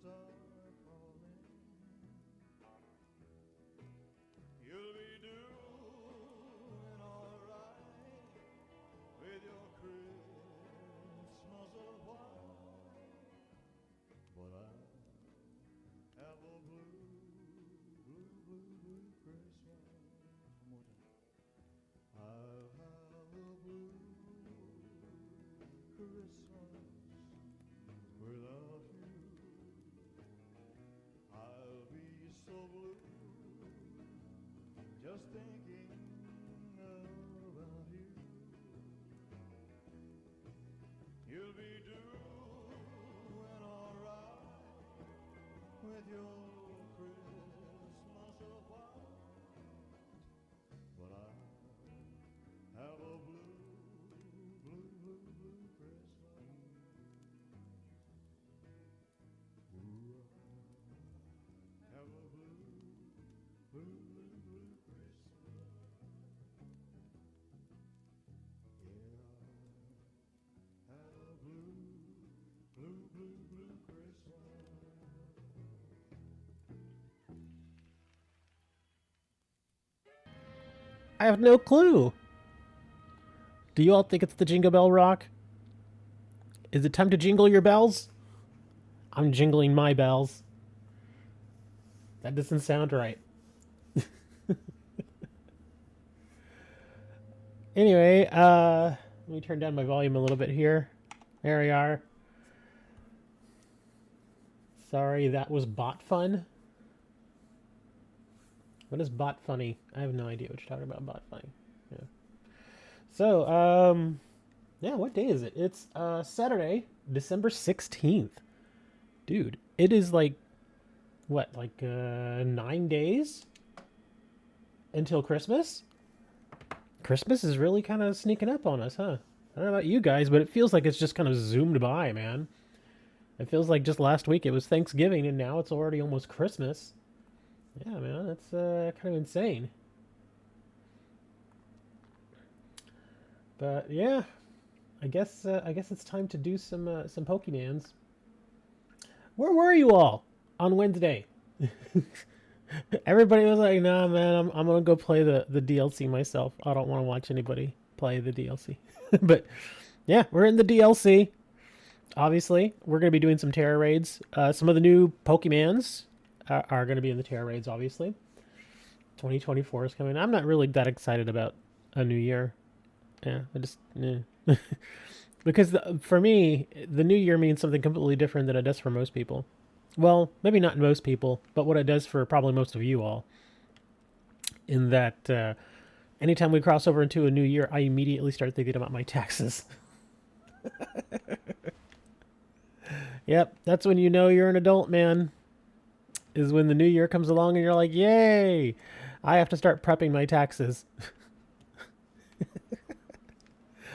start falling, you'll be doing alright with your Christmas of white. But I have a blue, blue, blue, blue Christmas. One more time. I'll have a blue Christmas without you. I'll be so blue just thinking about you. You'll be doing alright with your Christmas of white. But I have a blue, blue, blue, blue Christmas. Ooh, I have a blue, blue, blue, blue Christmas. Yeah, I have a blue, blue, blue, blue Christmas. I have no clue. Do you all think it's the Jingle Bell Rock? Is it time to jingle your bells? I'm jingling my bells. That doesn't sound right. Anyway, let me turn down my volume a little bit here. There we are. Sorry, that was bot fun. What is bot funny? I have no idea what you're talking about, bot funny. Yeah. So, yeah, what day is it? It's Saturday, December 16th. Dude, it is like, what, like 9 days until Christmas? Christmas is really kind of sneaking up on us, huh? I don't know about you guys, but it feels like it's just kind of zoomed by, man. It feels like just last week it was Thanksgiving, and now it's already almost Christmas. Yeah, man, that's kind of insane. But yeah, I guess it's time to do some Pokemans. Where were you all on Wednesday? Everybody was like, "Nah, man, I'm gonna go play the DLC myself. I don't want to watch anybody play the DLC." But yeah, we're in the DLC. Obviously, we're gonna be doing some Tera raids. Some of the new Pokemans are gonna be in the Tera raids. Obviously, 2024 is coming. I'm not really that excited about a new year. Yeah, I just because for me, the new year means something completely different than it does for most people. Well, maybe not most people, but what it does for probably most of you all. In that, anytime we cross over into a new year, I immediately start thinking about my taxes. Yep, that's when you know you're an adult, man. Is when the new year comes along and you're like, yay! I have to start prepping my taxes.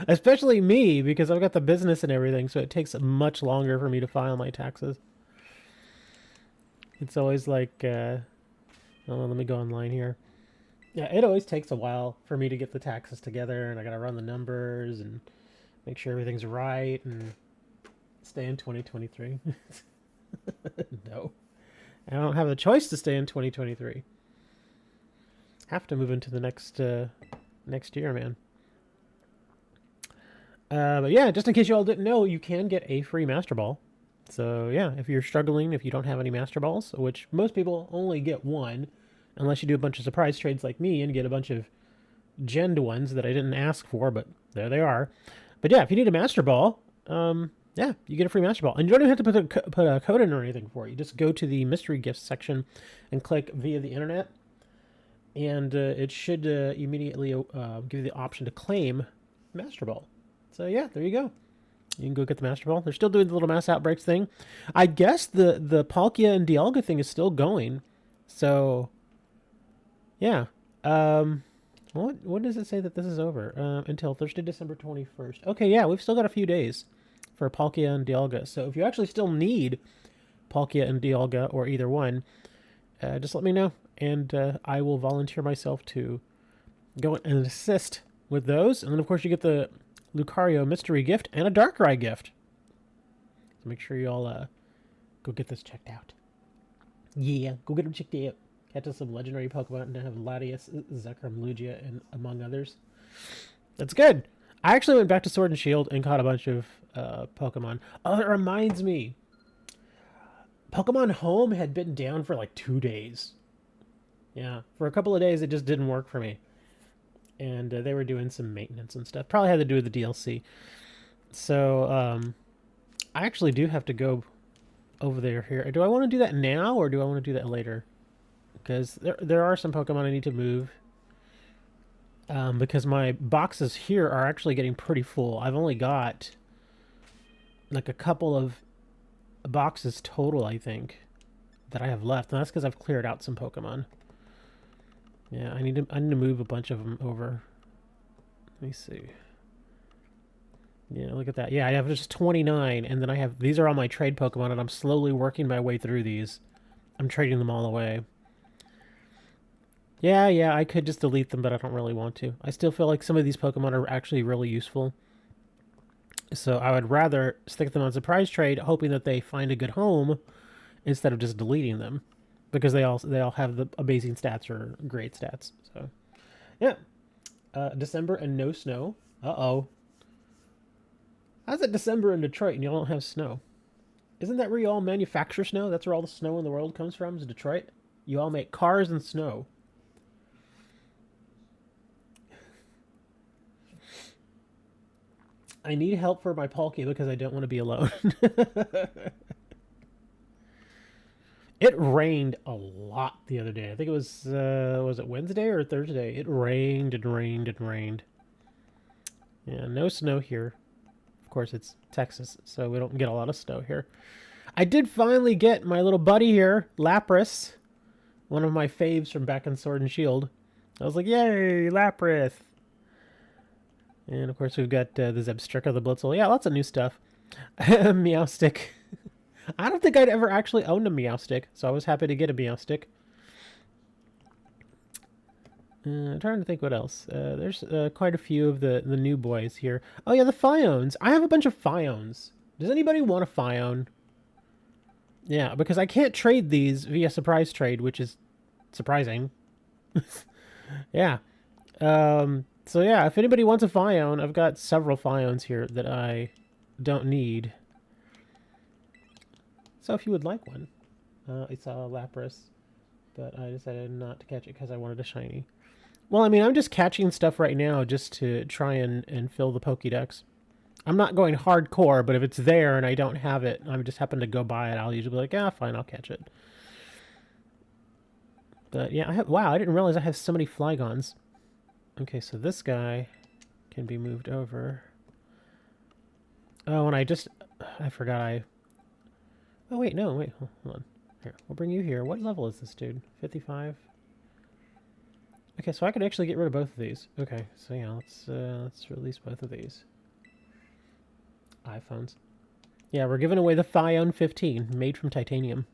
Especially me, because I've got the business and everything, so it takes much longer for me to file my taxes. It's always like, oh, let me go online here. Yeah, it always takes a while for me to get the taxes together, and I gotta run the numbers and make sure everything's right and stay in 2023. No. I don't have the choice to stay in 2023. Have to move into the next year, man. But yeah, just in case you all didn't know, you can get a free Master Ball. So yeah, if you're struggling, if you don't have any Master Balls, which most people only get one, unless you do a bunch of surprise trades like me and get a bunch of genned ones that I didn't ask for, but there they are. But yeah, if you need a Master Ball, yeah, you get a free Master Ball. And you don't even have to put a code in or anything for it. You just go to the mystery gifts section and click via the internet. And it should immediately give you the option to claim Master Ball. So yeah, there you go. You can go get the Master Ball. They're still doing the little mass outbreaks thing. I guess the Palkia and Dialga thing is still going. So yeah. What does it say that this is over? Until Thursday, December 21st. Okay, yeah, we've still got a few days for Palkia and Dialga. So if you actually still need Palkia and Dialga, or either one, just let me know, and I will volunteer myself to go and assist with those. And then, of course, you get the Lucario mystery gift and a Darkrai gift. So make sure you all go get this checked out. Yeah, go get them checked out. Catch us some legendary Pokemon and have Latias, Zekrom, Lugia, and among others. That's good. I actually went back to Sword and Shield and caught a bunch of Pokemon. Oh, that reminds me. Pokemon Home had been down for like 2 days. Yeah, for a couple of days it just didn't work for me. And they were doing some maintenance and stuff. Probably had to do with the DLC. So, I actually do have to go over there here. Do I want to do that now or do I want to do that later? Because there are some Pokemon I need to move. Because my boxes here are actually getting pretty full. I've only got like a couple of boxes total, I think, that I have left. And that's because I've cleared out some Pokemon. Yeah, I need to move a bunch of them over. Let me see. Yeah, look at that. Yeah, I have just 29, and then I have... These are all my trade Pokemon, and I'm slowly working my way through these. I'm trading them all away. Yeah, I could just delete them, but I don't really want to. I still feel like some of these Pokemon are actually really useful. So I would rather stick them on Surprise Trade, hoping that they find a good home, instead of just deleting them. Because they all have the amazing stats or great stats. So, yeah. December and no snow. Uh-oh. How's it December in Detroit and you don't have snow? Isn't that where you all manufacture snow? That's where all the snow in the world comes from, is Detroit? You all make cars and snow. I need help for my Palkia because I don't want to be alone. It rained a lot the other day. I think it was it Wednesday or Thursday? It rained and rained and rained. Yeah, no snow here. Of course, it's Texas, so we don't get a lot of snow here. I did finally get my little buddy here, Lapras. One of my faves from back in Sword and Shield. I was like, yay, Lapras. And of course, we've got the Zebstrika, the Blitzel. Yeah, lots of new stuff. Meowstic. I don't think I'd ever actually owned a Meowstic, so I was happy to get a Meowstic. I'm trying to think what else. There's quite a few of the new boys here. Oh yeah, the Phiones. I have a bunch of Phiones. Does anybody want a Phione? Yeah, because I can't trade these via Surprise Trade, which is surprising. Yeah. So yeah, if anybody wants a Phione, I've got several Phiones here that I don't need. So if you would like one, it's a Lapras, but I decided not to catch it because I wanted a shiny. Well, I mean, I'm just catching stuff right now just to try and fill the Pokédex. I'm not going hardcore, but if it's there and I don't have it, I just happen to go by it, I'll usually be like, ah, fine, I'll catch it. But yeah, wow, I didn't realize I have so many Flygons. Okay, so this guy can be moved over. Oh, and I forgot Oh, wait, no, wait, hold on. Here, we'll bring you here. What level is this dude? 55? Okay, so I could actually get rid of both of these. Okay, so yeah, let's release both of these. iPhones. Yeah, we're giving away the Phione 15, made from titanium.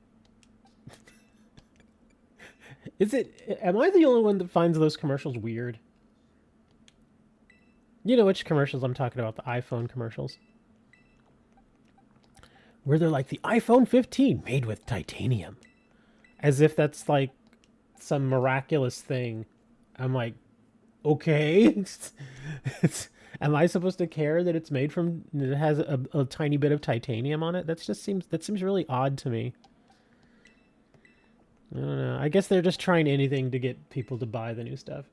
Am I the only one that finds those commercials weird? You know which commercials I'm talking about, the iPhone commercials. Where they're like, the iPhone 15 made with titanium. As if that's like some miraculous thing. I'm like, okay. Am I supposed to care that it's made from, it has a tiny bit of titanium on it? That seems really odd to me. I don't know. I guess they're just trying anything to get people to buy the new stuff.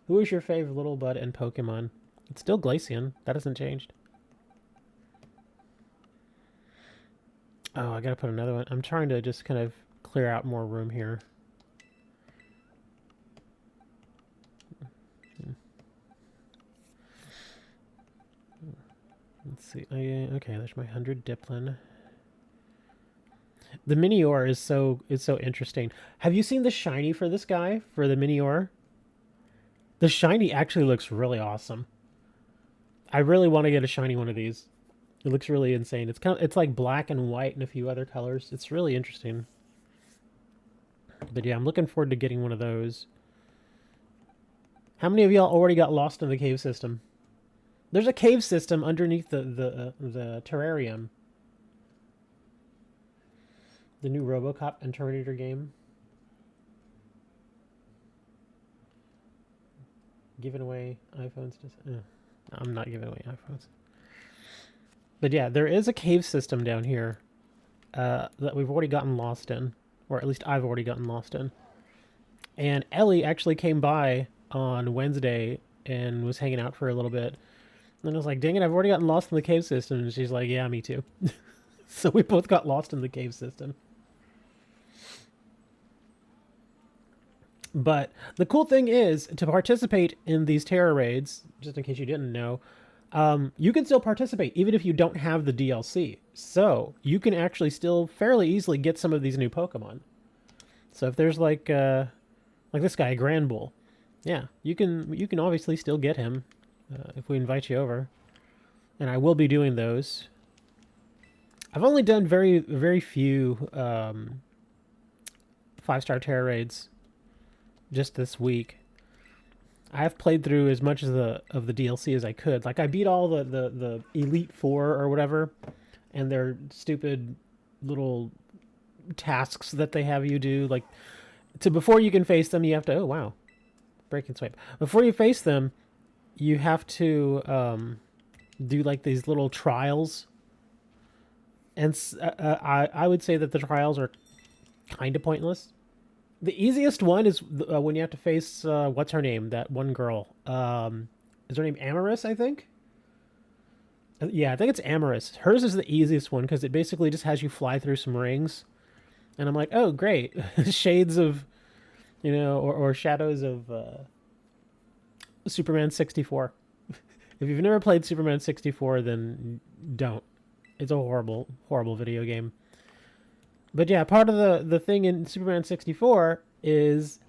Who is your favorite little bud and Pokemon? It's still Glaceon. That hasn't changed. Oh, I gotta put another one. I'm trying to just kind of clear out more room here. Let's see. Okay, there's my 100 Diplin. The Minior is so interesting. Have you seen the shiny for this guy, for the Minior? The shiny actually looks really awesome. I really want to get a shiny one of these. It looks really insane. It's like black and white and a few other colors. It's really interesting. But yeah, I'm looking forward to getting one of those. How many of y'all already got lost in the cave system? There's a cave system underneath the terrarium. The new RoboCop and Terminator game. Giving away iPhones. I'm not giving away iPhones. But yeah, there is a cave system down here that we've already gotten lost in. Or at least I've already gotten lost in. And Ellie actually came by on Wednesday and was hanging out for a little bit. And I was like, dang it, I've already gotten lost in the cave system. And she's like, yeah, me too. So we both got lost in the cave system. But the cool thing is, to participate in these Tera raids, just in case you didn't know, you can still participate even if you don't have the DLC. So you can actually still fairly easily get some of these new Pokemon. So if there's like this guy, Granbull, yeah, you can obviously still get him if we invite you over. And I will be doing those. I've only done very few 5-star Tera raids just this week. I have played through as much of the DLC as I could. Like I beat all the Elite Four or whatever, and their stupid little tasks that they have you do. Like before you can face them, you have to. Oh wow, break and swipe. Before you face them, you have to do like these little trials. And I would say that the trials are kind of pointless. The easiest one is when you have to face, what's her name? That one girl. Is her name Amaris, I think? Yeah, I think it's Amaris. Hers is the easiest one because it basically just has you fly through some rings. And I'm like, oh, great. Shades of, or shadows of Superman 64. If you've never played Superman 64, then don't. It's a horrible, horrible video game. But yeah, part of the thing in Superman 64 is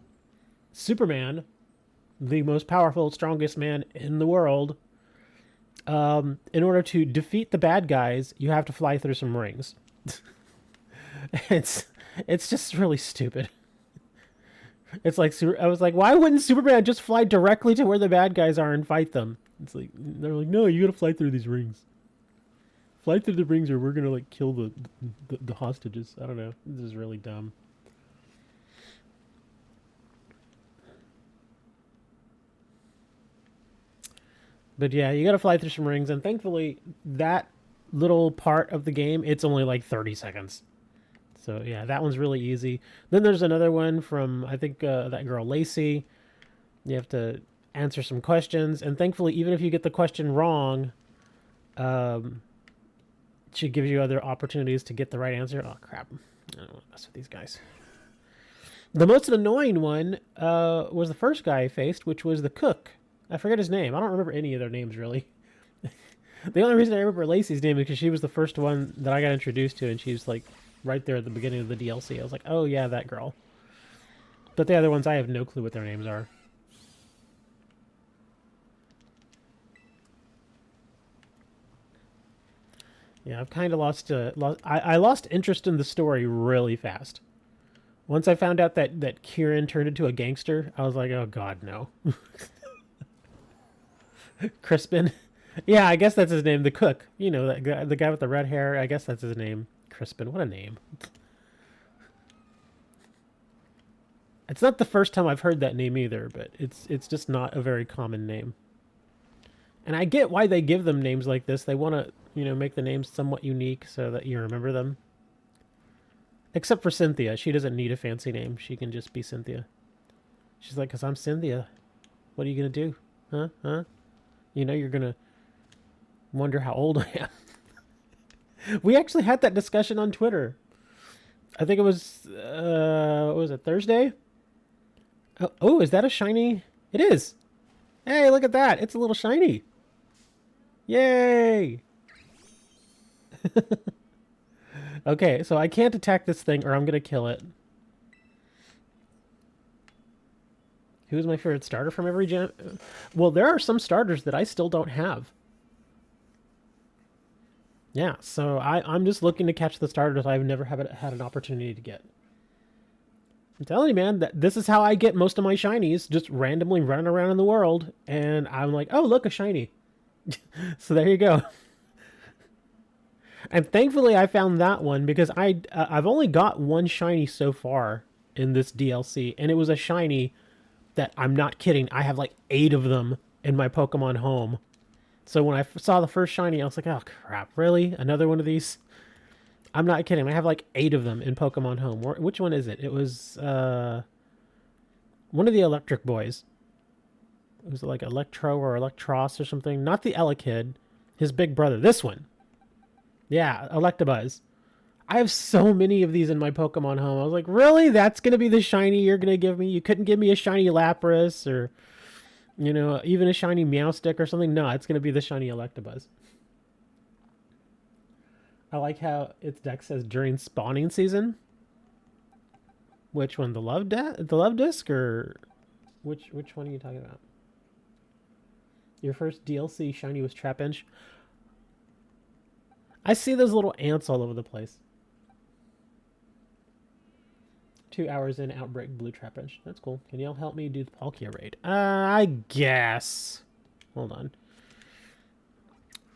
Superman, the most powerful, strongest man in the world. In order to defeat the bad guys, you have to fly through some rings. It's just really stupid. It's like I was like, why wouldn't Superman just fly directly to where the bad guys are and fight them? It's like they're like, no, you gotta fly through these rings. Fly through the rings or we're gonna like kill the hostages. I don't know. This is really dumb. But yeah, you gotta fly through some rings, and thankfully that little part of the game, it's only like 30 seconds. So yeah, that one's really easy. Then there's another one from, I think, that girl Lacey. You have to answer some questions, and thankfully, even if you get the question wrong, she gives you other opportunities to get the right answer. Oh, crap. I don't want to mess with these guys. The most annoying one was the first guy I faced, which was the cook. I forget his name. I don't remember any of their names, really. The only reason I remember Lacey's name is because she was the first one that I got introduced to, and she's like right there at the beginning of the DLC. I was like, oh, yeah, that girl. But the other ones, I have no clue what their names are. Yeah, I've kind of lost. I lost interest in the story really fast. Once I found out that Kieran turned into a gangster, I was like, oh god, no. Crispin, yeah, I guess that's his name. The cook, that guy, the guy with the red hair. I guess that's his name. Crispin, what a name. It's not the first time I've heard that name either, but it's just not a very common name. And I get why they give them names like this. They want to, make the names somewhat unique so that you remember them. Except for Cynthia. She doesn't need a fancy name. She can just be Cynthia. She's like, because I'm Cynthia. What are you going to do? Huh? You're going to wonder how old I am. We actually had that discussion on Twitter. I think it was, what was it, Thursday? Oh, is that a shiny? It is. Hey, look at that. It's a little shiny. Yay! Okay, so I can't attack this thing or I'm going to kill it. Who's my favorite starter from every gen? Well, there are some starters that I still don't have. Yeah, so I'm just looking to catch the starters I've never had an opportunity to get. I'm telling you, man, that this is how I get most of my shinies, just randomly running around in the world, and I'm like, oh, look, a shiny. So there you go. And thankfully, I found that one because I've only got one shiny so far in this DLC, and it was a shiny that I'm not kidding. I have like 8 of them in my Pokemon home. So when I saw the first shiny, I was like, oh crap, really? Another one of these? I'm not kidding. I have like 8 of them in Pokemon Home. Which one is it? It was one of the electric boys. It was like Electro or Electros or something. Not the Elekid. His big brother. This one. Yeah, Electabuzz. I have so many of these in my Pokemon Home. I was like, really? That's going to be the shiny you're going to give me? You couldn't give me a shiny Lapras or, you know, even a shiny Meowstic or something? No, it's going to be the shiny Electabuzz. I like how its deck says during spawning season. Which one? The love disc or which one are you talking about? Your first DLC shiny was Trapinch. I see those little ants all over the place. 2 hours in, Outbreak, Blue Trapinch. That's cool. Can y'all help me do the Palkia raid? I guess. Hold on.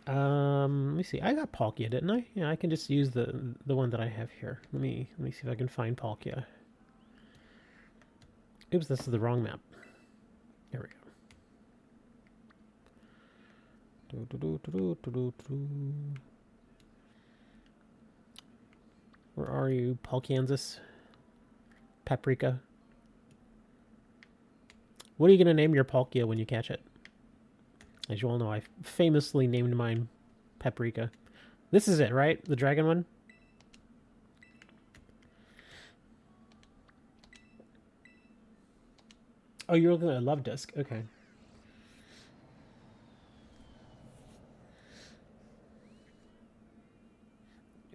Let me see. I got Palkia, didn't I? Yeah, I can just use the one that I have here. Let me see if I can find Palkia. Oops, this is the wrong map. Here we go. Where are you, Palkansas? Paprika. What are you going to name your Palkia when you catch it? As you all know, I famously named mine Paprika. This is it, right? The dragon one? Oh, you're looking at Love Disc. Okay.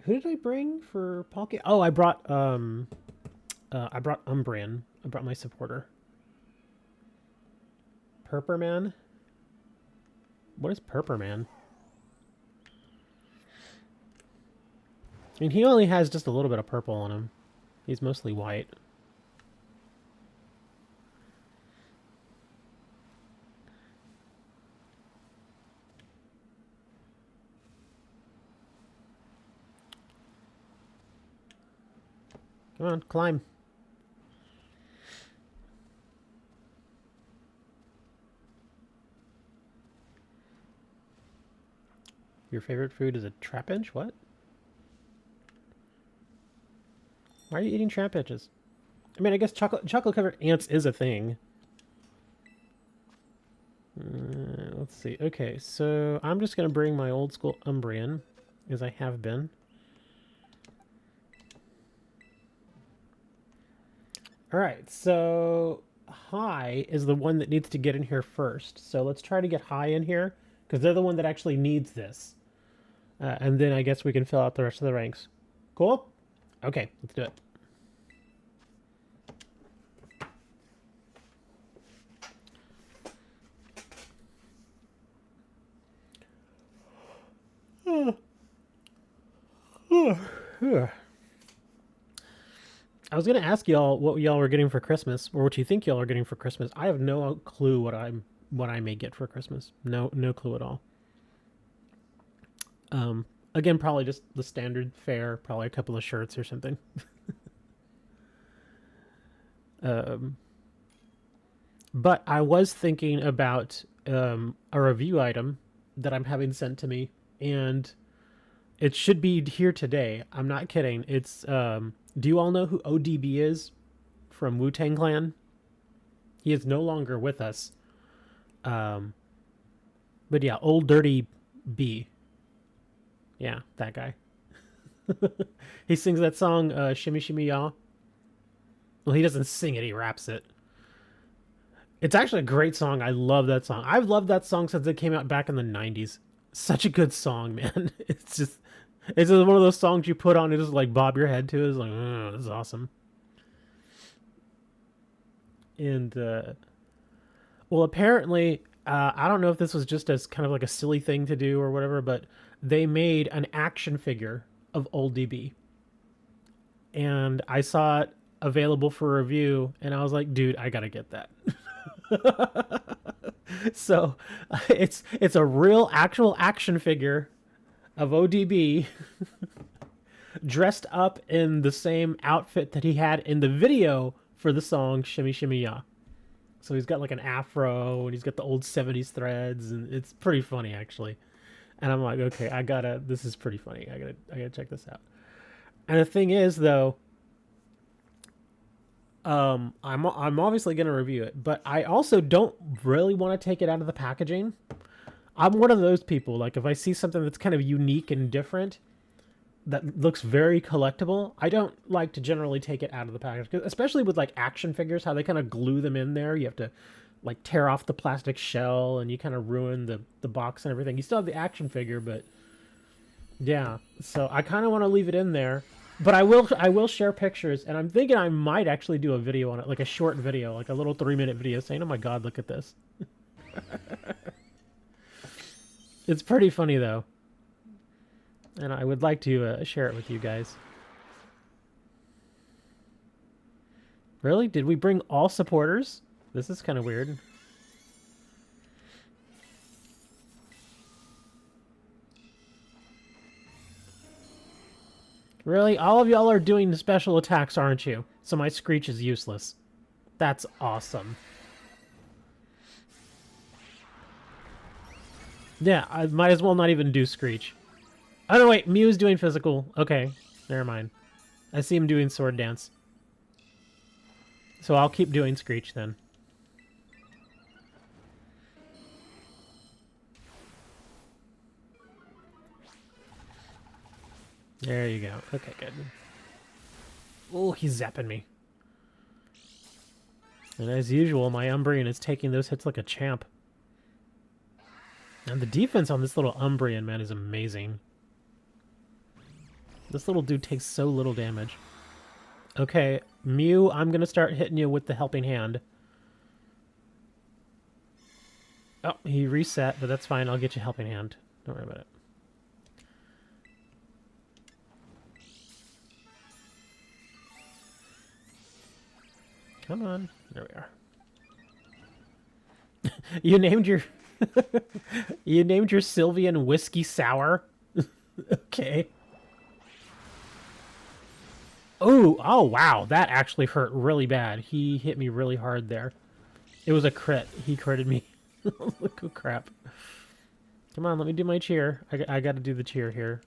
Who did I bring for Palkia? Oh, I brought Umbreon. I brought my supporter. Purperman? What is Purperman? I mean, he only has just a little bit of purple on him. He's mostly white. Come on, climb. Your favorite food is a Trapinch? What? Why are you eating Trapinches? I mean, I guess chocolate-covered ants is a thing. Let's see. Okay, so I'm just going to bring my old school Umbreon, as I have been. Alright, so High is the one that needs to get in here first. So let's try to get High in here, because they're the one that actually needs this. And then I guess we can fill out the rest of the ranks. Cool? Okay, let's do it. I was gonna ask y'all what y'all were getting for Christmas, or what you think y'all are getting for Christmas. I have no clue what I may get for Christmas. No clue at all. Again, probably just the standard fare, probably a couple of shirts or something. But I was thinking about a review item that I'm having sent to me, and it should be here today. I'm not kidding. It's do you all know who ODB is from Wu-Tang Clan? He is no longer with us. But yeah, Old Dirty B. Yeah, that guy. He sings that song, Shimmy Shimmy Ya. Well, he doesn't sing it, he raps it. It's actually a great song. I love that song. I've loved that song since it came out back in the 90s. Such a good song, man. It's just one of those songs you put on and just like bob your head to. It's like, oh, this is awesome. And, well, apparently, I don't know if this was just as kind of like a silly thing to do or whatever, but they made an action figure of Old DB. And I saw it available for review, and I was like, dude, I gotta get that. So it's a real actual action figure of ODB dressed up in the same outfit that he had in the video for the song Shimmy Shimmy Ya. So he's got like an afro and he's got the old 70s threads, and it's pretty funny actually. And I'm like, okay, this is pretty funny. I gotta check this out. And the thing is though, I'm obviously gonna review it, but I also don't really want to take it out of the packaging. I'm one of those people, like if I see something that's kind of unique and different, that looks very collectible, I don't like to generally take it out of the package, especially with like action figures, how they kind of glue them in there. You have to like tear off the plastic shell and you kind of ruin the box and everything. You still have the action figure, but yeah, so I kind of want to leave it in there. But I will share pictures, and I'm thinking I might actually do a video on it, like a short video, like a little 3-minute video saying, oh my god, look at this. It's pretty funny though. And I would like to share it with you guys. Really? Did we bring all supporters? This is kind of weird. Really? All of y'all are doing special attacks, aren't you? So my Screech is useless. That's awesome. Yeah, I might as well not even do Screech. Oh, no, wait. Mew's doing physical. Okay, never mind. I see him doing sword dance. So I'll keep doing Screech then. There you go. Okay, good. Oh, he's zapping me. And as usual, my Umbreon is taking those hits like a champ. And the defense on this little Umbreon, man, is amazing. This little dude takes so little damage. Okay, Mew, I'm going to start hitting you with the helping hand. Oh, he reset, but that's fine. I'll get you helping hand. Don't worry about it. Come on. There we are. You named your... You named your Sylveon Whiskey Sour? Okay. Oh, wow. That actually hurt really bad. He hit me really hard there. It was a crit. He critted me. Look, oh, crap. Come on, let me do my cheer. I gotta do the cheer here.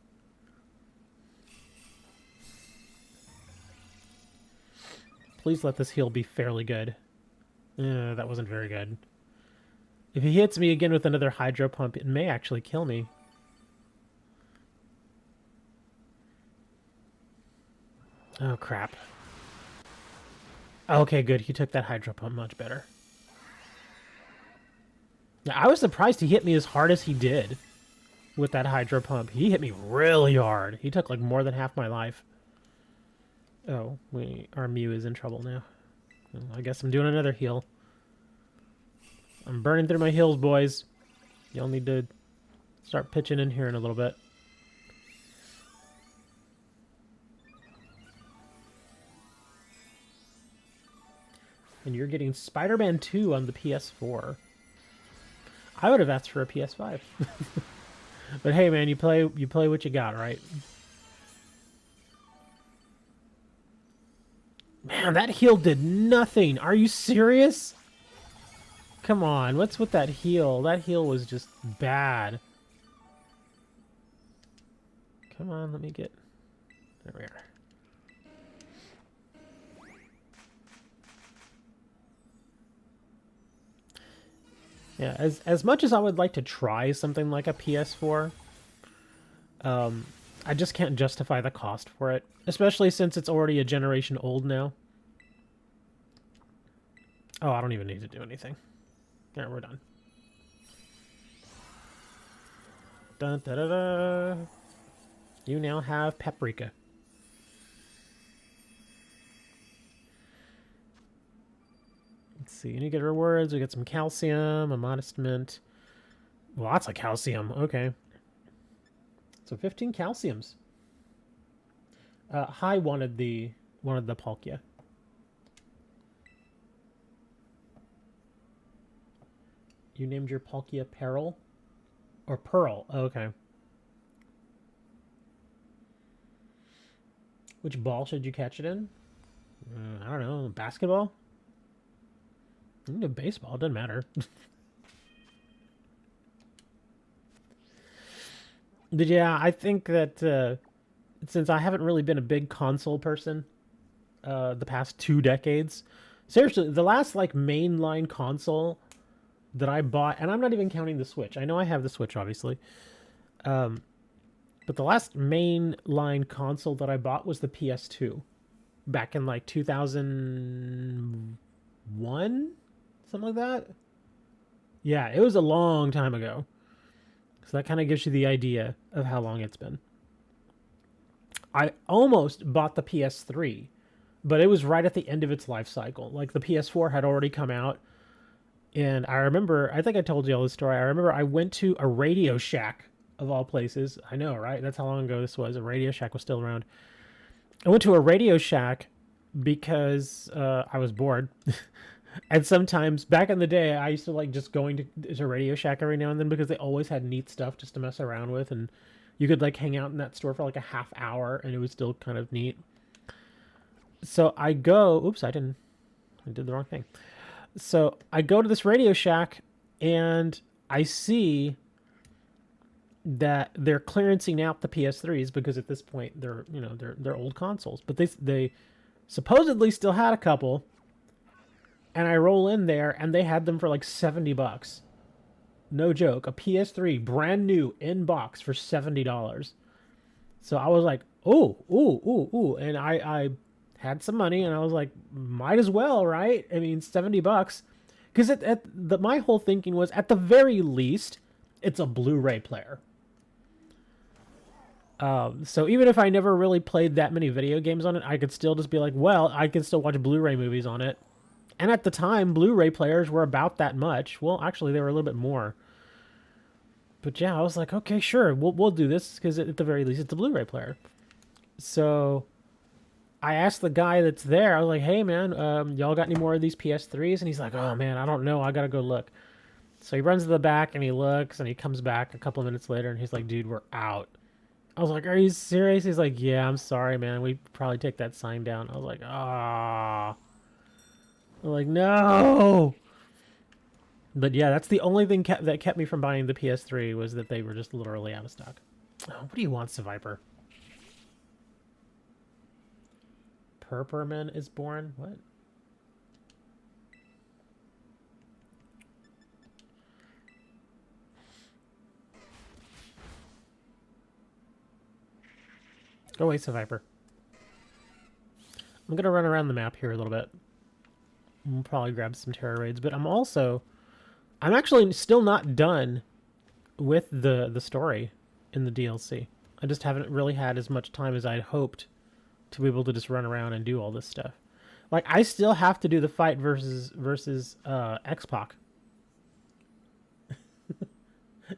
Please let this heal be fairly good. That wasn't very good. If he hits me again with another Hydro Pump, it may actually kill me. Oh, crap. Okay, good. He took that Hydro Pump much better. Now, I was surprised he hit me as hard as he did with that Hydro Pump. He hit me really hard. He took like more than half my life. Oh, our Mew is in trouble now. Well, I guess I'm doing another heal. I'm burning through my heals, boys. Y'all need to start pitching in here in a little bit. And you're getting Spider-Man 2 on the PS4. I would have asked for a PS5. But hey, man, you play what you got, right? Man, that heal did nothing. Are you serious? Come on, what's with that heal? That heal was just bad. Come on, let me get... There we are. Yeah, as much as I would like to try something like a PS4, I just can't justify the cost for it, especially since it's already a generation old now. Oh, I don't even need to do anything. There, we're done. Dun, da, da, da. You now have Paprika. Let's see, any good rewards? We got some calcium, a modest mint. Lots of calcium, okay. So 15 calciums. Hai wanted the Palkia. You named your Palkia Peril? Or Pearl, oh, okay. Which ball should you catch it in? I don't know. Basketball? You can do baseball. It doesn't matter. But yeah, I think that since I haven't really been a big console person the past 2 decades, seriously, the last like mainline console that I bought, and I'm not even counting the Switch. I know I have the Switch, obviously. But the last mainline console that I bought was the PS2 back in like 2001, something like that. Yeah, it was a long time ago. So that kind of gives you the idea of how long it's been. I almost bought the PS3, but it was right at the end of its life cycle. Like the PS4 had already come out. And I remember, I think I told you all this story. I remember I went to a Radio Shack of all places. I know, right? That's how long ago this was. A Radio Shack was still around. I went to a Radio Shack because I was bored. And sometimes back in the day, I used to like just going to Radio Shack every now and then because they always had neat stuff just to mess around with. And you could like hang out in that store for like a half hour and it was still kind of neat. So I go, oops, I did the wrong thing. So I go to this Radio Shack and I see that they're clearancing out the PS3s because at this point they're old consoles, but they supposedly still had a couple. And I roll in there and they had them for like $70. No joke, a PS3 brand new in box for $70. So I was like, ooh, and I had some money and I was like, might as well, right? I mean, $70. Because my whole thinking was, at the very least, it's a Blu-ray player. So even if I never really played that many video games on it, I could still just be like, well, I can still watch Blu-ray movies on it. And at the time, Blu-ray players were about that much. Well, actually, they were a little bit more. But yeah, I was like, okay, sure, we'll do this because at the very least, it's a Blu-ray player. So I asked the guy that's there, I was like, hey, man, y'all got any more of these PS3s? And he's like, oh, man, I don't know. I got to go look. So he runs to the back and he looks and he comes back a couple of minutes later and he's like, dude, we're out. I was like, are you serious? He's like, yeah, I'm sorry, man. We probably take that sign down. I was like, ah. I'm like, no. But yeah, that's the only thing that kept me from buying the PS3 was that they were just literally out of stock. Oh, what do you want, Survivor? Purperman is born? What? Go away, Survivor. I'm going to run around the map here a little bit. We'll probably grab some Tera raids, but I'm actually still not done with the story in the DLC. I just haven't really had as much time as I'd hoped to be able to just run around and do all this stuff. Like, I still have to do the fight versus X-Pac.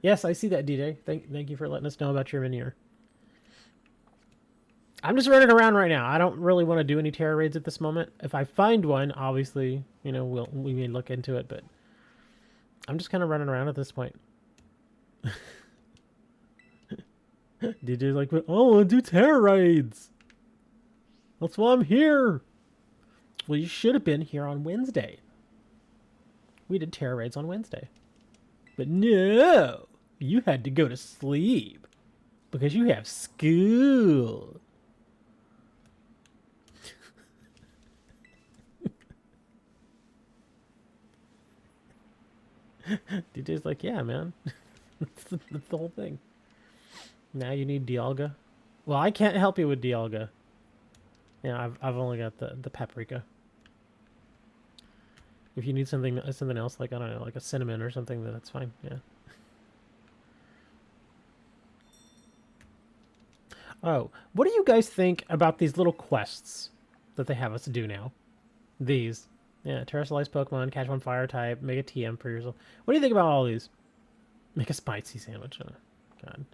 Yes, I see that, DJ. Thank you for letting us know about your veneer. I'm just running around right now. I don't really want to do any Tera raids at this moment. If I find one, obviously, we may look into it, but I'm just kind of running around at this point. DJ's like, oh, I want to do Tera raids. That's why I'm here. Well, you should have been here on Wednesday. We did Tera raids on Wednesday. But no, you had to go to sleep because you have school. DJ's like, yeah, man. that's the whole thing. Now you need Dialga. Well, I can't help you with Dialga. Yeah, I've only got the paprika. If you need something else, like, I don't know, like a cinnamon or something, then that's fine. Yeah. Oh, what do you guys think about these little quests that they have us do now? These. Yeah, terrestrialize Pokemon, catch one fire type, make a TM for yourself. What do you think about all these? Make a spicy sandwich. Oh, God.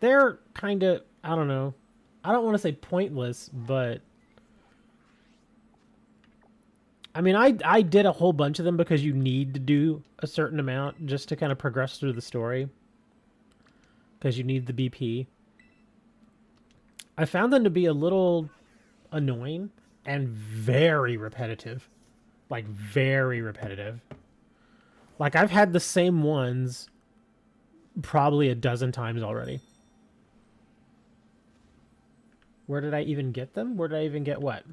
They're kind of, I don't know. I don't want to say pointless, but I mean, I did a whole bunch of them because you need to do a certain amount just to kind of progress through the story. Because you need the BP. I found them to be a little annoying and very repetitive. Like, very repetitive. Like, I've had the same ones probably a dozen times already. Where did I even get them? Where did I even get what?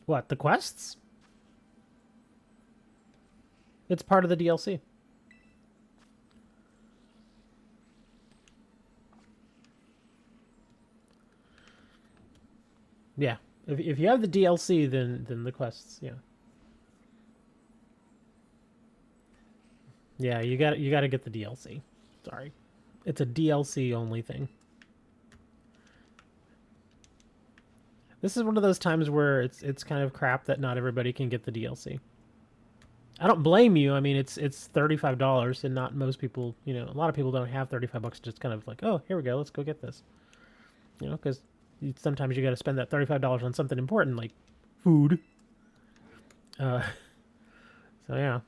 What, the quests? It's part of the DLC. Yeah. If you have the DLC, then the quests, yeah. Yeah, you got to get the DLC. Sorry. It's a DLC only thing. This is one of those times where it's kind of crap that not everybody can get the DLC. I don't blame you. I mean, it's $35, and not most people. You know, a lot of people don't have $35. Just kind of like, oh, here we go, let's go get this. You know, because sometimes you got to spend that $35 on something important like food. So yeah.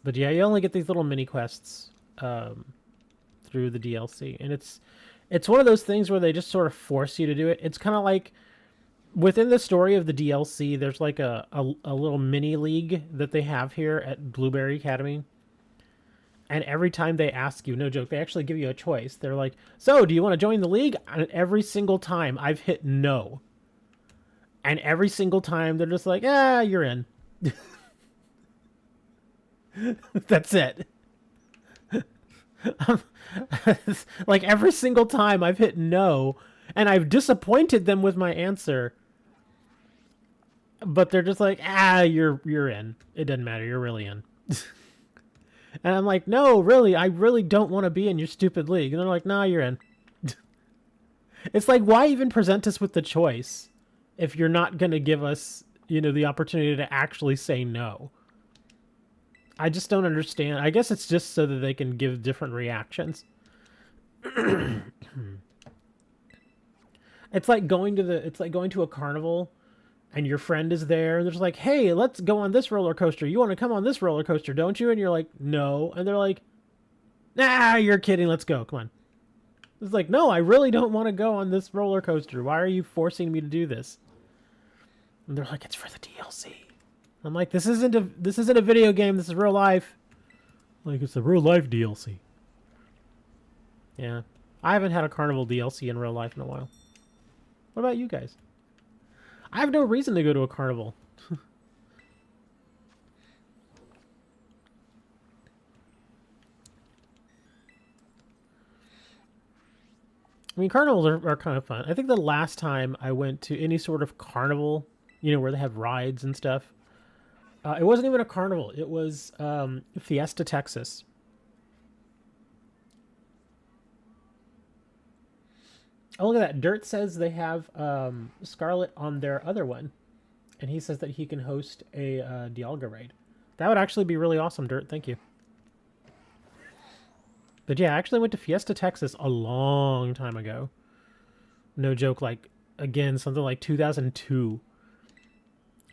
But yeah, you only get these little mini quests through the DLC, and it's one of those things where they just sort of force you to do it. It's kind of like within the story of the DLC, there's like a little mini league that they have here at Blueberry Academy. And every time they ask you, no joke, they actually give you a choice. They're like, so do you want to join the league? And every single time I've hit no. And every single time they're just like, you're in. That's it. Like every single time I've hit no, and I've disappointed them with my answer, but they're just like, you're in. It doesn't matter. You're really in. And I'm like, no, really, I really don't want to be in your stupid league. And they're like, nah, you're in. It's like, why even present us with the choice if you're not going to give us, the opportunity to actually say no? I just don't understand. I guess it's just so that they can give different reactions. It's like going to a carnival and your friend is there and they're just like, hey, let's go on this roller coaster. You want to come on this roller coaster, don't you? And you're like, no. And they're like, nah, you're kidding. Let's go. Come on. It's like, no, I really don't want to go on this roller coaster. Why are you forcing me to do this? And they're like, it's for the DLC. I'm like, this isn't a video game. This is real life. Like, it's a real life DLC. Yeah. I haven't had a carnival DLC in real life in a while. What about you guys? I have no reason to go to a carnival. I mean, carnivals are kind of fun. I think the last time I went to any sort of carnival, where they have rides and stuff, it wasn't even a carnival. It was Fiesta, Texas. Oh, look at that. Dirt says they have Scarlet on their other one. And he says that he can host a Dialga raid. That would actually be really awesome, Dirt. Thank you. But yeah, I actually went to Fiesta, Texas a long time ago. No joke, like, again, something like 2002.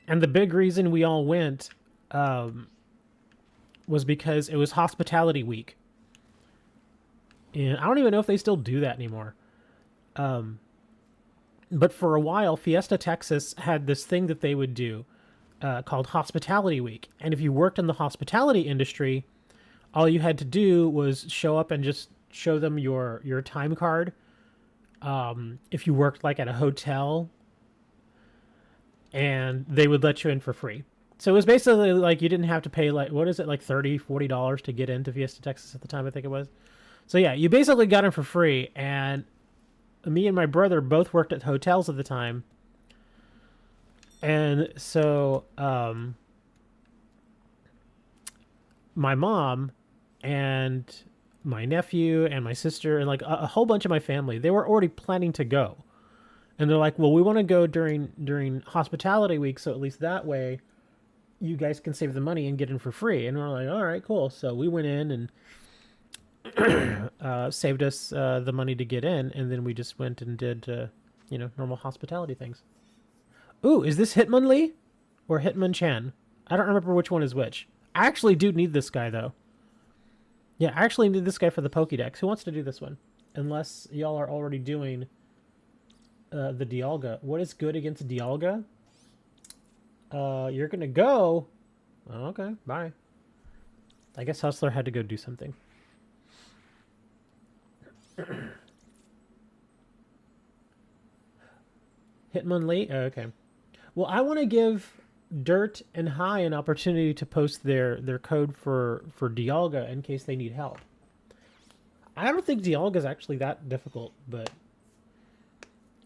And the big reason we all went was because it was Hospitality Week. And I don't even know if they still do that anymore. But for a while, Fiesta, Texas had this thing that they would do called Hospitality Week. And if you worked in the hospitality industry, all you had to do was show up and just show them your time card. If you worked like at a hotel, and they would let you in for free. So it was basically like you didn't have to pay like, what is it, like $30, $40 to get into Fiesta, Texas at the time, I think it was. So yeah, you basically got in for free, and me and my brother both worked at hotels at the time. And so my mom and my nephew and my sister and like a whole bunch of my family, they were already planning to go. And they're like, well, we want to go during Hospitality Week, so at least that way you guys can save the money and get in for free. And we're like, all right, cool. So we went in and saved us the money to get in, and then we just went and did, normal hospitality things. Ooh, is this Hitmonlee or Hitmonchan? I don't remember which one is which. I actually do need this guy, though. Yeah, I actually need this guy for the Pokédex. Who wants to do this one? unless y'all are already doing the Dialga. What is good against Dialga? You're gonna go. Oh, okay, bye. I guess Hustler had to go do something. Hitmonlee? Oh, okay. Well, I want to give Dirt and High an opportunity to post their code for Dialga in case they need help. I don't think Dialga is actually that difficult, but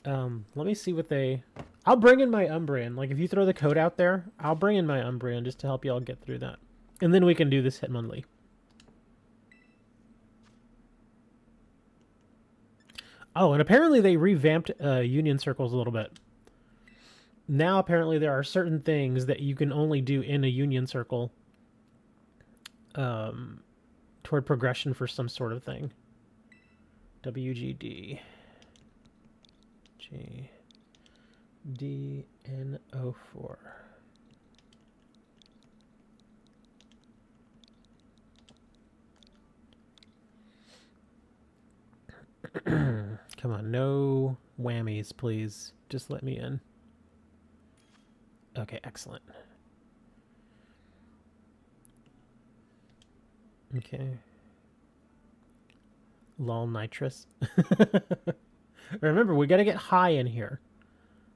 let me see what they... I'll bring in my Umbreon. Like, if you throw the code out there, I'll bring in my Umbreon just to help y'all get through that. And then we can do this Hitmonlee. Oh, and apparently they revamped Union Circles a little bit. Now, apparently, there are certain things that you can only do in a Union Circle toward progression for some sort of thing. WGD. GDN04. Come on, no whammies, please. Just let me in. Okay, excellent. Okay. Lol nitrous. Remember, we gotta get High in here.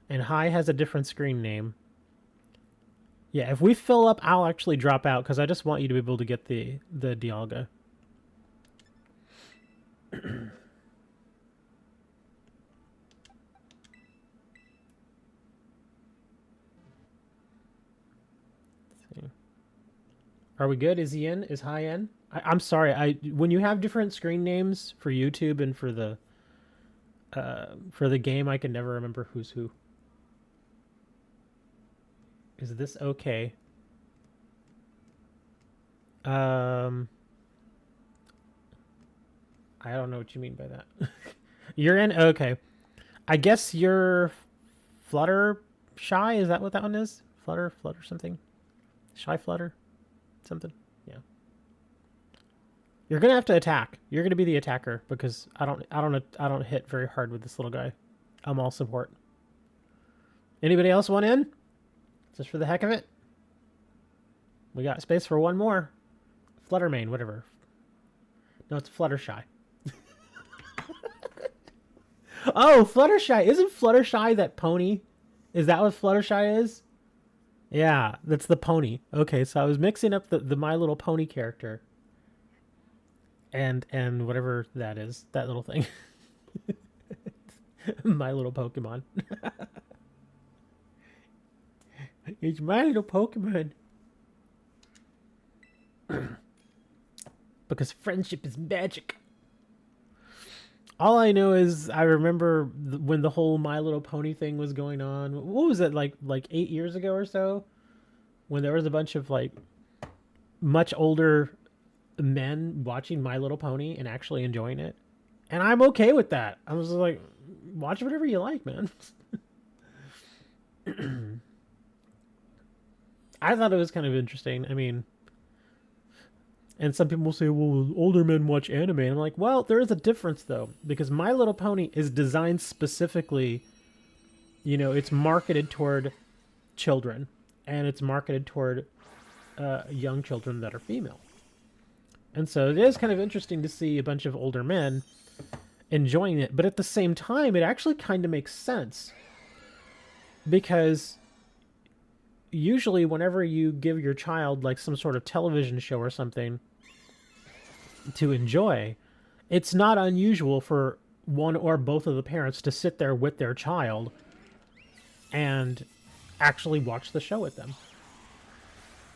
And High has a different screen name. Yeah, if we fill up, I'll actually drop out, because I just want you to be able to get the Dialga. Are we good? Is he in? Is High in? I'm sorry. When you have different screen names for YouTube and for the game, I can never remember who's who. Is this okay? I don't know what you mean by that. You're in? Okay. I guess you're Flutter Shy? Is that what that one is? Flutter something? Shy Flutter? Something? Yeah. You're gonna have to attack. You're gonna be the attacker because I don't hit very hard with this little guy. I'm all support. Anybody else want in? Just for the heck of it? We got space for one more. Fluttermane, whatever. No, it's Fluttershy. Oh, Fluttershy. Isn't Fluttershy that pony? Is that what Fluttershy is? Yeah, that's the pony. Okay, so I was mixing up the My Little Pony character. And whatever that is. That little thing. My Little Pokemon. It's My Little Pokemon. Because friendship is magic. All I know is I remember when the whole My Little Pony thing was going on. What was it, like 8 years ago or so? When there was a bunch of like much older men watching My Little Pony and actually enjoying it. And I'm okay with that. I was like, watch whatever you like, man. I thought it was kind of interesting. I mean, and some people say, well, older men watch anime. And I'm like, well, there is a difference, though. Because My Little Pony is designed specifically, you know, it's marketed toward children. And it's marketed toward young children that are female. And so it is kind of interesting to see a bunch of older men enjoying it. But at the same time, it actually kind of makes sense. Because usually whenever you give your child like some sort of television show or something to enjoy, it's not unusual for one or both of the parents to sit there with their child and actually watch the show with them.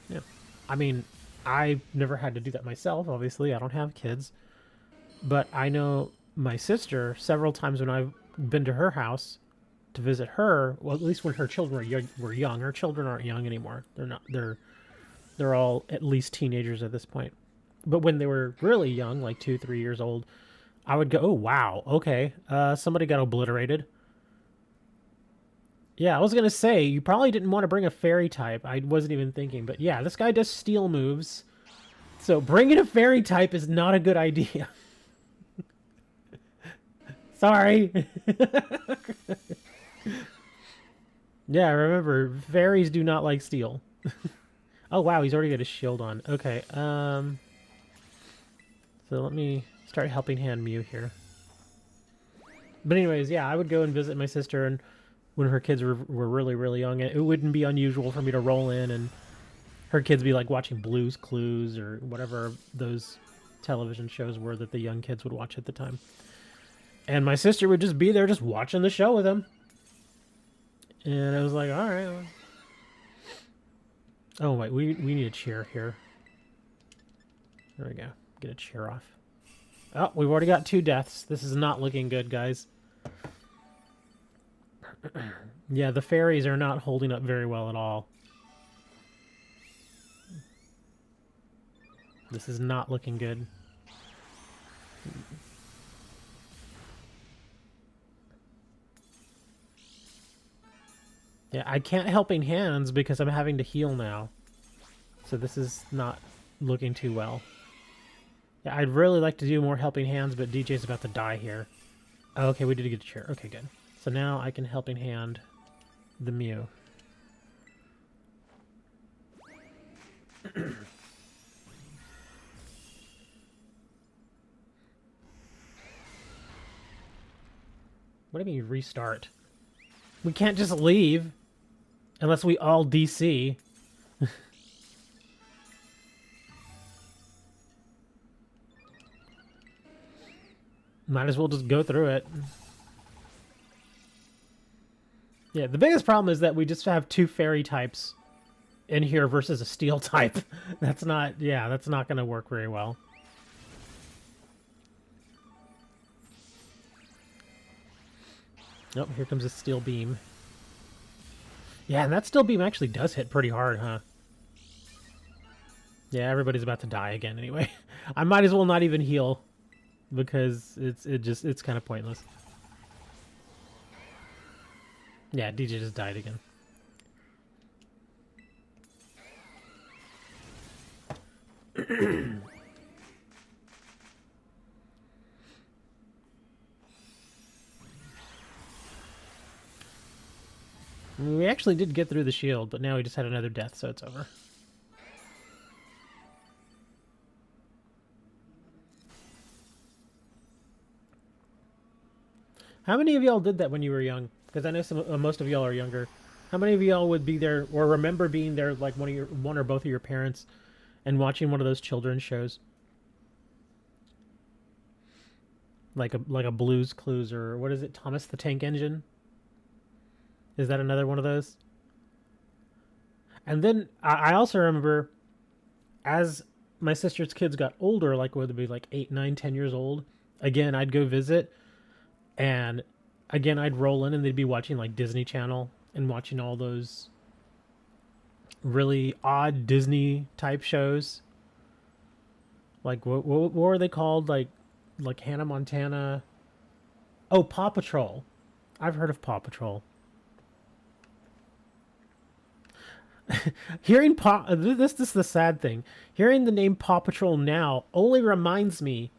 Yeah. I mean, I never had to do that myself, obviously. I don't have kids. But I know my sister, several times when I've been to her house to visit her, well, at least when her children were young. Her children aren't young anymore. They're not. They're all at least teenagers at this point. But when they were really young, like 2-3 years old, I would go, oh, wow, okay, somebody got obliterated. Yeah, I was going to say, you probably didn't want to bring a fairy type. I wasn't even thinking. But yeah, this guy does steel moves. So bringing a fairy type is not a good idea. Sorry. Yeah, remember, fairies do not like steel. Oh wow, he's already got his shield on. Okay, so let me start helping hand Mew here. But anyways, yeah, I would go and visit my sister, and when her kids were really, really young, it wouldn't be unusual for me to roll in and her kids be like watching Blue's Clues or whatever those television shows were that the young kids would watch at the time. And my sister would just be there just watching the show with them. And I was like, all right. Oh, wait, we need a chair here. There we go. Get a chair off. Oh, we've already got 2 deaths. This is not looking good, guys. Yeah, the fairies are not holding up very well at all. This is not looking good. Yeah, I can't helping hands because I'm having to heal now. So this is not looking too well. Yeah, I'd really like to do more helping hands, but DJ's about to die here. Oh, okay, we did get a chair. Okay, good. So now I can helping hand the Mew. What do you mean restart? We can't just leave unless we all DC. Might as well just go through it. Yeah, the biggest problem is that we just have 2 fairy types in here versus a steel type. That's not, yeah, that's not going to work very well. Nope, here comes a steel beam. Yeah, and that steel beam actually does hit pretty hard, huh? Yeah, everybody's about to die again anyway. I might as well not even heal because it's kind of pointless. Yeah, DJ just died again. We actually did get through the shield, but now we just had another death, so it's over. How many of y'all did that when you were young? Because I know most of y'all are younger. How many of y'all would be there or remember being there, like one or both of your parents, and watching one of those children's shows, like a Blue's Clues or what is it, Thomas the Tank Engine? Is that another one of those? And then I also remember, as my sister's kids got older, like whether it be like 8, 9, 10 years old, again I'd go visit. And again, I'd roll in and they'd be watching like Disney Channel and watching all those really odd Disney type shows. Like what were they called? Like Hannah Montana. Oh, Paw Patrol. I've heard of Paw Patrol. Hearing this is the sad thing. Hearing the name Paw Patrol now only reminds me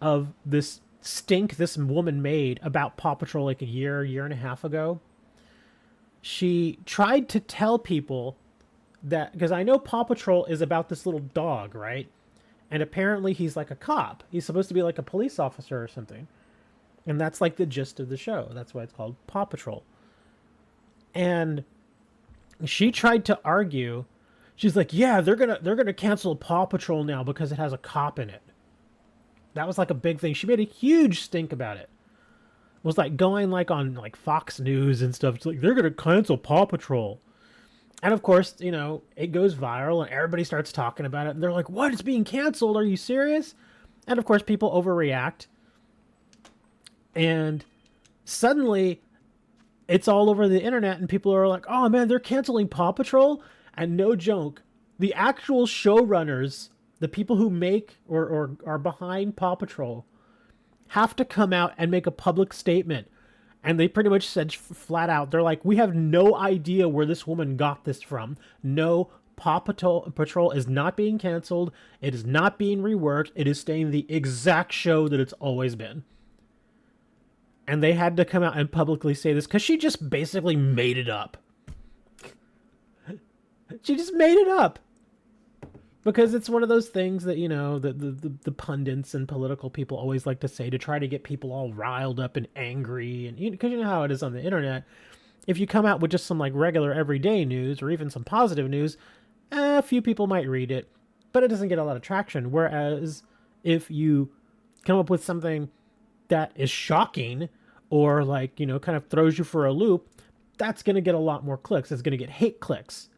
of this stink this woman made about Paw Patrol like a year and a half ago. She tried to tell people that, because I know Paw Patrol is about this little dog, right? And apparently he's like a cop. He's supposed to be like a police officer or something. And that's like the gist of the show. That's why it's called Paw Patrol. And she tried to argue. She's like, yeah, they're gonna cancel Paw Patrol now because it has a cop in it. That was like a big thing. She made a huge stink about it. It was like going like on like Fox News and stuff. It's like, they're going to cancel Paw Patrol. And of course, you know, it goes viral and everybody starts talking about it. And they're like, what? It's being canceled. Are you serious? And of course, people overreact. And suddenly it's all over the internet and people are like, oh man, they're canceling Paw Patrol. And no joke, the actual showrunners, the people who make or are behind Paw Patrol, have to come out and make a public statement. And they pretty much said flat out, they're like, we have no idea where this woman got this from. No, Paw Patrol is not being canceled. It is not being reworked. It is staying the exact show that it's always been. And they had to come out and publicly say this because she just basically made it up. She just made it up. Because it's one of those things that, the pundits and political people always like to say to try to get people all riled up and angry. And because you know how it is on the internet. If you come out with just some like regular everyday news or even some positive news, a few people might read it, but it doesn't get a lot of traction. Whereas if you come up with something that is shocking or like, kind of throws you for a loop, that's going to get a lot more clicks. It's going to get hate clicks.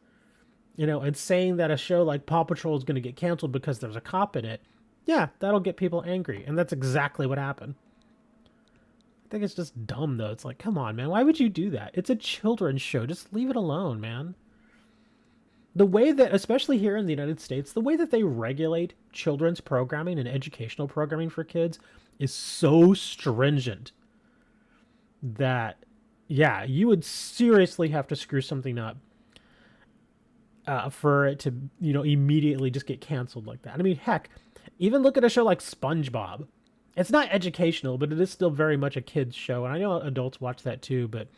And saying that a show like Paw Patrol is going to get canceled because there's a cop in it, yeah, that'll get people angry. And that's exactly what happened. I think it's just dumb, though. It's like, come on, man. Why would you do that? It's a children's show. Just leave it alone, man. The way that, especially here in the United States, the way that they regulate children's programming and educational programming for kids is so stringent that, yeah, you would seriously have to screw something up for it to, immediately just get canceled like that. I mean, heck, even look at a show like SpongeBob. It's not educational, but it is still very much a kid's show. And I know adults watch that too, but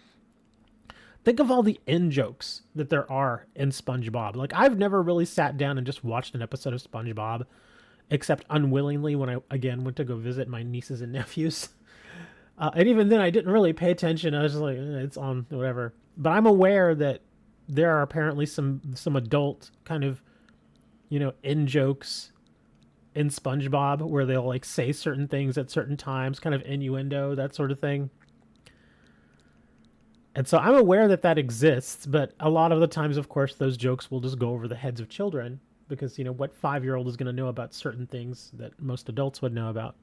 think of all the in-jokes that there are in SpongeBob. Like, I've never really sat down and just watched an episode of SpongeBob, except unwillingly when I, again, went to go visit my nieces and nephews. And even then, I didn't really pay attention. I was just like, it's on, whatever. But I'm aware that there are apparently some adult kind of, in-jokes in SpongeBob where they'll like say certain things at certain times, kind of innuendo, that sort of thing. And so I'm aware that exists, but a lot of the times, of course, those jokes will just go over the heads of children because, what 5-year-old is going to know about certain things that most adults would know about.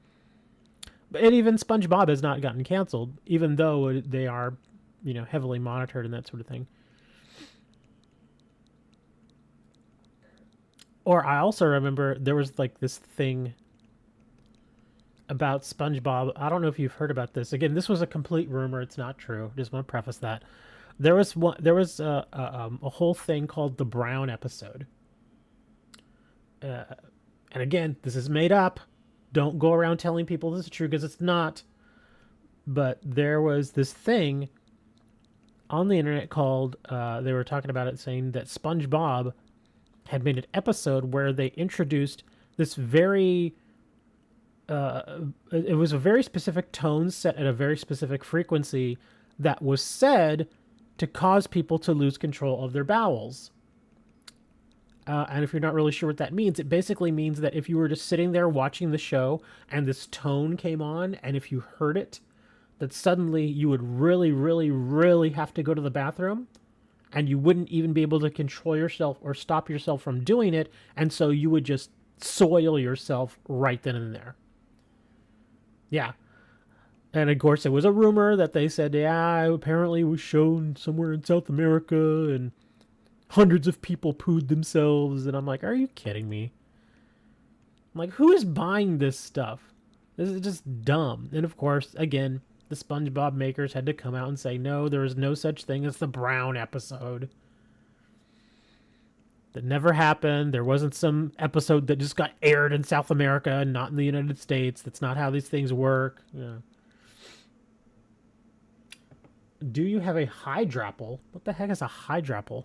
And even SpongeBob has not gotten canceled, even though they are, heavily monitored and that sort of thing. Or I also remember there was like this thing about SpongeBob. I don't know if you've heard about this. Again, this was a complete rumor. It's not true. Just want to preface that. There was a whole thing called the Brown episode. And again, this is made up. Don't go around telling people this is true because it's not. But there was this thing on the internet called, they were talking about it saying that SpongeBob had made an episode where they introduced this very, it was a very specific tone set at a very specific frequency that was said to cause people to lose control of their bowels. And if you're not really sure what that means, it basically means that if you were just sitting there watching the show and this tone came on, and if you heard it, that suddenly you would really, really, really have to go to the bathroom. And you wouldn't even be able to control yourself or stop yourself from doing it. And so you would just soil yourself right then and there. Yeah. And of course, it was a rumor that they said, yeah, apparently it was shown somewhere in South America and hundreds of people pooed themselves. And I'm like, are you kidding me? I'm like, who is buying this stuff? This is just dumb. And of course, again, the SpongeBob makers had to come out and say, no, there is no such thing as the Brown episode. That never happened. There wasn't some episode that just got aired in South America and not in the United States. That's not how these things work. Yeah. Do you have a Hydrapple? What the heck is a Hydrapple?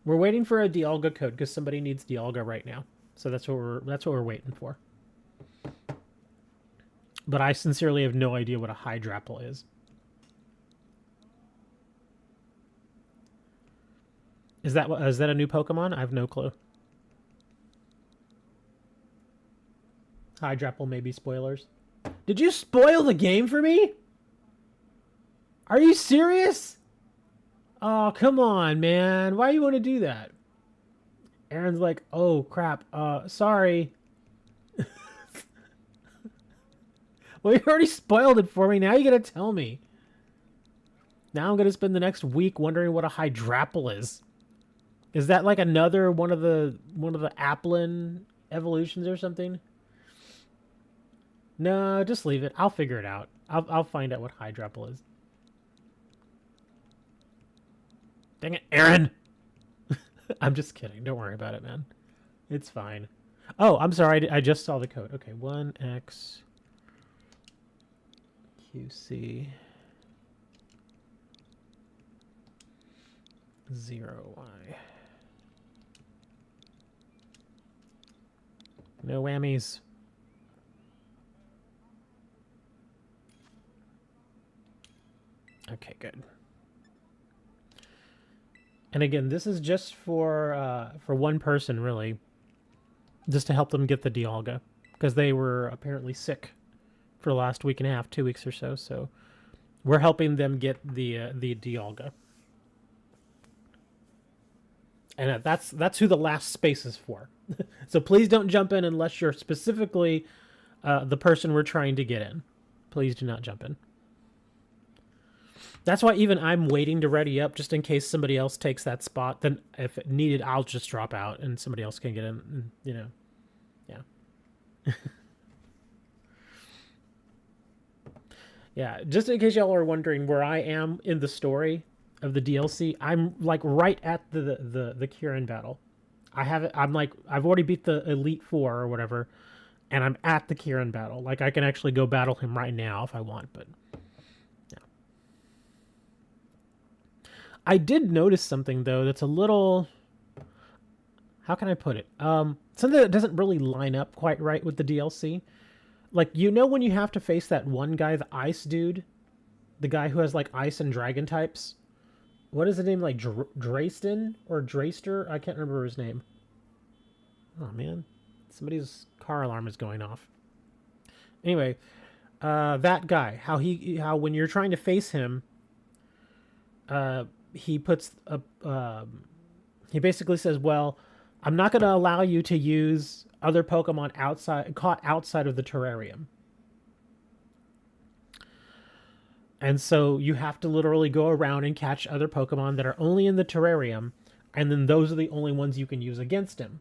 We're waiting for a Dialga code because somebody needs Dialga right now. So that's what we're waiting for. But I sincerely have no idea what a Hydrapple is. Is that a new Pokemon? I have no clue. Hydrapple may be spoilers. Did you spoil the game for me? Are you serious? Oh, come on, man. Why do you want to do that? Aaron's like, oh, crap. Sorry. Well, you already spoiled it for me. Now you gotta tell me. Now I'm gonna spend the next week wondering what a Hydrapple is. Is that like another one of the Applin evolutions or something? No, just leave it. I'll figure it out. I'll find out what Hydrapple is. Dang it, Aaron! I'm just kidding. Don't worry about it, man. It's fine. Oh, I'm sorry. I just saw the code. Okay, 1X QC 0Y. No whammies. Okay, good. And again, this is just for one person, really, just to help them get the Dialga, because they were apparently sick for the last week and a half, 2 weeks or so. So we're helping them get the Dialga, and that's who the last space is for. So please don't jump in unless you're specifically the person we're trying to get in. Please do not jump in. That's why even I'm waiting to ready up just in case somebody else takes that spot. Then if needed, I'll just drop out and somebody else can get in. And, you know, yeah. Yeah, just in case y'all are wondering where I am in the story of the DLC, I'm like right at the Kieran battle. I have it. I'm like, I've already beat the Elite Four or whatever, and I'm at the Kieran battle. Like I can actually go battle him right now if I want, but. I did notice something, though, that's a little... How can I put it? Something that doesn't really line up quite right with the DLC. Like, you know when you have to face that one guy, the ice dude? The guy who has, like, ice and dragon types? What is the name? Like, Drayston? Or Drayster? I can't remember his name. Oh, man. Somebody's car alarm is going off. Anyway, that guy. How when you're trying to face him... he puts a, he basically says, well, I'm not going to allow you to use other Pokemon caught outside of the terrarium. And so you have to literally go around and catch other Pokemon that are only in the terrarium, and then those are the only ones you can use against him.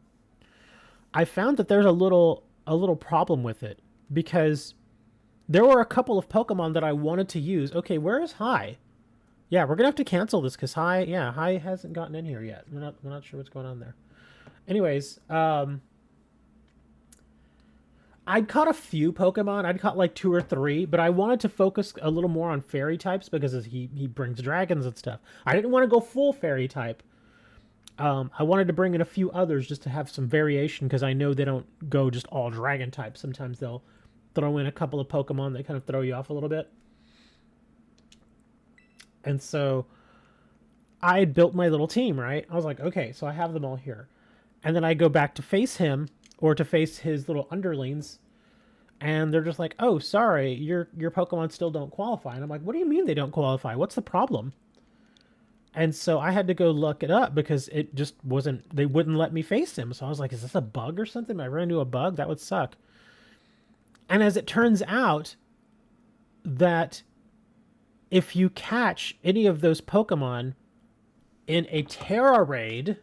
I found that there's a little problem with it, because there were a couple of Pokemon that I wanted to use. Okay, where is Hi? Yeah, we're gonna have to cancel this because Hi hasn't gotten in here yet. We're not sure what's going on there. Anyways, I'd caught a few Pokemon. I'd caught like 2 or 3, but I wanted to focus a little more on fairy types because he brings dragons and stuff. I didn't want to go full fairy type. I wanted to bring in a few others just to have some variation because I know they don't go just all dragon type. Sometimes they'll throw in a couple of Pokemon that kind of throw you off a little bit. And so I had built my little team, right? I was like, okay, so I have them all here. And then I go back to face him or to face his little underlings. And they're just like, oh, sorry, your Pokemon still don't qualify. And I'm like, what do you mean they don't qualify? What's the problem? And so I had to go look it up because it just wasn't, they wouldn't let me face him. So I was like, is this a bug or something? Am I running into a bug? That would suck. And as it turns out that if you catch any of those Pokemon in a Tera raid,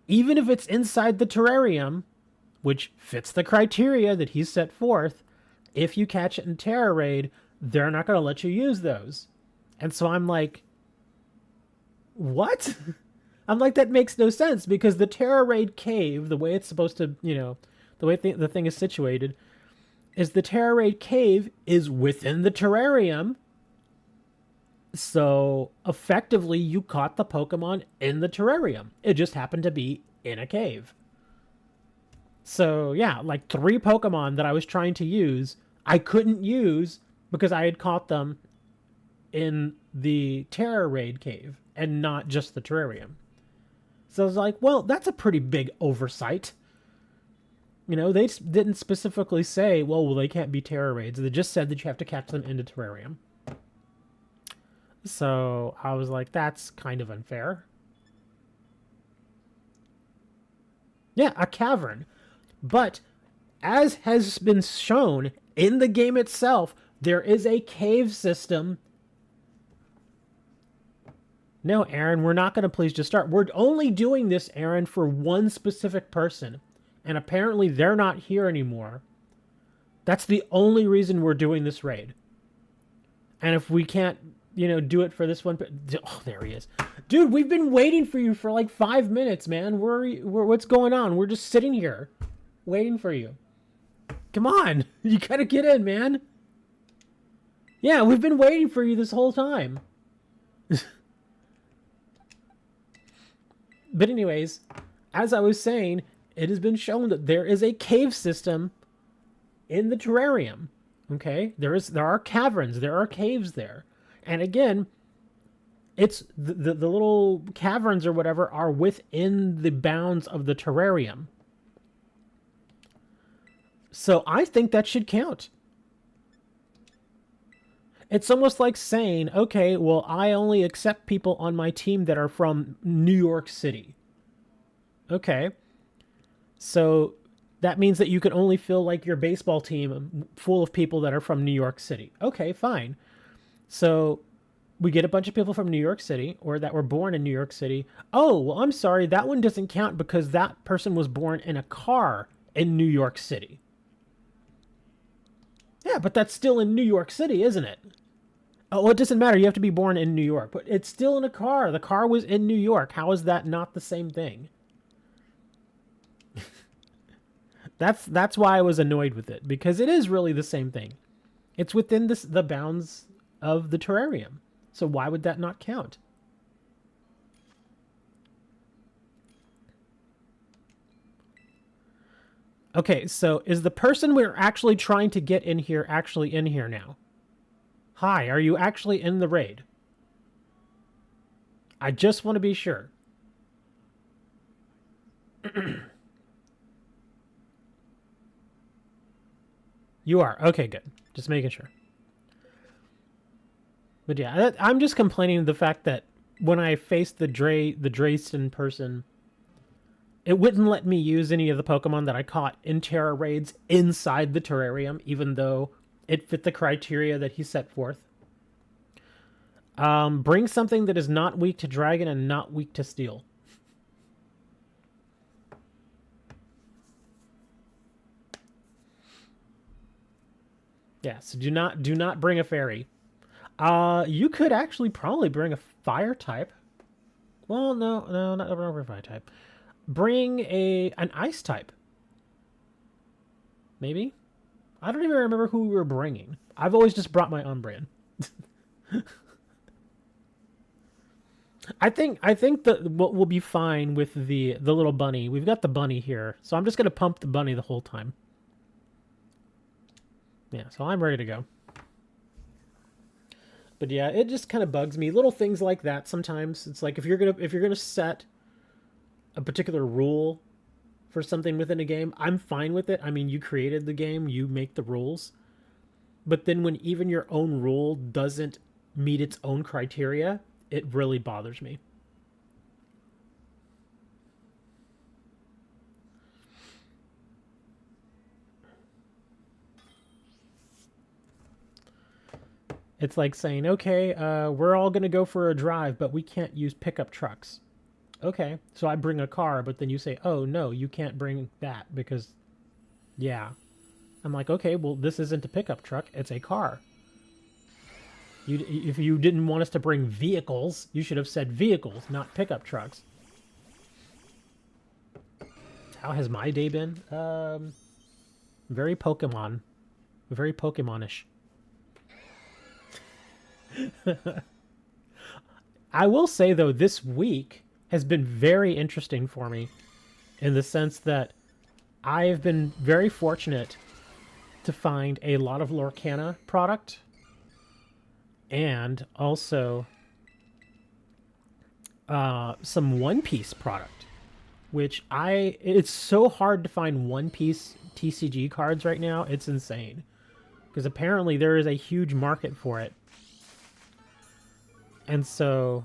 even if it's inside the terrarium, which fits the criteria that he's set forth, if you catch it in Tera raid, they're not going to let you use those. And so I'm like, what? I'm like, that makes no sense because the Tera raid cave, the way it's supposed to, the way the thing is situated, is the Tera raid cave is within the terrarium. So effectively you caught the Pokemon in the terrarium. It just happened to be in a cave. So yeah, like 3 Pokemon that I was trying to use, I couldn't use because I had caught them in the Tera raid cave and not just the terrarium. So I was like, well, that's a pretty big oversight. They didn't specifically say, well, they can't be Tera raids. They just said that you have to catch them in the terrarium. So I was like, that's kind of unfair. Yeah, a cavern. But as has been shown in the game itself, there is a cave system. No, Aaron, we're not going to please just start. We're only doing this, Aaron, for one specific person. And apparently they're not here anymore. That's the only reason we're doing this raid. And if we can't, do it for this one... Oh, there he is. Dude, we've been waiting for you for like 5 minutes, man. What's going on? We're just sitting here waiting for you. Come on. You gotta get in, man. Yeah, we've been waiting for you this whole time. But anyways, as I was saying, it has been shown that there is a cave system in the terrarium. Okay? There are caverns, there are caves there. And again, it's the little caverns or whatever are within the bounds of the terrarium. So I think that should count. It's almost like saying, okay, well, I only accept people on my team that are from New York City. Okay. So that means that you can only fill like your baseball team full of people that are from New York City. Okay, fine. So we get a bunch of people from New York City or that were born in New York City. Oh, well, I'm sorry. That one doesn't count because that person was born in a car in New York City. Yeah, but that's still in New York City, isn't it? Oh, well, it doesn't matter. You have to be born in New York, but it's still in a car. The car was in New York. How is that not the same thing? That's why I was annoyed with it, because it is really the same thing. It's within the bounds of the terrarium. So why would that not count? Okay, so is the person we're actually trying to get in here actually in here now? Hi, are you actually in the raid? I just want to be sure. You are. Okay, good. Just making sure. But yeah, I'm just complaining the fact that when I faced the Drayston person, it wouldn't let me use any of the Pokemon that I caught in Tera raids inside the terrarium, even though it fit the criteria that he set forth. Bring something that is not weak to dragon and not weak to steel. Yeah, so do not bring a fairy. You could actually probably bring a fire type. Well, no, not a fire type. Bring an ice type. Maybe? I don't even remember who we were bringing. I've always just brought my Umbreon. I think that what will be fine with the little bunny. We've got the bunny here, so I'm just gonna pump the bunny the whole time. Yeah, so I'm ready to go. But yeah, it just kind of bugs me. Little things like that sometimes. It's like if you're gonna set a particular rule for something within a game, I'm fine with it. I mean, you created the game, you make the rules. But then when even your own rule doesn't meet its own criteria, it really bothers me. It's like saying, okay, we're all going to go for a drive, but we can't use pickup trucks. Okay, so I bring a car, but then you say, oh, no, you can't bring that because, yeah. I'm like, okay, well, this isn't a pickup truck. It's a car. If you didn't want us to bring vehicles, you should have said vehicles, not pickup trucks. How has my day been? Very Pokemon. Very Pokemonish. I will say, though, this week has been very interesting for me in the sense that I have been very fortunate to find a lot of Lorcana product and also some One Piece product, which it's so hard to find One Piece TCG cards right now. It's insane because apparently there is a huge market for it. And so,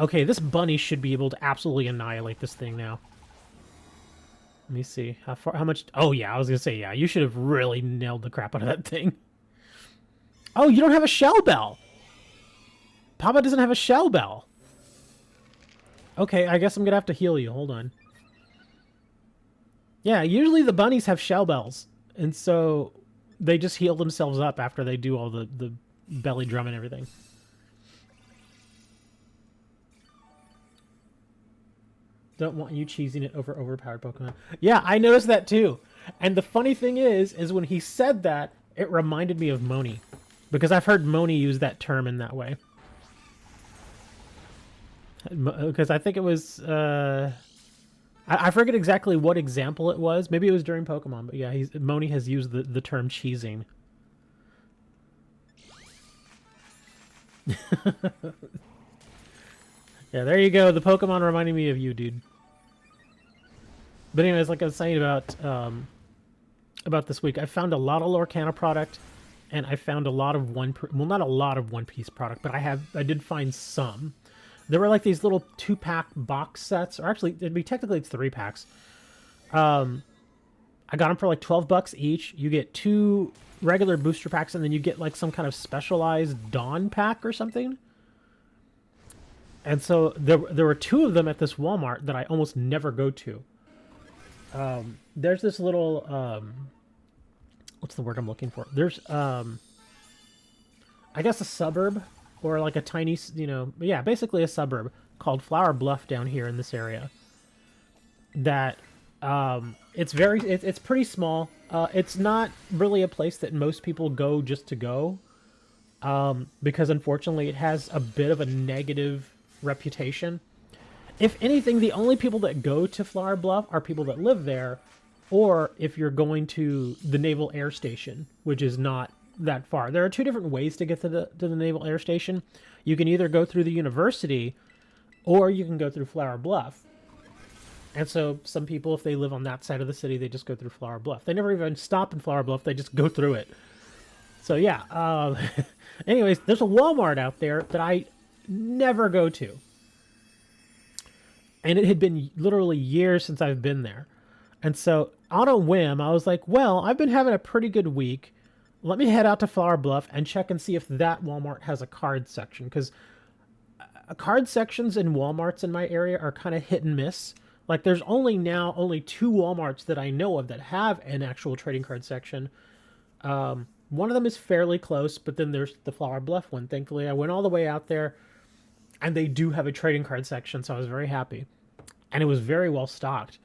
okay, this bunny should be able to absolutely annihilate this thing now. Let me see. How much? Oh, yeah, I was going to say, yeah, you should have really nailed the crap out of that thing. Oh, you don't have a shell bell. Papa doesn't have a shell bell. Okay, I guess I'm going to have to heal you. Hold on. Yeah, usually the bunnies have shell bells. And so they just heal themselves up after they do all the belly drum and everything. Don't want you cheesing it over overpowered Pokemon. Yeah, I noticed that too. And the funny thing is when he said that, it reminded me of Moni. Because I've heard Moni use that term in that way. Because I think it was... I forget exactly what example it was. Maybe it was during Pokemon, but yeah, Moni has used the term cheesing. Yeah, there you go. The Pokemon reminding me of you, dude. But anyways, like I was saying about this week, I found a lot of Lorcana product, and I found a lot of not a lot of One Piece product, but I did find some. There were like these little 2-pack box sets, or actually, technically it's 3 packs. I got them for like $12 each. You get 2 regular booster packs, and then you get like some kind of specialized Dawn pack or something. And so there were 2 of them at this Walmart that I almost never go to. There's this little what's the word I'm looking for? There's I guess a suburb, or like a tiny, yeah, basically a suburb called Flower Bluff down here in this area. That it's pretty small. It's not really a place that most people go just to go, because unfortunately it has a bit of a negative reputation. If anything, the only people that go to Flower Bluff are people that live there, or if you're going to the Naval Air Station, which is not that far. There are 2 different ways to get to the Naval Air Station. You can either go through the university, or you can go through Flower Bluff. And so some people, if they live on that side of the city, they just go through Flower Bluff. They never even stop in Flower Bluff. They just go through it. So yeah. Anyways, there's a Walmart out there that I never go to. And it had been literally years since I've been there. And so on a whim, I was like, well, I've been having a pretty good week. Let me head out to Flower Bluff and check and see if that Walmart has a card section. Because card sections in Walmarts in my area are kind of hit and miss. Like, there's only 2 Walmarts that I know of that have an actual trading card section. One of them is fairly close, but then there's the Flower Bluff one. Thankfully, I went all the way out there, and they do have a trading card section, so I was very happy. And it was very well stocked.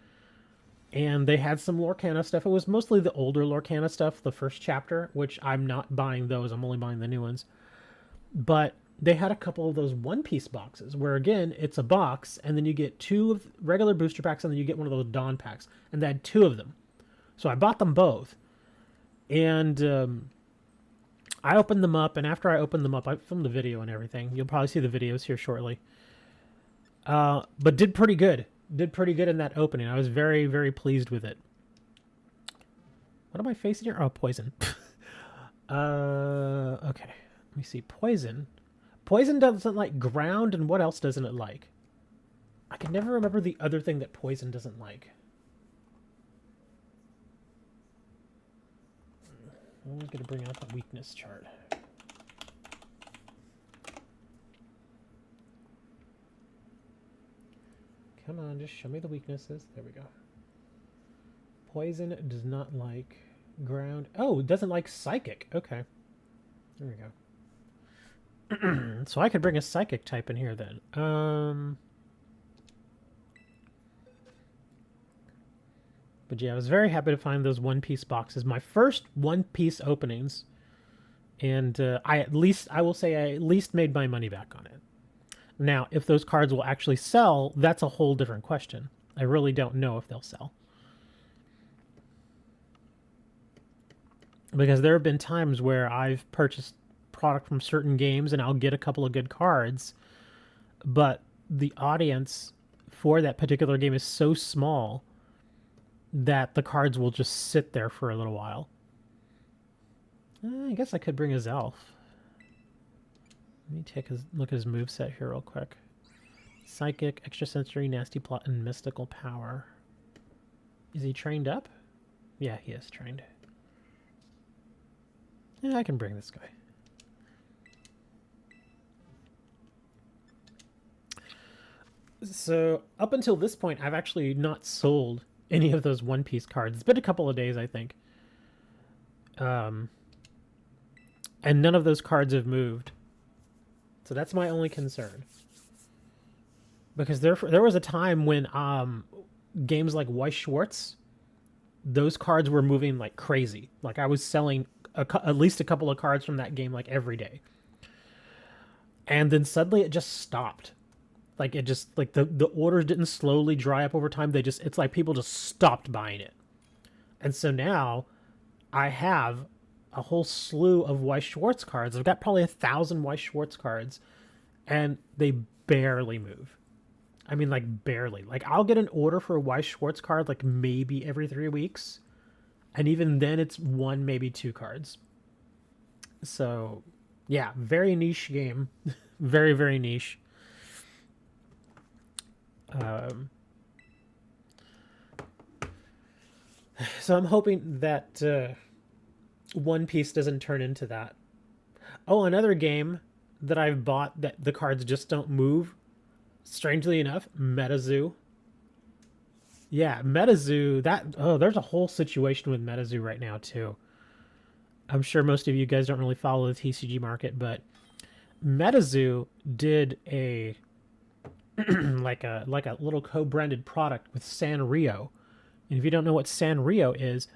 And they had some Lorcana stuff. It was mostly the older Lorcana stuff, the first chapter, which I'm not buying those. I'm only buying the new ones. But they had a couple of those One Piece boxes, where, again, it's a box, and then you get 2 of regular booster packs, and then you get one of those Dawn packs. And they had 2 of them. So I bought them both. And I opened them up, and after I opened them up, I filmed the video and everything. You'll probably see the videos here shortly. But did pretty good. Did pretty good in that opening. I was very, very pleased with it. What am I facing here? Oh, poison. Okay. Let me see. Poison. Poison doesn't like ground, and what else doesn't it like? I can never remember the other thing that poison doesn't like. I'm going to bring out the weakness chart. Come on, just show me the weaknesses. There we go. Poison does not like ground. Oh, it doesn't like psychic. Okay. There we go. So I could bring a psychic type in here then. But yeah, I was very happy to find those One Piece boxes. My first One Piece openings. And I will say I at least made my money back on it. Now, if those cards will actually sell, that's a whole different question. I really don't know if they'll sell. Because there have been times where I've purchased product from certain games and I'll get a couple of good cards, but the audience for that particular game is so small that the cards will just sit there for a little while. I guess I could bring a Zelf. Let me take a look at his moveset here real quick. Psychic, Extrasensory, Nasty Plot, and Mystical Power. Is he trained up? Yeah, he is trained. Yeah, I can bring this guy. So, up until this point, I've actually not sold any of those One Piece cards. It's been a couple of days, I think. And none of those cards have moved. So that's my only concern. Because there was a time when games like Weiss Schwartz, those cards were moving like crazy. Like I was selling at least a couple of cards from that game like every day. And then suddenly it just stopped. Like it just like the orders didn't slowly dry up over time. It's like people just stopped buying it. And so now I have a whole slew of Weiss Schwarz cards. I've got probably 1,000 Weiss Schwarz cards, and they barely move. I mean, like barely. Like I'll get an order for a Weiss Schwarz card like maybe every 3 weeks, and even then it's 1, maybe 2 cards. So yeah, very niche game. Very, very niche. So I'm hoping that One Piece doesn't turn into that. Oh, another game that I've bought that the cards just don't move, strangely enough, MetaZoo. Yeah, MetaZoo, there's a whole situation with MetaZoo right now too. I'm sure most of you guys don't really follow the TCG market, but MetaZoo did a like a little co-branded product with Sanrio. And if you don't know what Sanrio is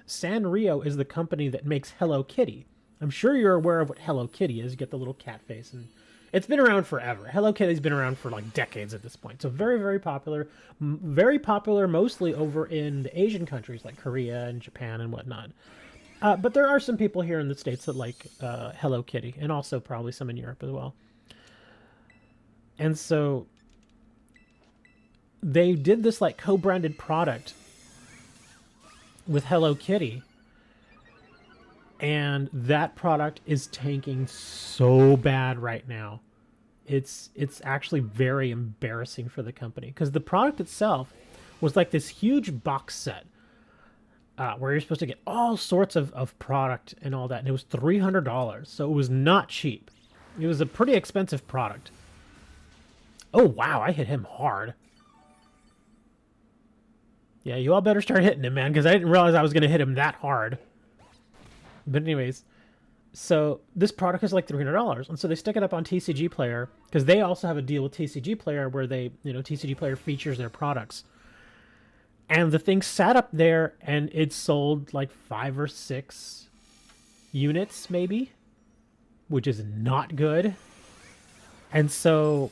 the company that makes Hello Kitty. I'm sure you're aware of what Hello Kitty is. You get the little cat face, and it's been around forever. Hello Kitty's been around for like decades at this point. So very, very popular. Very popular mostly over in the Asian countries like Korea and Japan and whatnot. But there are some people here in the States that like Hello Kitty, and also probably some in Europe as well. And so they did this like co-branded product with Hello Kitty, and that product is tanking so bad right now. It's actually very embarrassing for the company, because the product itself was like this huge box set where you're supposed to get all sorts of product and all that, and it was $300, so it was not cheap. It was a pretty expensive product. Oh wow, I hit him hard. Yeah, you all better start hitting him, man, because I didn't realize I was going to hit him that hard. But anyways, so this product is like $300, and so they stick it up on TCG Player, because they also have a deal with TCG Player where they, TCG Player features their products. And the thing sat up there, and it sold like 5 or 6 units, maybe, which is not good. And so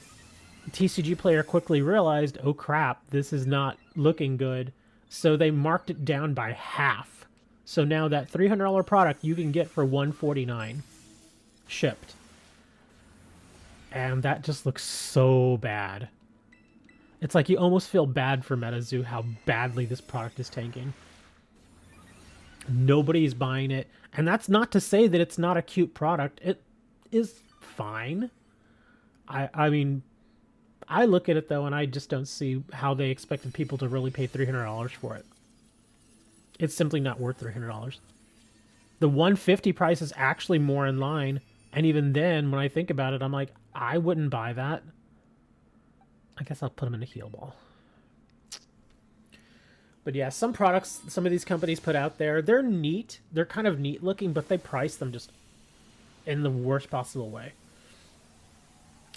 TCG Player quickly realized, oh crap, this is not looking good. So they marked it down by half. So now that $300 product you can get for $149 shipped. And that just looks so bad. It's like you almost feel bad for MetaZoo how badly this product is tanking. Nobody's buying it. And that's not to say that it's not a cute product. It is fine. I mean, I look at it, though, and I just don't see how they expected people to really pay $300 for it. It's simply not worth $300. The $150 price is actually more in line, and even then, when I think about it, I'm like, I wouldn't buy that. I guess I'll put them in a heal ball. But yeah, some products some of these companies put out there, they're neat. They're kind of neat looking, but they price them just in the worst possible way.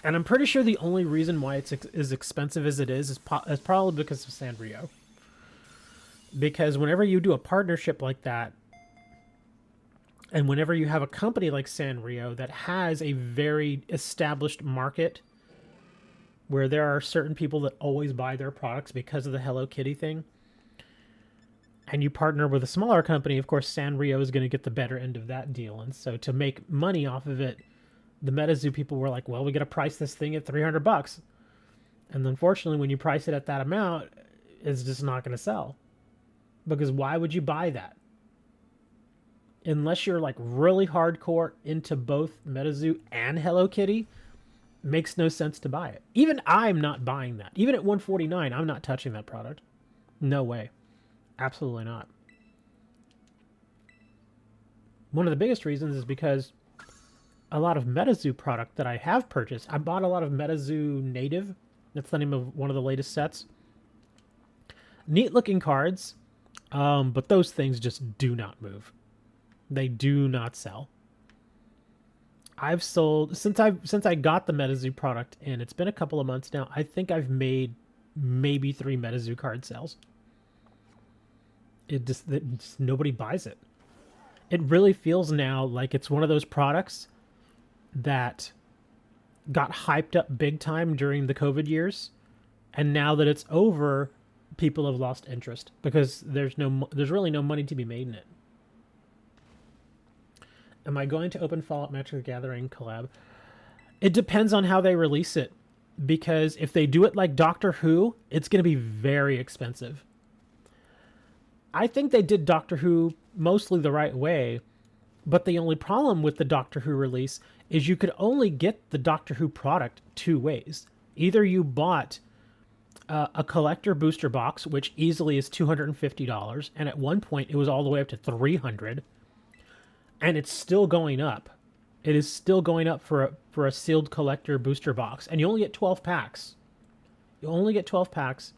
And I'm pretty sure the only reason why it's as expensive as it is probably because of Sanrio. Because whenever you do a partnership like that, and whenever you have a company like Sanrio that has a very established market, where there are certain people that always buy their products because of the Hello Kitty thing, and you partner with a smaller company, of course Sanrio is going to get the better end of that deal. And so to make money off of it, the MetaZoo people were like, well, we got to price this thing at $300. And unfortunately, when you price it at that amount, it's just not going to sell. Because why would you buy that? Unless you're like really hardcore into both MetaZoo and Hello Kitty, makes no sense to buy it. Even I'm not buying that. Even at $149, I'm not touching that product. No way. Absolutely not. One of the biggest reasons is because a lot of MetaZoo product that I have purchased, I bought a lot of MetaZoo Native. That's the name of one of the latest sets. Neat looking cards, but those things just do not move. They do not sell. I've sold since I got the MetaZoo product in. It's been a couple of months now. I think I've made maybe 3 MetaZoo card sales. It just nobody buys it. it really feels now like it's one of those products that got hyped up big time during the COVID years, and now that it's over, people have lost interest because there's really no money to be made in it. Am I going to open Fallout Magic the Gathering collab? It depends on how they release it, because if they do it like Doctor Who, it's going to be very expensive. I think they did Doctor Who mostly the right way, but the only problem with the Doctor Who release is you could only get the Doctor Who product two ways. Either you bought a collector booster box, which easily is $250, and at one point it was all the way up to $300, and it's still going up. It is still going up for a sealed collector booster box, and you only get 12 packs. You only get 12 packs,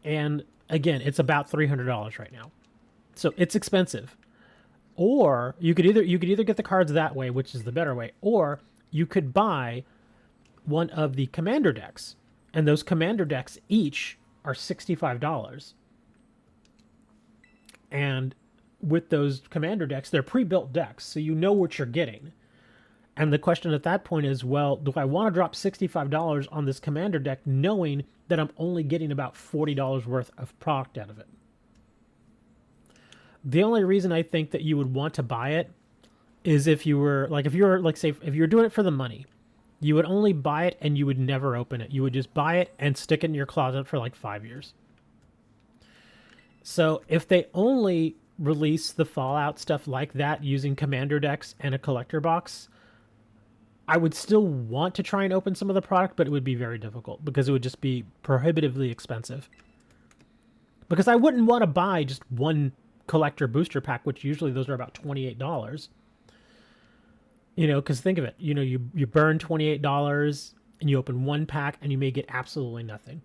and again, it's about $300 right now, so it's expensive. Or you could either get the cards that way, which is the better way, or you could buy one of the commander decks, and those commander decks each are $65. And with those commander decks, they're pre-built decks, so you know what you're getting. And the question at that point is, well, do I want to drop $65 on this commander deck knowing that I'm only getting about $40 worth of product out of it? The only reason I think that you would want to buy it is if you're doing it for the money, you would only buy it and you would never open it. You would just buy it and stick it in your closet for like 5 years. So if they only release the Fallout stuff like that using commander decks and a collector box, I would still want to try and open some of the product, but it would be very difficult because it would just be prohibitively expensive. Because I wouldn't want to buy just one collector booster pack, which usually those are about $28. You know, because think of it. You know, you burn $28 and you open one pack and you may get absolutely nothing.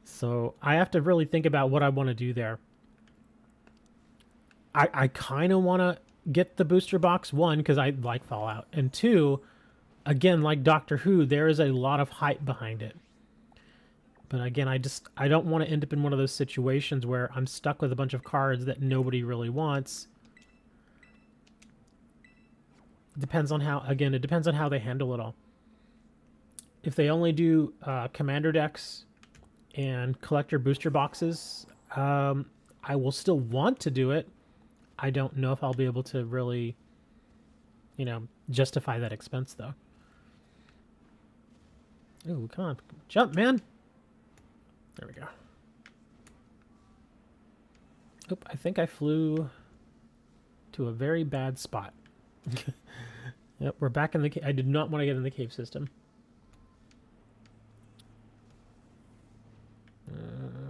So I have to really think about what I want to do there. I kind of want to get the booster box, one, because I like Fallout, and two, again, like Doctor Who, there is a lot of hype behind it. But again, I don't want to end up in one of those situations where I'm stuck with a bunch of cards that nobody really wants. It depends on how they handle it all. If they only do commander decks and collector booster boxes, I will still want to do it. I don't know if I'll be able to really, justify that expense, though. Ooh, come on. Jump, man. There we go. Oop, I think I flew to a very bad spot. Yep, we're back in the cave. I did not want to get in the cave system.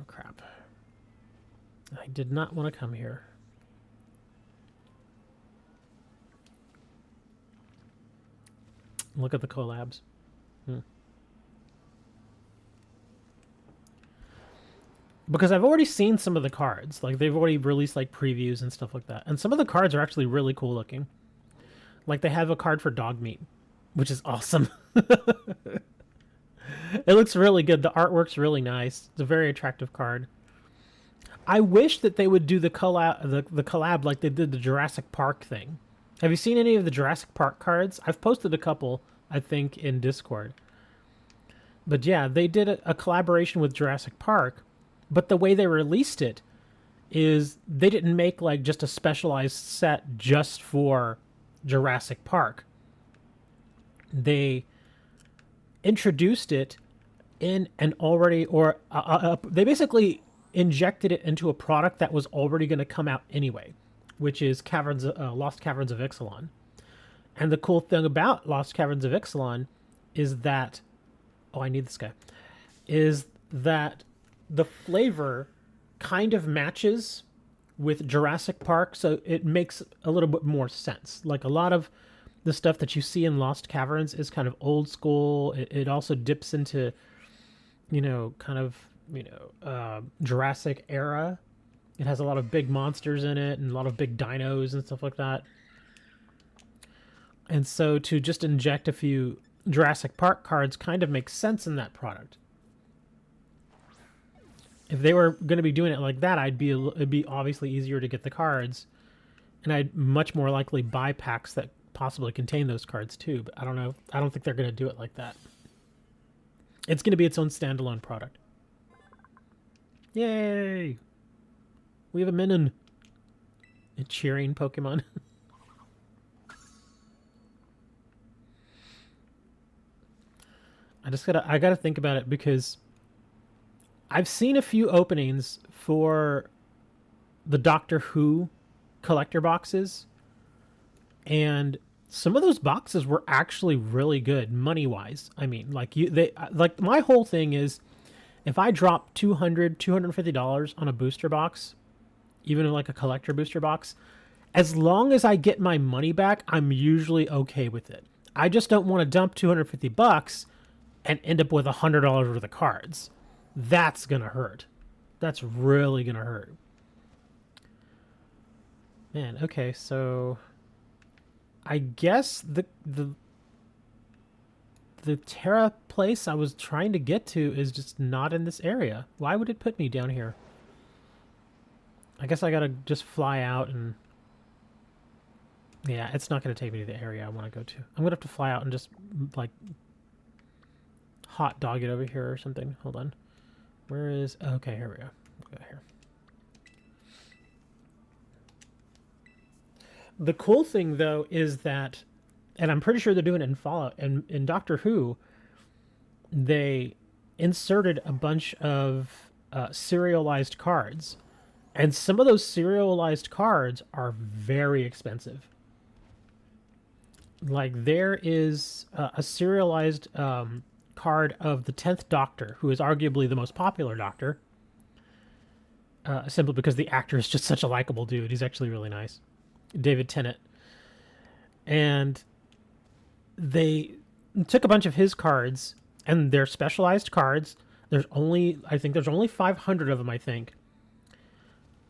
Crap. I did not want to come here. Look at the collabs. Because I've already seen some of the cards. Like, they've already released, like, previews and stuff like that. And some of the cards are actually really cool looking. Like, they have a card for dog meat, which is awesome. It looks really good. The artwork's really nice. It's a very attractive card. I wish that they would do the collab like they did the Jurassic Park thing. Have you seen any of the Jurassic Park cards? I've posted a couple, I think, in Discord. But yeah, they did a collaboration with Jurassic Park, but the way they released it is they didn't make like just a specialized set just for Jurassic Park. They introduced it in an already, or they basically injected it into a product that was already going to come out anyway, which is Lost Caverns of Ixalan. And the cool thing about Lost Caverns of Ixalan is that, I need this guy, is that the flavor kind of matches with Jurassic Park, so it makes a little bit more sense. Like, a lot of the stuff that you see in Lost Caverns is kind of old school. It also dips into, Jurassic era. It has a lot of big monsters in it and a lot of big dinos and stuff like that. And so to just inject a few Jurassic Park cards kind of makes sense in that product. If they were going to be doing it like that, it'd be obviously easier to get the cards. And I'd much more likely buy packs that possibly contain those cards too, but I don't know. I don't think they're going to do it like that. It's going to be its own standalone product. Yay! We have a Minun. A cheering Pokemon. I gotta think about it because I've seen a few openings for the Doctor Who collector boxes, and some of those boxes were actually really good money-wise. I mean, like my whole thing is if I drop $250 on a booster box, even like a collector booster box, as long as I get my money back, I'm usually okay with it. I just don't want to dump $250 and end up with $100 worth of cards. That's gonna hurt. That's really gonna hurt. Man, okay, so I guess the Tera place I was trying to get to is just not in this area. Why would it put me down here? I guess I gotta just fly out and... Yeah, it's not gonna take me to the area I want to go to. I'm gonna have to fly out and just, like, hot dog it over here or something. Hold on. Where is... Okay, here we go. We'll go here. The cool thing, though, is that, and I'm pretty sure they're doing it in Fallout, and in Doctor Who, they inserted a bunch of serialized cards, and some of those serialized cards are very expensive. Like, there is a serialized card of the 10th Doctor, who is arguably the most popular Doctor, simply because the actor is just such a likable dude. He's actually really nice. David Tennant. And they took a bunch of his cards, and they're specialized cards. There's only 500 of them, I think.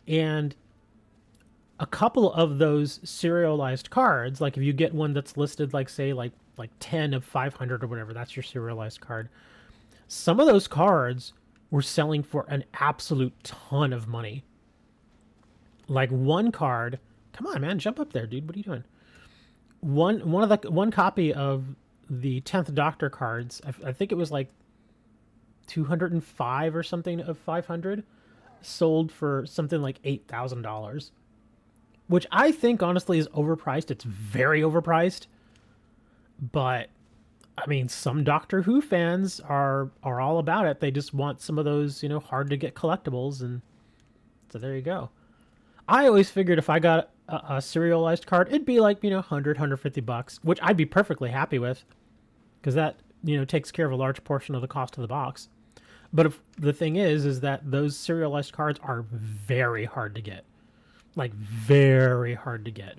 And a couple of those serialized cards, like if you get one that's listed, like say like 10 of 500 or whatever, that's your serialized card. Some of those cards were selling for an absolute ton of money. Like one card, come on man, jump up there, dude. What are you doing? One copy of the 10th Doctor cards, I think it was like 205 or something of 500, sold for something like $8,000, which I think honestly is overpriced. It's very overpriced, but I mean, some Doctor Who fans are all about it. They just want some of those, hard to get collectibles, and so there you go. I always figured if I got a serialized card, it'd be like, $100, $150, which I'd be perfectly happy with, because that, takes care of a large portion of the cost of the box. But if the thing is that those serialized cards are very hard to get. Like, very hard to get.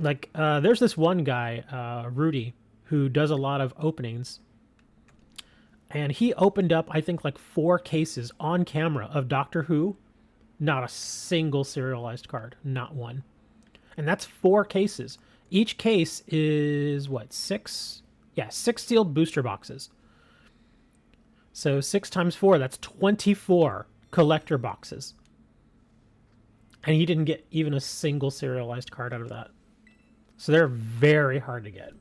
Like, there's this one guy, Rudy, who does a lot of openings. And he opened up, I think, like 4 cases on camera of Doctor Who. Not a single serialized card. Not one. And that's 4 cases. Each case is, what, 6? Yeah, 6 sealed booster boxes. So 6 times 4, that's 24 collector boxes. And he didn't get even a single serialized card out of that. So they're very hard to get.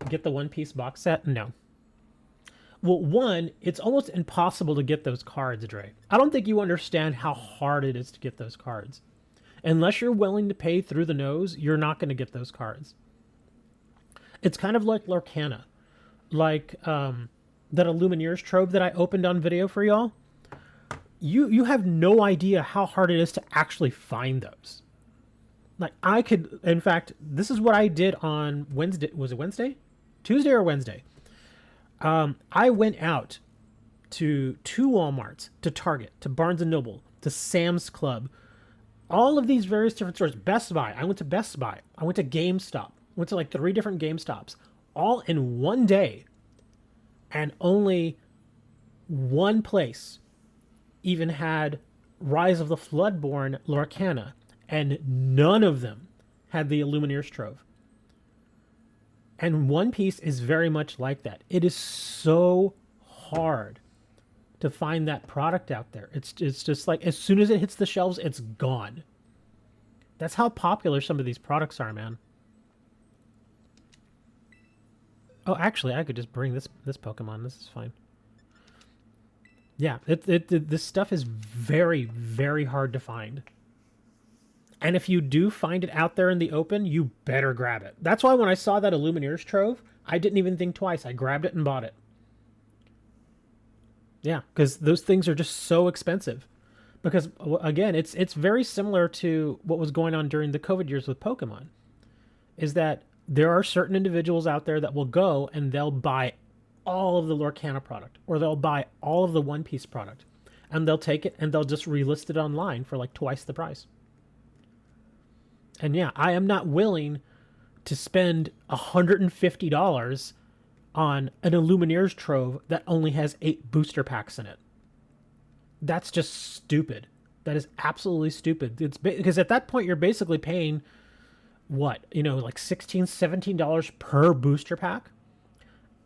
Get the One Piece box set? No. Well, one, it's almost impossible to get those cards, Dre. I don't think you understand how hard it is to get those cards. Unless you're willing to pay through the nose, you're not going to get those cards. It's kind of like Lorcana. Like that Illumineers trove that I opened on video for y'all. You have no idea how hard it is to actually find those. Like, I could, in fact, this is what I did on Wednesday. Was it Wednesday? Tuesday or Wednesday? I went out to 2 Walmarts, to Target, to Barnes & Noble, to Sam's Club, all of these various different stores. Best Buy. I went to Best Buy. I went to GameStop. I went to like 3 different GameStops, all in one day. And only one place even had Rise of the Floodborn Lorcana, and none of them had the Illumineers trove. And One Piece is very much like that. It is so hard to find that product out there. It's just like, as soon as it hits the shelves, it's gone. That's how popular some of these products are, man. Oh, actually, I could just bring this Pokemon. This is fine. Yeah, this stuff is very, very hard to find. And if you do find it out there in the open, you better grab it. That's why when I saw that Illumineers Trove, I didn't even think twice. I grabbed it and bought it. Yeah, because those things are just so expensive. Because, again, it's very similar to what was going on during the COVID years with Pokemon. Is that there are certain individuals out there that will go and they'll buy all of the Lorcana product, or they'll buy all of the One Piece product, and they'll take it and they'll just relist it online for like twice the price. And yeah, I am not willing to spend $150 on an Illumineers Trove that only has 8 booster packs in it. That's just stupid. That is absolutely stupid. It's because at that point you're basically paying what, like $16, $17 per booster pack.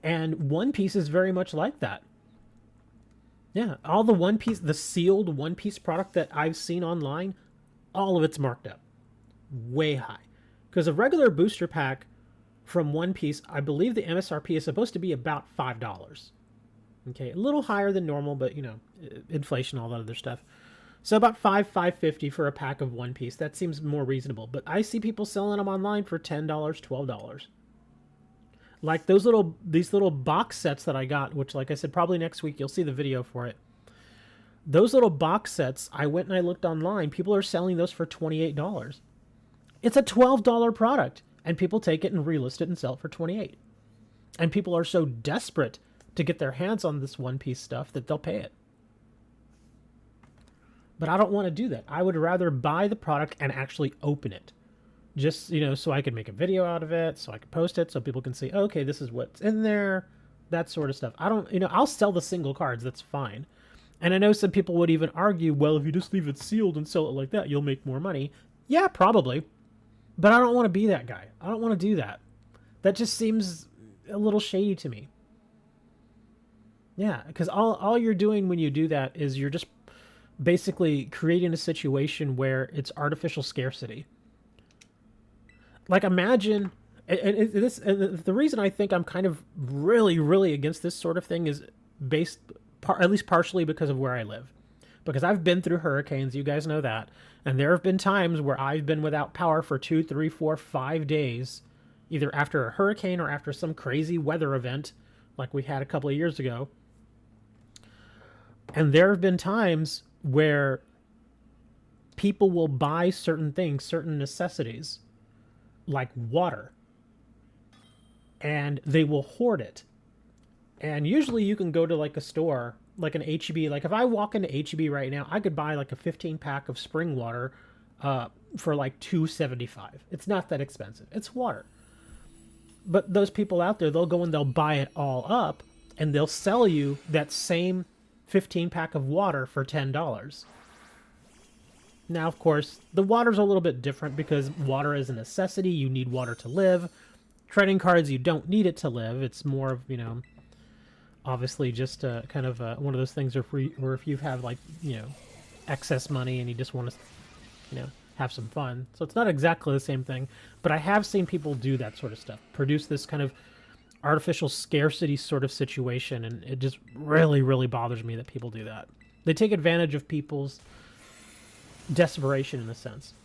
And One Piece is very much like that. Yeah, all the One Piece, the sealed One Piece product that I've seen online, all of it's marked up way high. Because a regular booster pack from One Piece, I believe the MSRP is supposed to be about $5. Okay, a little higher than normal, but inflation, all that other stuff. So about $5.50 for a pack of One Piece. That seems more reasonable. But I see people selling them online for $10, $12. Like these little box sets that I got, which, like I said, probably next week you'll see the video for it. Those little box sets, I went and I looked online. People are selling those for $28. It's a $12 product, and people take it and relist it and sell it for $28. And people are so desperate to get their hands on this One Piece stuff that they'll pay it. But I don't want to do that. I would rather buy the product and actually open it. Just, so I could make a video out of it, so I could post it, so people can see, okay, this is what's in there, that sort of stuff. I don't, I'll sell the single cards, that's fine. And I know some people would even argue, well, if you just leave it sealed and sell it like that, you'll make more money. Yeah, probably. But I don't want to be that guy. I don't want to do that. That just seems a little shady to me. Yeah, because all you're doing when you do that is you're just basically creating a situation where it's artificial scarcity. Like, imagine, and the reason I think I'm kind of really, really against this sort of thing is based, at least partially because of where I live. Because I've been through hurricanes, you guys know that, and there have been times where I've been without power for 2, 3, 4, 5 days, either after a hurricane or after some crazy weather event like we had a couple of years ago. And there have been times where people will buy certain things, certain necessities, like water, and they will hoard it. And usually you can go to like a store, like an H-E-B. Like if I walk into H-E-B right now, I could buy like a 15 pack of spring water for like $2.75. It's not that expensive. It's water. But those people out there, they'll go and they'll buy it all up, and they'll sell you that same 15 pack of water for $10. Now, of course, the water's a little bit different because water is a necessity. You need water to live. Trading cards, you don't need it to live. It's more of, obviously just kind of one of those things where if you have, like, excess money and you just want to, have some fun. So it's not exactly the same thing. But I have seen people do that sort of stuff. Produce this kind of artificial scarcity sort of situation. And it just really, really bothers me that people do that. They take advantage of people's desperation in a sense.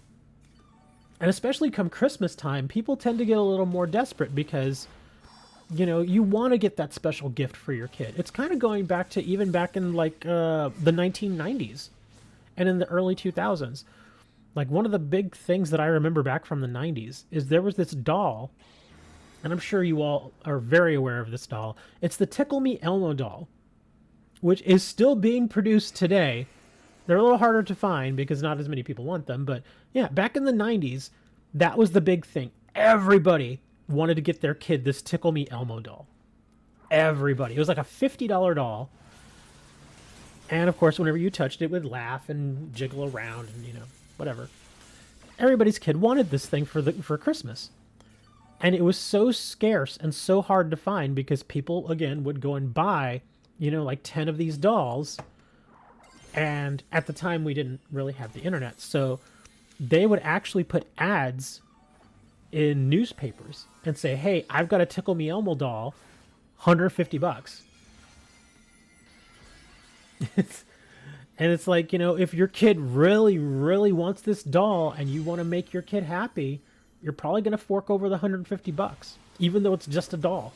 And especially come Christmas time, people tend to get a little more desperate because, you want to get that special gift for your kid. It's kind of going back to even back in like the 1990s and in the early 2000s. Like one of the big things that I remember back from the 90s is there was this doll, and I'm sure you all are very aware of this doll. It's the Tickle Me Elmo doll, which is still being produced today. They're a little harder to find because not as many people want them. But yeah, back in the 90s, that was the big thing. Everybody wanted to get their kid this Tickle Me Elmo doll. Everybody. It was like a $50 doll. And of course, whenever you touched it, it would laugh and jiggle around and, whatever. Everybody's kid wanted this thing for Christmas. And it was so scarce and so hard to find because people, again, would go and buy, like 10 of these dolls. And at the time, we didn't really have the internet. So they would actually put ads in newspapers and say, hey, I've got a Tickle Me Elmo doll, $150. And it's like, if your kid really, really wants this doll and you want to make your kid happy, you're probably going to fork over the $150, even though it's just a doll.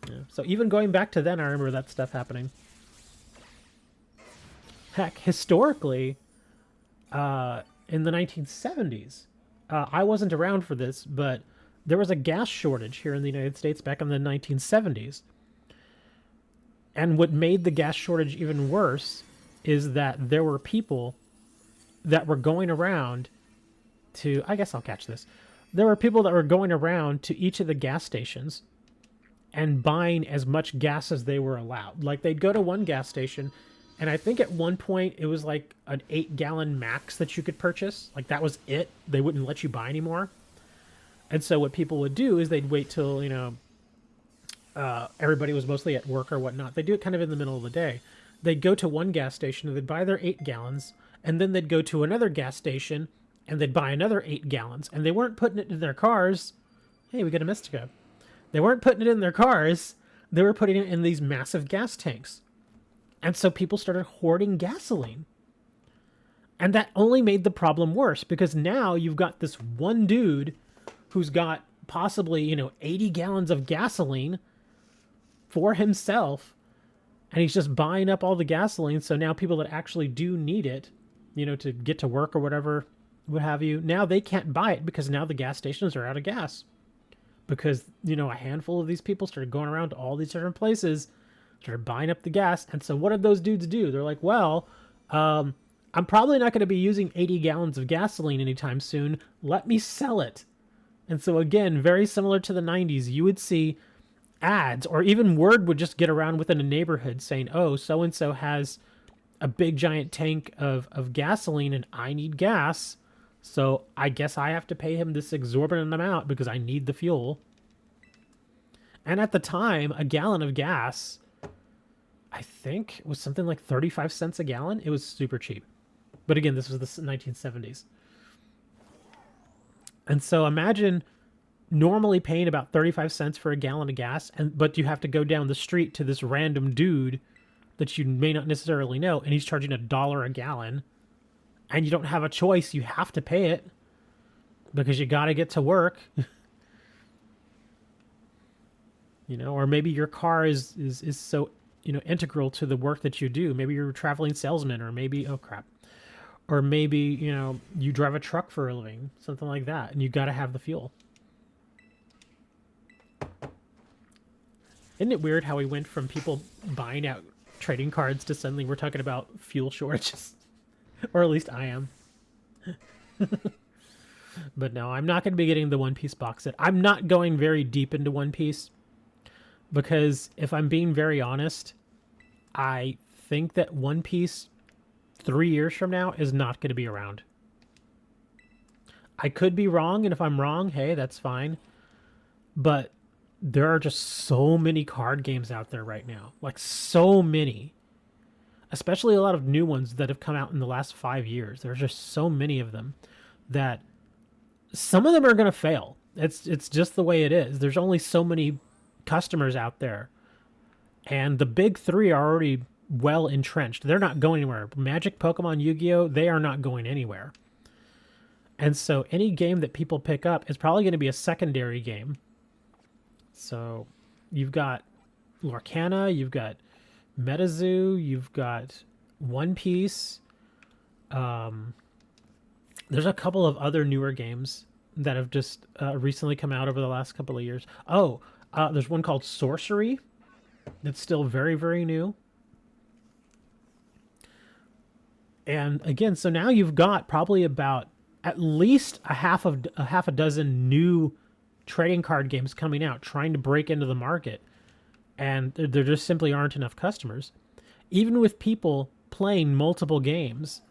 Yeah. So even going back to then, I remember that stuff happening. Heck, historically, in the 1970s, I wasn't around for this, but there was a gas shortage here in the United States back in the 1970s. And what made the gas shortage even worse is that there were people that were going around to, I guess I'll catch this. There were people that were going around to each of the gas stations and buying as much gas as they were allowed. Like, they'd go to one gas station, and I think at one point it was like an 8-gallon max that you could purchase. Like, that was it. They wouldn't let you buy anymore. And so what people would do is they'd wait till, everybody was mostly at work or whatnot. They do it kind of in the middle of the day. They'd go to one gas station and they'd buy their 8 gallons, and then they'd go to another gas station and they'd buy another 8 gallons. And they weren't putting it in their cars. Hey, we got a Mystica. They weren't putting it in their cars. They were putting it in these massive gas tanks. And so people started hoarding gasoline. And that only made the problem worse, because now you've got this one dude who's got possibly, 80 gallons of gasoline for himself, and he's just buying up all the gasoline. So now people that actually do need it, to get to work or whatever, what have you, now they can't buy it because now the gas stations are out of gas. Because, a handful of these people started going around to all these different places, started buying up the gas. And so what did those dudes do? They're like, well, I'm probably not going to be using 80 gallons of gasoline anytime soon. Let me sell it. And so again, very similar to the 90s, you would see ads, or even word would just get around within a neighborhood saying, oh, so-and-so has a big giant tank of gasoline and I need gas. So I guess I have to pay him this exorbitant amount because I need the fuel. And at the time, a gallon of gas, I think, was something like 35 cents a gallon. It was super cheap. But again, this was the 1970s. And so imagine normally paying about 35 cents for a gallon of gas, but you have to go down the street to this random dude that you may not necessarily know, and he's charging $1 a gallon. And you don't have a choice. You have to pay it because you got to get to work. Or maybe your car is so, integral to the work that you do. Maybe you're a traveling salesman, or maybe, oh crap. Or maybe, you drive a truck for a living, something like that, and you got to have the fuel. Isn't it weird how we went from people buying out trading cards to suddenly we're talking about fuel shortages? Or at least I am. But no, I'm not going to be getting the One Piece box set. I'm not going very deep into One Piece because if I'm being very honest, I think that One Piece 3 years from now is not going to be around. I could be wrong, and if I'm wrong, hey, that's fine. But there are just so many card games out there right now. Like, so many. Especially a lot of new ones that have come out in the last 5 years. There's just so many of them that some of them are going to fail. It's just the way it is. There's only so many customers out there. And the big three are already well entrenched. They're not going anywhere. Magic, Pokemon, Yu-Gi-Oh!, they are not going anywhere. And so any game that people pick up is probably going to be a secondary game. So you've got Lorcana, you've got MetaZoo, you've got One Piece. There's a couple of other newer games that have just recently come out over the last couple of years. There's one called Sorcery that's still very, very new. And again, so now you've got probably about at least a half a dozen new trading card games coming out, trying to break into the market. And there just simply aren't enough customers. Even with people playing multiple games,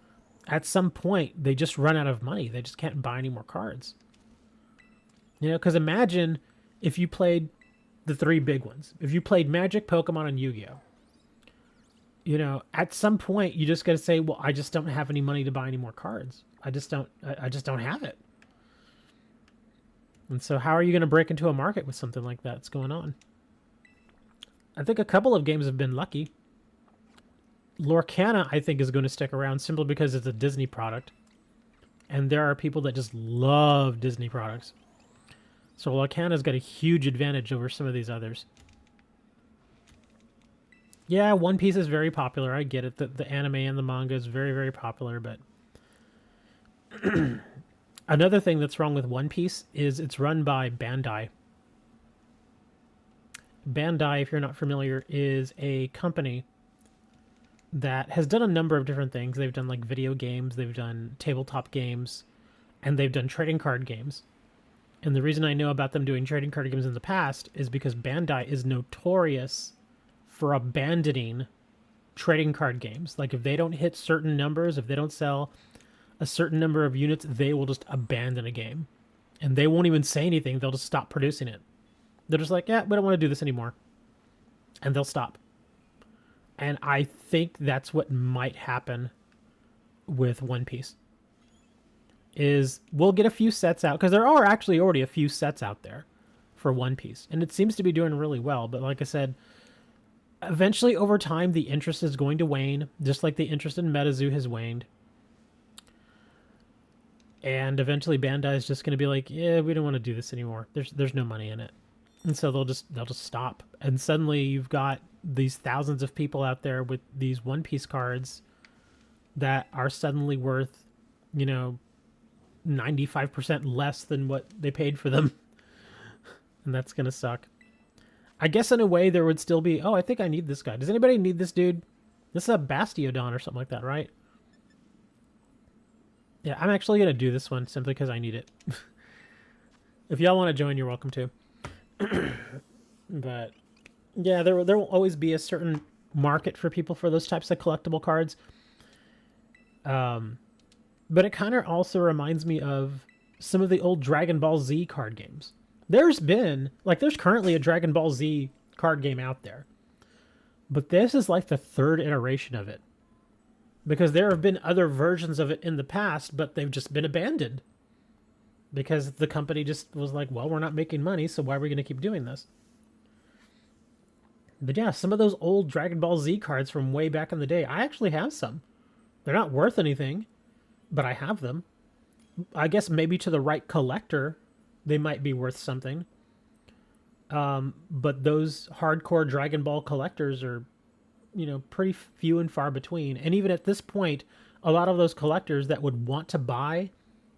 at some point, they just run out of money. They just can't buy any more cards. Because imagine if you played the three big ones. If you played Magic, Pokemon, and Yu-Gi-Oh! You know, at some point you just got to say, well, I just don't have any money to buy any more cards. I just don't have it. And so how are you going to break into a market with something like that's going on? I think a couple of games have been lucky. Lorcana, I think, is going to stick around simply because it's a Disney product. And there are people that just love Disney products. So Lorcana's got a huge advantage over some of these others. Yeah, One Piece is very popular. I get it. The anime and the manga is very, very popular. But another thing that's wrong with One Piece is it's run by Bandai. Bandai, if you're not familiar, is a company that has done a number of different things. They've done like video games, they've done tabletop games, and they've done trading card games. And the reason I know about them doing trading card games in the past is because Bandai is notorious for abandoning trading card games. Like if they don't hit certain numbers, if they don't sell a certain number of units, they will just abandon a game. And they won't even say anything, they'll just stop producing it. They're just like, yeah, we don't want to do this anymore. And they'll stop. And I think that's what might happen with One Piece. Is we'll get a few sets out, because there are actually already a few sets out there for One Piece. And it seems to be doing really well. But like I said, eventually over time, the interest is going to wane, just like the interest in MetaZoo has waned. And eventually Bandai is just going to be like, yeah, we don't want to do this anymore. There's no money in it. And so they'll just stop. And suddenly you've got these thousands of people out there with these One Piece cards that are suddenly worth, 95% less than what they paid for them. And that's going to suck. I guess in a way there would still be, oh, I think I need this guy. Does anybody need this dude? This is a Bastiodon or something like that, right? Yeah, I'm actually going to do this one simply because I need it. If y'all want to join, you're welcome to. But yeah, there will always be a certain market for people for those types of collectible cards. But it kind of also reminds me of some of the old Dragon Ball Z card games. There's currently a Dragon Ball Z card game out there. But this is like the third iteration of it. Because there have been other versions of it in the past, but they've just been abandoned. Because the company just was like, well, we're not making money, so why are we going to keep doing this? But yeah, some of those old Dragon Ball Z cards from way back in the day, I actually have some. They're not worth anything, but I have them. I guess maybe to the right collector, they might be worth something. But those hardcore Dragon Ball collectors are, pretty few and far between. And even at this point, a lot of those collectors that would want to buy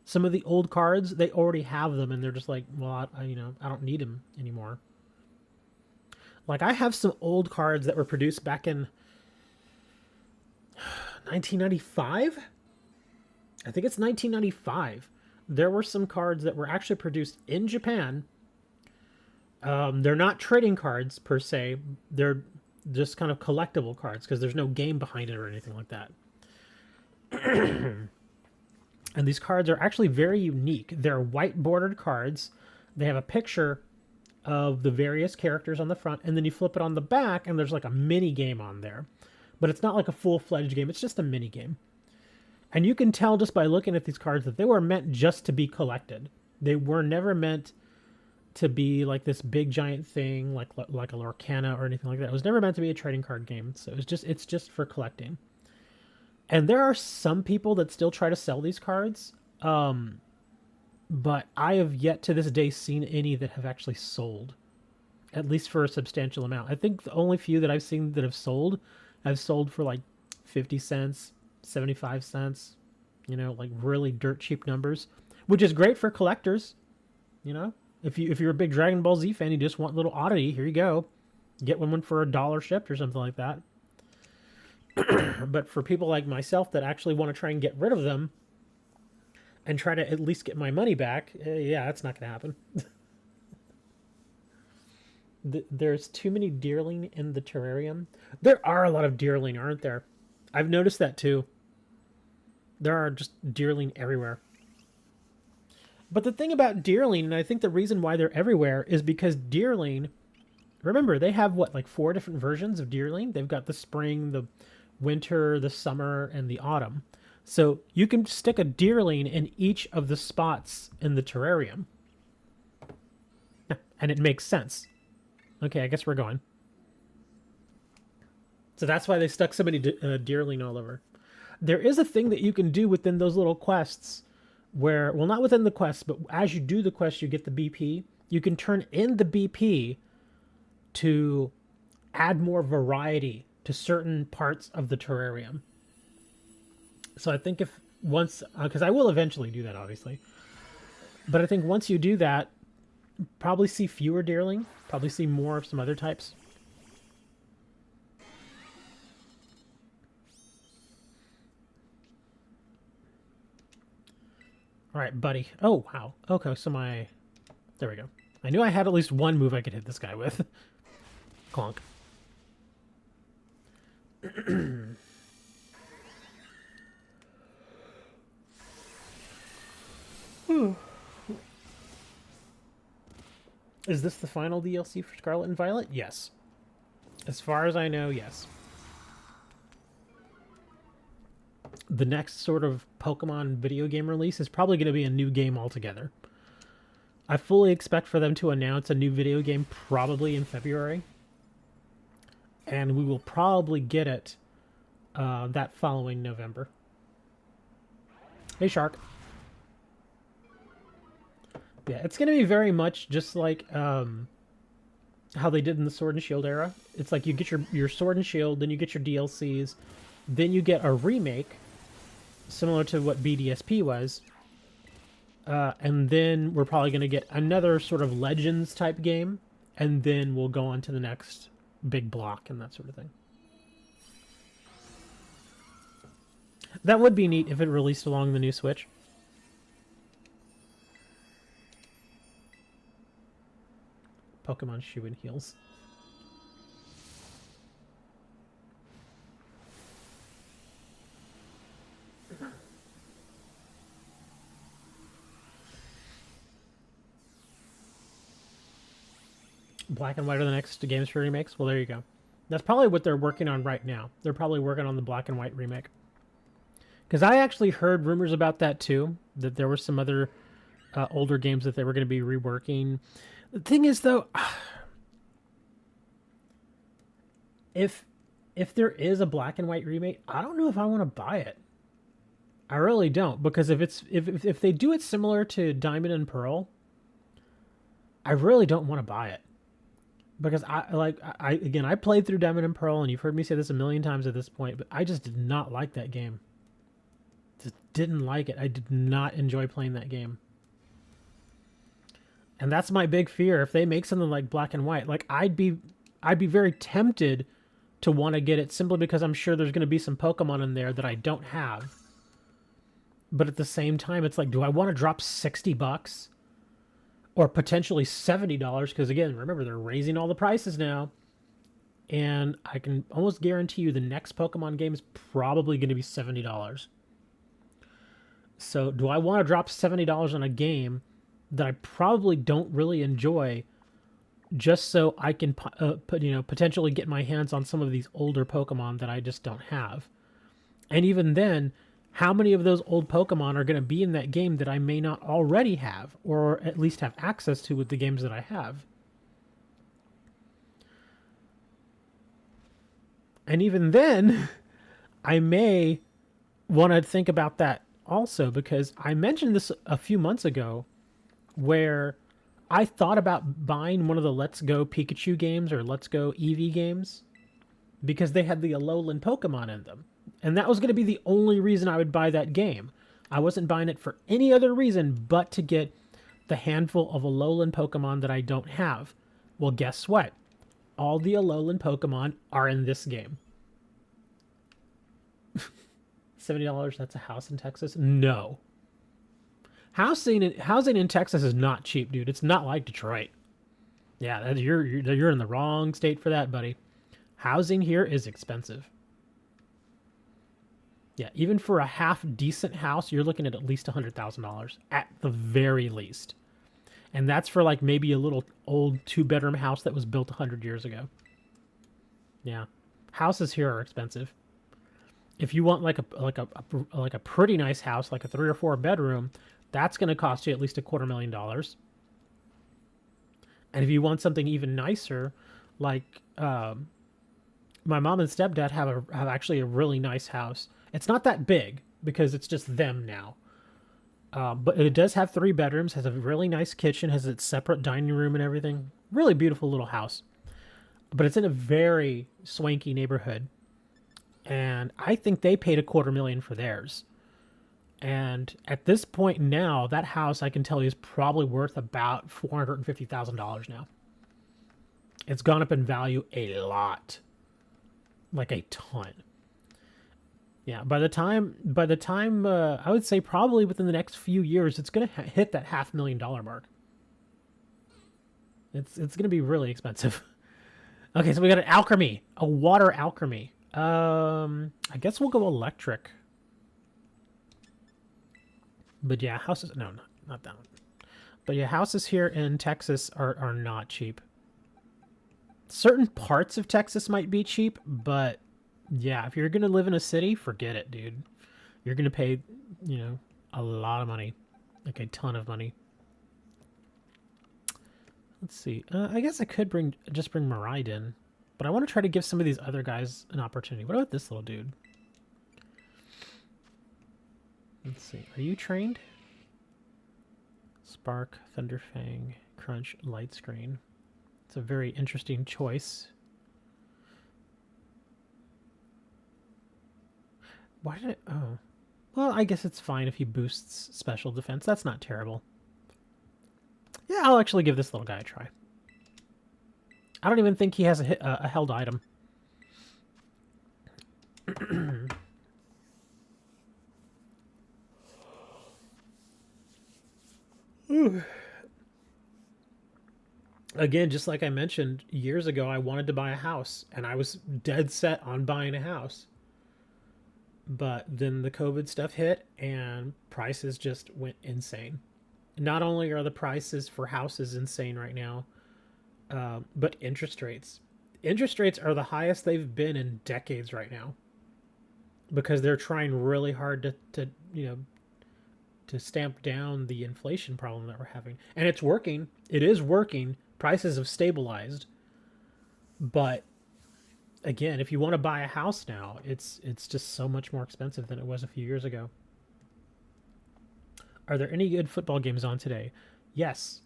some of the old cards, they already have them, and they're just like, well, I don't need them anymore. Like, I have some old cards that were produced back in 1995? I think it's 1995. There were some cards that were actually produced in Japan. They're not trading cards, per se. They're just kind of collectible cards, because there's no game behind it or anything like that. And these cards are actually very unique. They're white bordered cards. They have a picture of the various characters on the front, and then you flip it on the back, and there's like a mini game on there. But it's not like a full-fledged game. It's just a mini game. And you can tell just by looking at these cards that they were meant just to be collected. They were never meant to be like this big giant thing, like a Lorcana or anything like that. It was never meant to be a trading card game. So it's just for collecting. And there are some people that still try to sell these cards. But I have yet to this day seen any that have actually sold. At least for a substantial amount. I think the only few that I've seen that have sold for like 50 cents, 75 cents. Like really dirt cheap numbers. Which is great for collectors. If you're a big Dragon Ball Z fan, you just want a little oddity, here you go. Get one for $1 shipped or something like that. But for people like myself that actually want to try and get rid of them and try to at least get my money back, yeah, that's not going to happen. There's too many deerling in the terrarium. There are a lot of deerling, aren't there? I've noticed that too. There are just deerling everywhere. But the thing about deerling, and I think the reason why they're everywhere, is because deerling remember, they have what, like 4 different versions of Deerling? They've got the spring, the winter, the summer, and the autumn. So you can stick a Deerling in each of the spots in the terrarium. And it makes sense. Okay, I guess we're going. So that's why they stuck so many Deerling all over. There is a thing that you can do within those little quests where, well, not within the quest, but as you do the quest, you get the BP. You can turn in the BP to add more variety to certain parts of the terrarium. So I think if once, because I will eventually do that, obviously. But I think once you do that, probably see fewer Deerling, probably see more of some other types. All right, buddy. Oh, wow. Okay, so my... There we go. I knew I had at least one move I could hit this guy with. Clonk. Is this the final DLC for Scarlet and Violet? Yes. As far as I know, yes. The next sort of Pokemon video game release is probably going to be a new game altogether. I fully expect for them to announce a new video game probably in February. And we will probably get it that following November. Hey, Shark. Yeah, it's going to be very much just like how they did in the Sword and Shield era. It's like you get your Sword and Shield, then you get your DLCs, then you get a remake, similar to what BDSP was, and then we're probably going to get another sort of Legends type game, and then we'll go on to the next big block and that sort of thing. That would be neat if it released along the new Switch. Pokemon Shoe and Heels. Black and White are the next games for remakes? Well, there you go. That's probably what they're working on right now. They're probably working on the Black and White remake. Because I actually heard rumors about that too, that there were some other older games that they were going to be reworking. The thing is, though, if there is a Black and White remake, I don't know if I want to buy it. I really don't, because if they do it similar to Diamond and Pearl, I really don't want to buy it. Because I played through Diamond and Pearl, and you've heard me say this a million times at this point, but I just did not like that game. Just didn't like it. I did not enjoy playing that game. And that's my big fear. If they make something like Black and White, like I'd be very tempted to want to get it simply because I'm sure there's going to be some Pokemon in there that I don't have. But at the same time, it's like, do I want to drop $60 or potentially $70? Because again, remember, they're raising all the prices now. And I can almost guarantee you the next Pokemon game is probably going to be $70. So do I want to drop $70 on a game that I probably don't really enjoy just so I can potentially get my hands on some of these older Pokemon that I just don't have? And even then, how many of those old Pokemon are going to be in that game that I may not already have, or at least have access to with the games that I have? And even then, I may want to think about that also, because I mentioned this a few months ago where I thought about buying one of the Let's Go Pikachu games or Let's Go Eevee games because they had the Alolan Pokemon in them. And that was going to be the only reason I would buy that game. I wasn't buying it for any other reason but to get the handful of Alolan Pokemon that I don't have. Well, guess what? All the Alolan Pokemon are in this game. $70, that's a house in Texas? No. Housing in Texas is not cheap, dude. It's not like Detroit. Yeah, you're in the wrong state for that, buddy. Housing here is expensive. Yeah, even for a half decent house, you're looking at least $100,000 at the very least. And that's for like maybe a little old 2-bedroom house that was built 100 years ago. Yeah. Houses here are expensive. If you want like a pretty nice house, like a 3 or 4 bedroom, that's going to cost you at least $250,000. And if you want something even nicer, like my mom and stepdad have actually a really nice house. It's not that big because it's just them now. But it does have 3 bedrooms, has a really nice kitchen, has its separate dining room and everything. Really beautiful little house. But it's in a very swanky neighborhood. And I think they paid $250,000 for theirs. And at this point now, that house, I can tell you, is probably worth about $450,000 now. It's gone up in value a lot. Like a ton. Yeah, by the time I would say probably within the next few years, it's going to hit that $500,000 mark. It's going to be really expensive. Okay, so we got an alchemy, a water alchemy. I guess we'll go electric. But yeah, houses, no, not that one. But yeah, houses here in Texas are not cheap. Certain parts of Texas might be cheap, but yeah, if you're going to live in a city, forget it, dude. You're going to pay, a lot of money. Like a ton of money. Let's see. I guess I could just bring Maride in. But I want to try to give some of these other guys an opportunity. What about this little dude? Let's see. Are you trained? Spark, Thunderfang, Crunch, Light Screen. It's a very interesting choice. Why did it... Oh. Well, I guess it's fine if he boosts special defense. That's not terrible. Yeah, I'll actually give this little guy a try. I don't even think he has a held item. Again, just like I mentioned years ago, I wanted to buy a house, and I was dead set on buying a house. But then the COVID stuff hit, and prices just went insane. Not only are the prices for houses insane right now, but interest rates. Interest rates are the highest they've been in decades right now. Because they're trying really hard to stamp down the inflation problem that we're having. And it's working. It is working. Prices have stabilized. But again, if you want to buy a house now, it's just so much more expensive than it was a few years ago. Are there any good football games on today? Yes.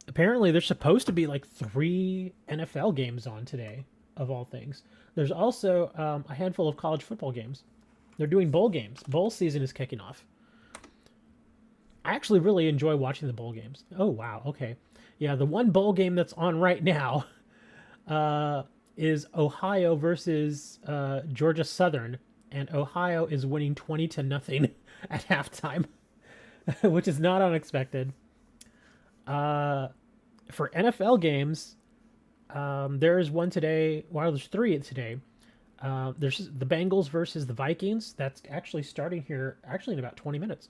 Apparently, there's supposed to be like 3 NFL games on today, of all things. There's also a handful of college football games. They're doing bowl games. Bowl season is kicking off. I actually really enjoy watching the bowl games. Oh, wow. Okay. Yeah, the one bowl game that's on right now is Ohio versus Georgia Southern. And Ohio is winning 20-0 at halftime, which is not unexpected. For NFL games, there is one today. Well, there's 3 today. There's the Bengals versus the Vikings. That's actually starting here, in about 20 minutes.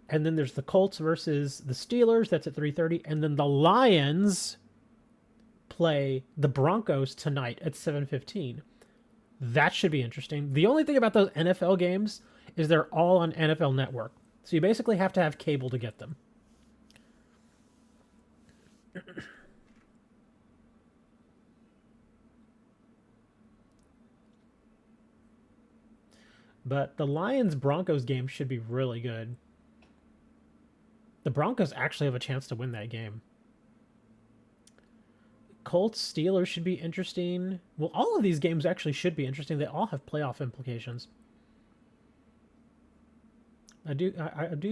And then there's the Colts versus the Steelers. That's at 3:30. And then the Lions play the Broncos tonight at 7:15. That should be interesting. The only thing about those NFL games is they're all on NFL Network. So you basically have to have cable to get them. But the Lions-Broncos game should be really good. The Broncos actually have a chance to win that game. Colts-Steelers should be interesting. Well, all of these games actually should be interesting. They all have playoff implications. I do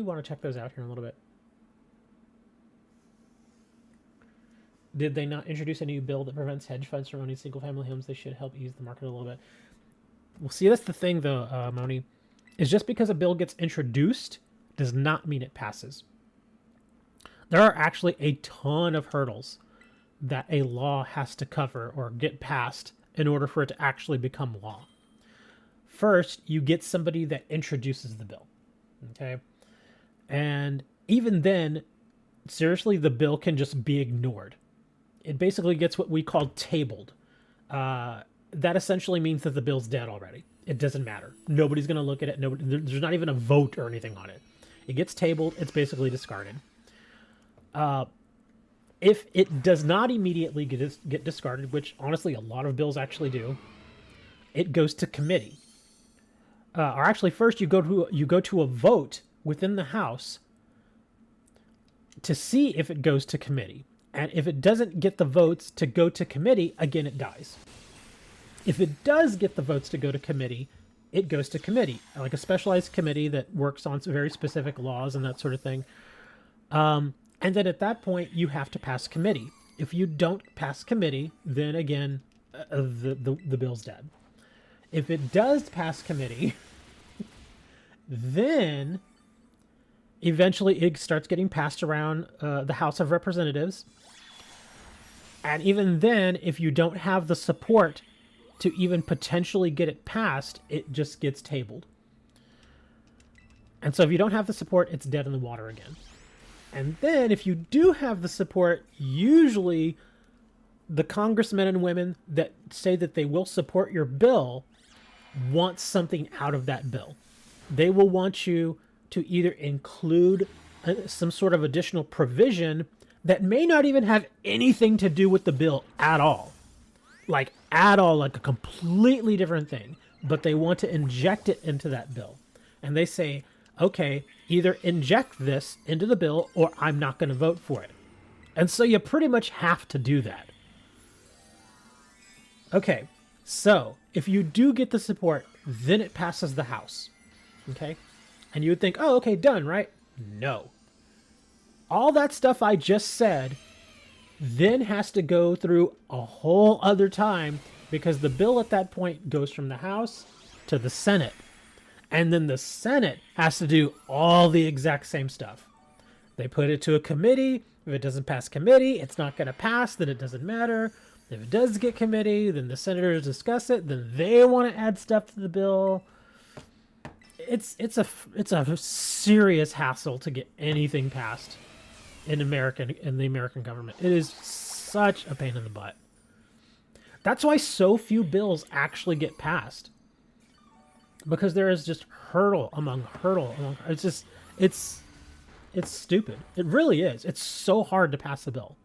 want to check those out here in a little bit. Did they not introduce a new bill that prevents hedge funds from owning single-family homes? They should help ease the market a little bit. Well, see, that's the thing, though, Moni, is just because a bill gets introduced does not mean it passes. There are actually a ton of hurdles that a law has to cover or get passed in order for it to actually become law. First, you get somebody that introduces the bill, okay? And even then, seriously, the bill can just be ignored. It basically gets what we call tabled. That essentially means that the bill's dead already. It doesn't matter. Nobody's going to look at it. There's not even a vote or anything on it. It gets tabled. It's basically discarded. If it does not immediately get discarded, which honestly a lot of bills actually do, it goes to committee. Or actually, first you go to a vote within the House to see if it goes to committee. And if it doesn't get the votes to go to committee, again, it dies. If it does get the votes to go to committee, it goes to committee, like a specialized committee that works on some very specific laws and that sort of thing. And then at that point, you have to pass committee. If you don't pass committee, then again, the bill's dead. If it does pass committee, then eventually it starts getting passed around the House of Representatives. And even then, if you don't have the support to even potentially get it passed, it just gets tabled. And so if you don't have the support, it's dead in the water again. And then if you do have the support, usually the congressmen and women that say that they will support your bill want something out of that bill. They will want you to either include some sort of additional provision that may not even have anything to do with the bill at all. Like at all, like a completely different thing. But they want to inject it into that bill. And they say, okay, either inject this into the bill or I'm not going to vote for it. And so you pretty much have to do that. Okay, so if you do get the support, then it passes the House. Okay? And you would think, oh, okay, done, right? No. All that stuff I just said then has to go through a whole other time because the bill at that point goes from the House to the Senate. And then the Senate has to do all the exact same stuff. They put it to a committee. If it doesn't pass committee, it's not going to pass, then it doesn't matter. If it does get committee, then the senators discuss it, then they want to add stuff to the bill. It's a serious hassle to get anything passed in the American government. It is such a pain in the butt. That's why so few bills actually get passed. Because there is just hurdle among hurdle. It's stupid. It really is. It's so hard to pass a bill.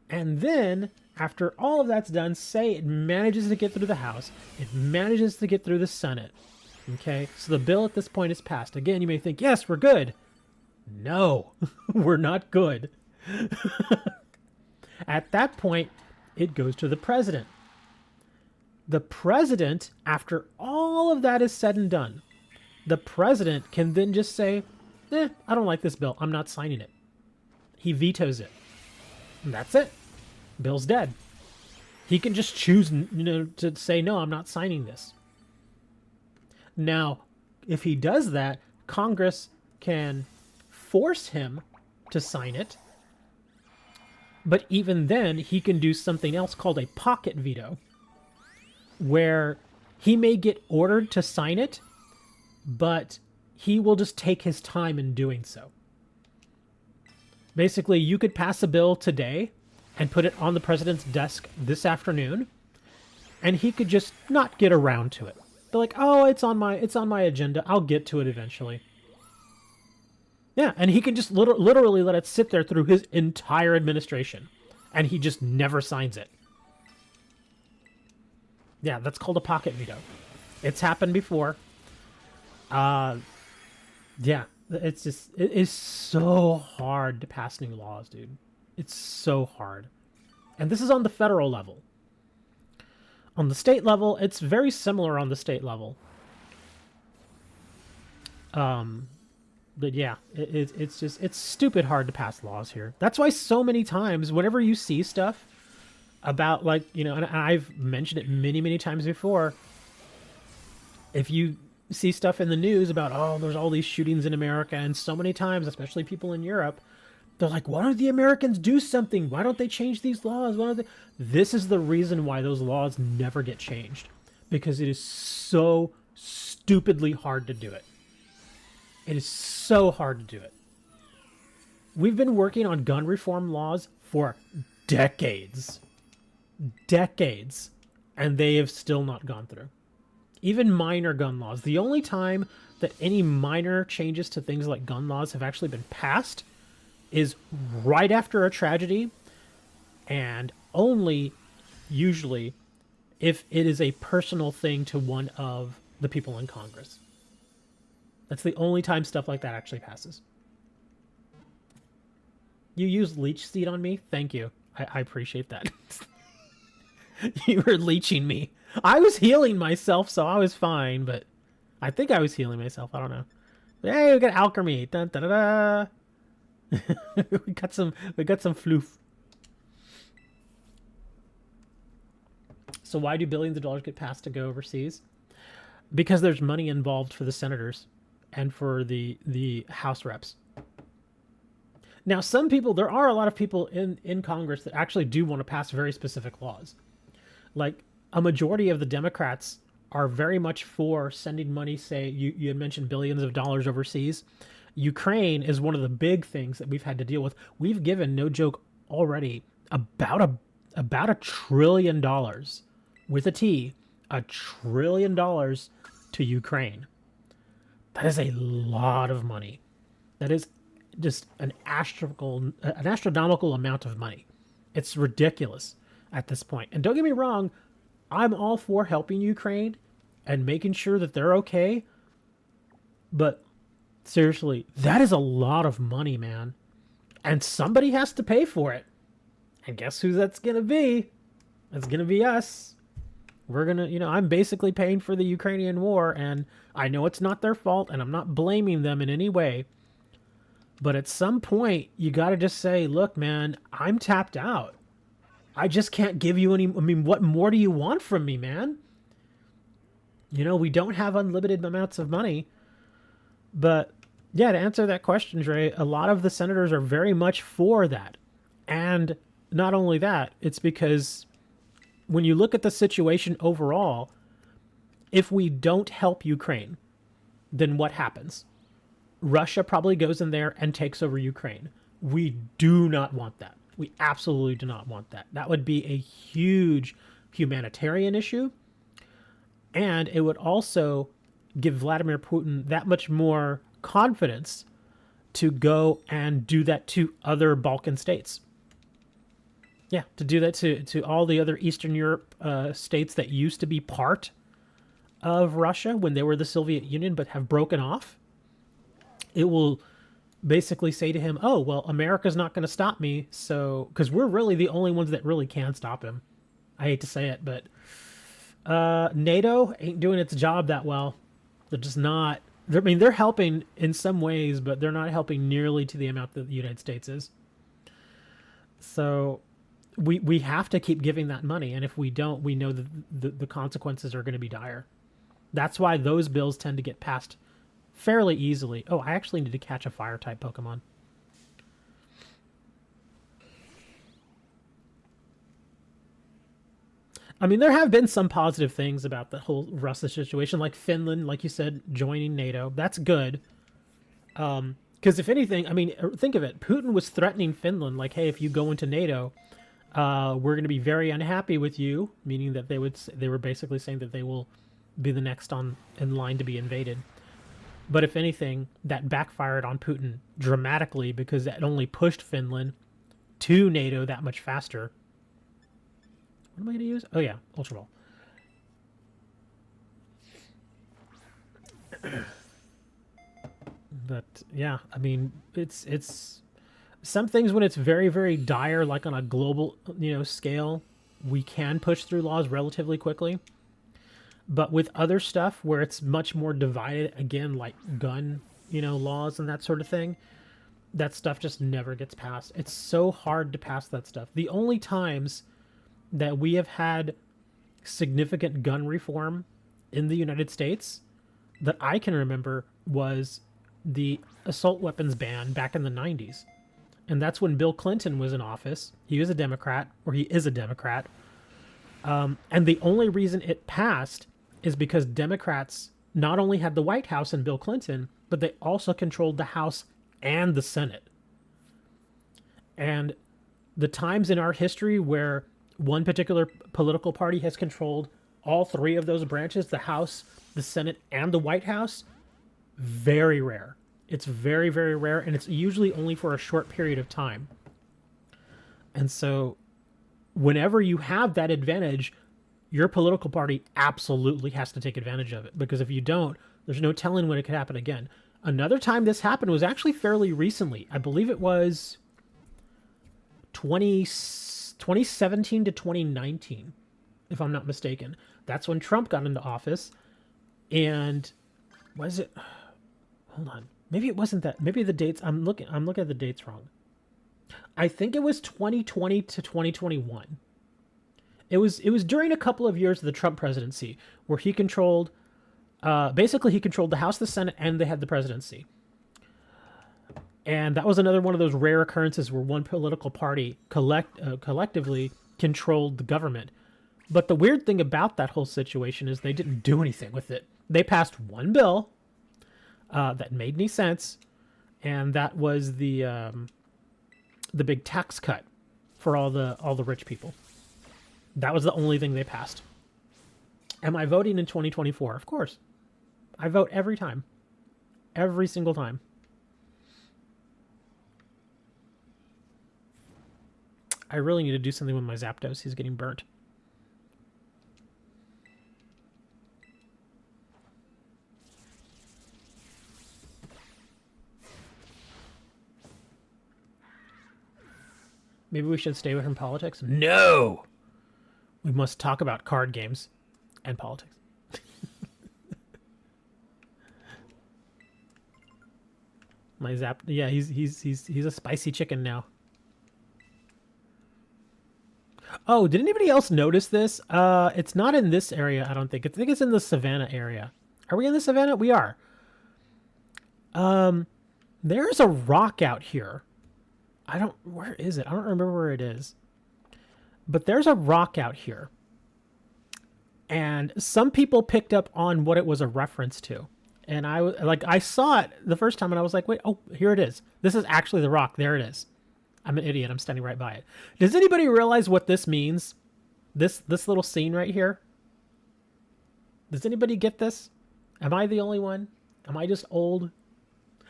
And then, after all of that's done, say it manages to get through the House, it manages to get through the Senate. Okay, so the bill at this point is passed. Again, you may think, yes, we're good. No, we're not good. At that point, it goes to the president. The president, after all of that is said and done, the president can then just say, I don't like this bill. I'm not signing it. He vetoes it. And that's it. Bill's dead. He can just choose, to say, no, I'm not signing this. Now, if he does that, Congress can force him to sign it. But even then, he can do something else called a pocket veto, where he may get ordered to sign it, but he will just take his time in doing so. Basically, you could pass a bill today and put it on the president's desk this afternoon, and he could just not get around to it. Be like, oh, it's on my agenda. I'll get to it eventually. Yeah, and he can just literally let it sit there through his entire administration, and he just never signs it. Yeah, that's called a pocket veto. It's happened before. Yeah, it is so hard to pass new laws, dude. It's so hard. And this is on the federal level. On the state level, it's very similar on the state level. But yeah, it's stupid hard to pass laws here. That's why so many times, whenever you see stuff about, like, and I've mentioned it many, many times before, if you see stuff in the news about, oh, there's all these shootings in America, and so many times, especially people in Europe, they're like, why don't the Americans do something? Why don't they change these laws? Why don't they? This is the reason why those laws never get changed. Because it is so stupidly hard to do it. It is so hard to do it. We've been working on gun reform laws for decades. Decades. And they have still not gone through. Even minor gun laws. The only time that any minor changes to things like gun laws have actually been passed is right after a tragedy, and only usually if it is a personal thing to one of the people in Congress. That's the only time stuff like that actually passes. You used leech seed on me? Thank you. I appreciate that. You were leeching me. I was healing myself, so I was fine, but I think I was healing myself. I don't know. But, hey, we got alchemy. Dun, da, da, da. we got some floof. So why do billions of dollars get passed to go overseas? Because there's money involved for the senators and for the House reps. Now, some people, there are a lot of people in Congress that actually do want to pass very specific laws. Like, a majority of the Democrats are very much for sending money, say, you had mentioned billions of dollars overseas. Ukraine is one of the big things that we've had to deal with. We've given, no joke, already about $1 trillion, with a T, $1 trillion to Ukraine. That is a lot of money. That is just an astronomical amount of money. It's ridiculous at this point. And don't get me wrong, I'm all for helping Ukraine and making sure that they're okay. But seriously, that is a lot of money, man. And somebody has to pay for it. And guess who that's going to be? It's going to be us. We're going to, I'm basically paying for the Ukrainian war, and I know it's not their fault, and I'm not blaming them in any way. But at some point, you got to just say, look, man, I'm tapped out. I just can't give you any. I mean, what more do you want from me, man? We don't have unlimited amounts of money. But yeah, to answer that question, Dre, a lot of the senators are very much for that. And not only that, it's because when you look at the situation overall, if we don't help Ukraine, then what happens? Russia probably goes in there and takes over Ukraine. We do not want that. We absolutely do not want that. That would be a huge humanitarian issue. And it would also give Vladimir Putin that much more confidence to go and do that to other Balkan states. Yeah, to do that to all the other Eastern Europe states that used to be part of Russia when they were the Soviet Union but have broken off. It will basically say to him, oh, well, America's not going to stop me, so... Because we're really the only ones that really can stop him. I hate to say it, but... NATO ain't doing its job that well. They're just not... they're helping in some ways, but they're not helping nearly to the amount that the United States is. So... We have to keep giving that money, and if we don't, we know that the consequences are going to be dire. That's why those bills tend to get passed fairly easily. Oh, I actually need to catch a fire-type Pokemon. I mean, there have been some positive things about the whole Russia situation, like Finland, like you said, joining NATO. That's good. Because if anything, I mean, think of it. Putin was threatening Finland, like, hey, if you go into NATO... we're going to be very unhappy with you, meaning that they were basically saying that they will be the next in line to be invaded. But if anything, that backfired on Putin dramatically because that only pushed Finland to NATO that much faster. What am I going to use? Oh yeah, Ultra Ball. But yeah, I mean, it's some things when it's very, very dire, like on a global, scale, we can push through laws relatively quickly. But with other stuff where it's much more divided, again, like gun, laws and that sort of thing, that stuff just never gets passed. It's so hard to pass that stuff. The only times that we have had significant gun reform in the United States that I can remember was the assault weapons ban back in the 90s. And that's when Bill Clinton was in office. He was a Democrat, or he is a Democrat. And the only reason it passed is because Democrats not only had the White House and Bill Clinton, but they also controlled the House and the Senate. And the times in our history where one particular political party has controlled all three of those branches, the House, the Senate, and the White House, very rare. It's very, very rare, and it's usually only for a short period of time. And so whenever you have that advantage, your political party absolutely has to take advantage of it, because if you don't, there's no telling when it could happen again. Another time this happened was actually fairly recently. I believe it was 2017 to 2019, if I'm not mistaken. That's when Trump got into office. And was it... Hold on. Maybe it wasn't that. Maybe the dates... I'm looking at the dates wrong. I think it was 2020 to 2021. It was during a couple of years of the Trump presidency where he controlled... basically, he controlled the House, the Senate, and they had the presidency. And that was another one of those rare occurrences where one political party collectively controlled the government. But the weird thing about that whole situation is they didn't do anything with it. They passed one bill that made any sense, and that was the big tax cut for all the rich people. That was the only thing they passed. Am I voting in 2024? Of course. I vote every time. Every single time. I really need to do something with my Zapdos. He's getting burnt. Maybe we should stay away from politics? No! We must talk about card games and politics. My Zap... Yeah, he's a spicy chicken now. Oh, did anybody else notice this? It's not in this area, I don't think. I think it's in the Savannah area. Are we in the Savannah? We are. There's a rock out here. Where is it? I don't remember where it is. But there's a rock out here. And some people picked up on what it was a reference to. And I saw it the first time and I was like, wait, oh, here it is. This is actually the rock. There it is. I'm an idiot. I'm standing right by it. Does anybody realize what this means? This little scene right here? Does anybody get this? Am I the only one? Am I just old?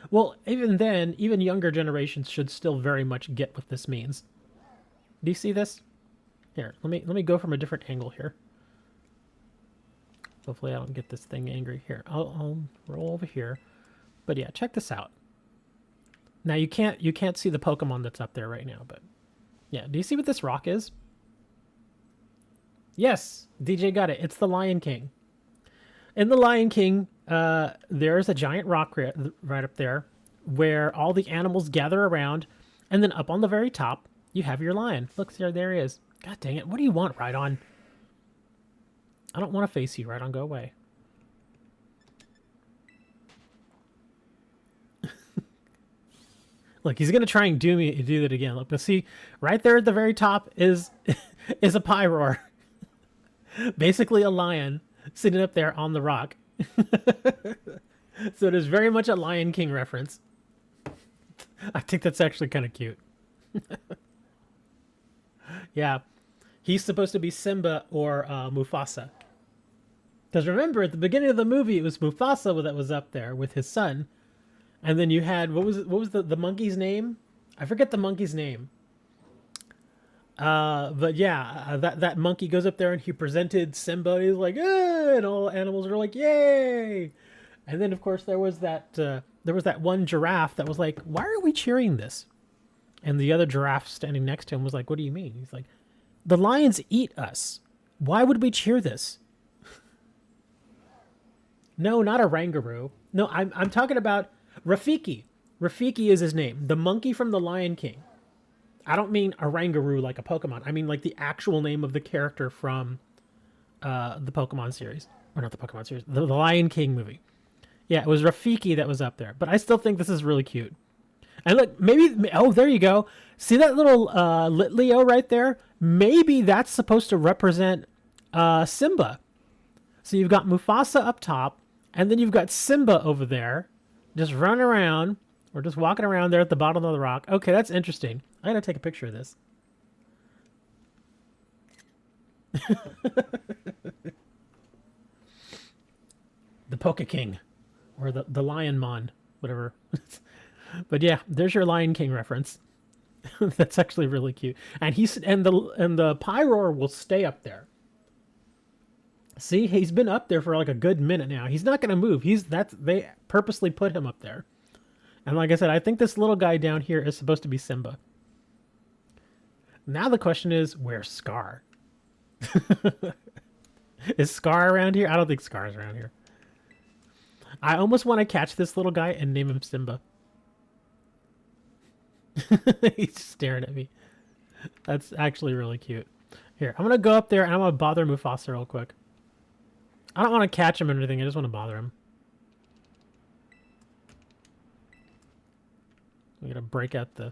Well, even then, even younger generations should still very much get what this means. Do you see this? Here, let me go from a different angle here. Hopefully I don't get this thing angry. Here, I'll roll over here. But yeah, check this out. Now you can't see the Pokemon that's up there right now, but yeah, do you see what this rock is? Yes, DJ got it. It's the Lion King. In the Lion King, there's a giant rock right up there where all the animals gather around, and then up on the very top, you have your lion. Look, there he is. God dang it. What do you want, Rhydon? I don't want to face you, Rhydon. Go away. Look, he's going to try and do that again. Look, but see, right there at the very top is a Pyroar. Basically a lion sitting up there on the rock. So it is very much a Lion King reference. I think that's actually kind of cute. Yeah. He's supposed to be Simba or Mufasa. Because remember, at the beginning of the movie, it was Mufasa that was up there with his son. And then you had, what was the monkey's name? I forget the monkey's name. But yeah, that monkey goes up there and he presented Simba. He's like, eh! And all animals are like, yay! And then of course there was that one giraffe that was like, why are we cheering this? And the other giraffe standing next to him was like, what do you mean? He's like, the lions eat us. Why would we cheer this? No, not a Rangaroo. No, I'm talking about Rafiki. Rafiki is his name. The monkey from the Lion King. I don't mean a Rangaroo like a Pokemon. I mean like the actual name of the character from the Pokemon series. Or not the Pokemon series. The Lion King movie. Yeah, it was Rafiki that was up there. But I still think this is really cute. And look, maybe... Oh, there you go. See that little Litleo right there? Maybe that's supposed to represent Simba. So you've got Mufasa up top. And then you've got Simba over there. Just running around. Or just walking around there at the bottom of the rock. Okay, that's interesting. I gotta take a picture of this. The Poke King, or the Lion Mon, whatever. But yeah, there's your Lion King reference. That's actually really cute. And the Pyroar will stay up there. See, he's been up there for like a good minute now. He's not going to move. They purposely put him up there. And like I said, I think this little guy down here is supposed to be Simba. Now the question is, where's Scar? Is Scar around here? I don't think Scar's around here. I almost want to catch this little guy and name him Simba. He's staring at me. That's actually really cute. Here, I'm going to go up there and I'm going to bother Mufasa real quick. I don't want to catch him or anything. I just want to bother him. We gotta break out the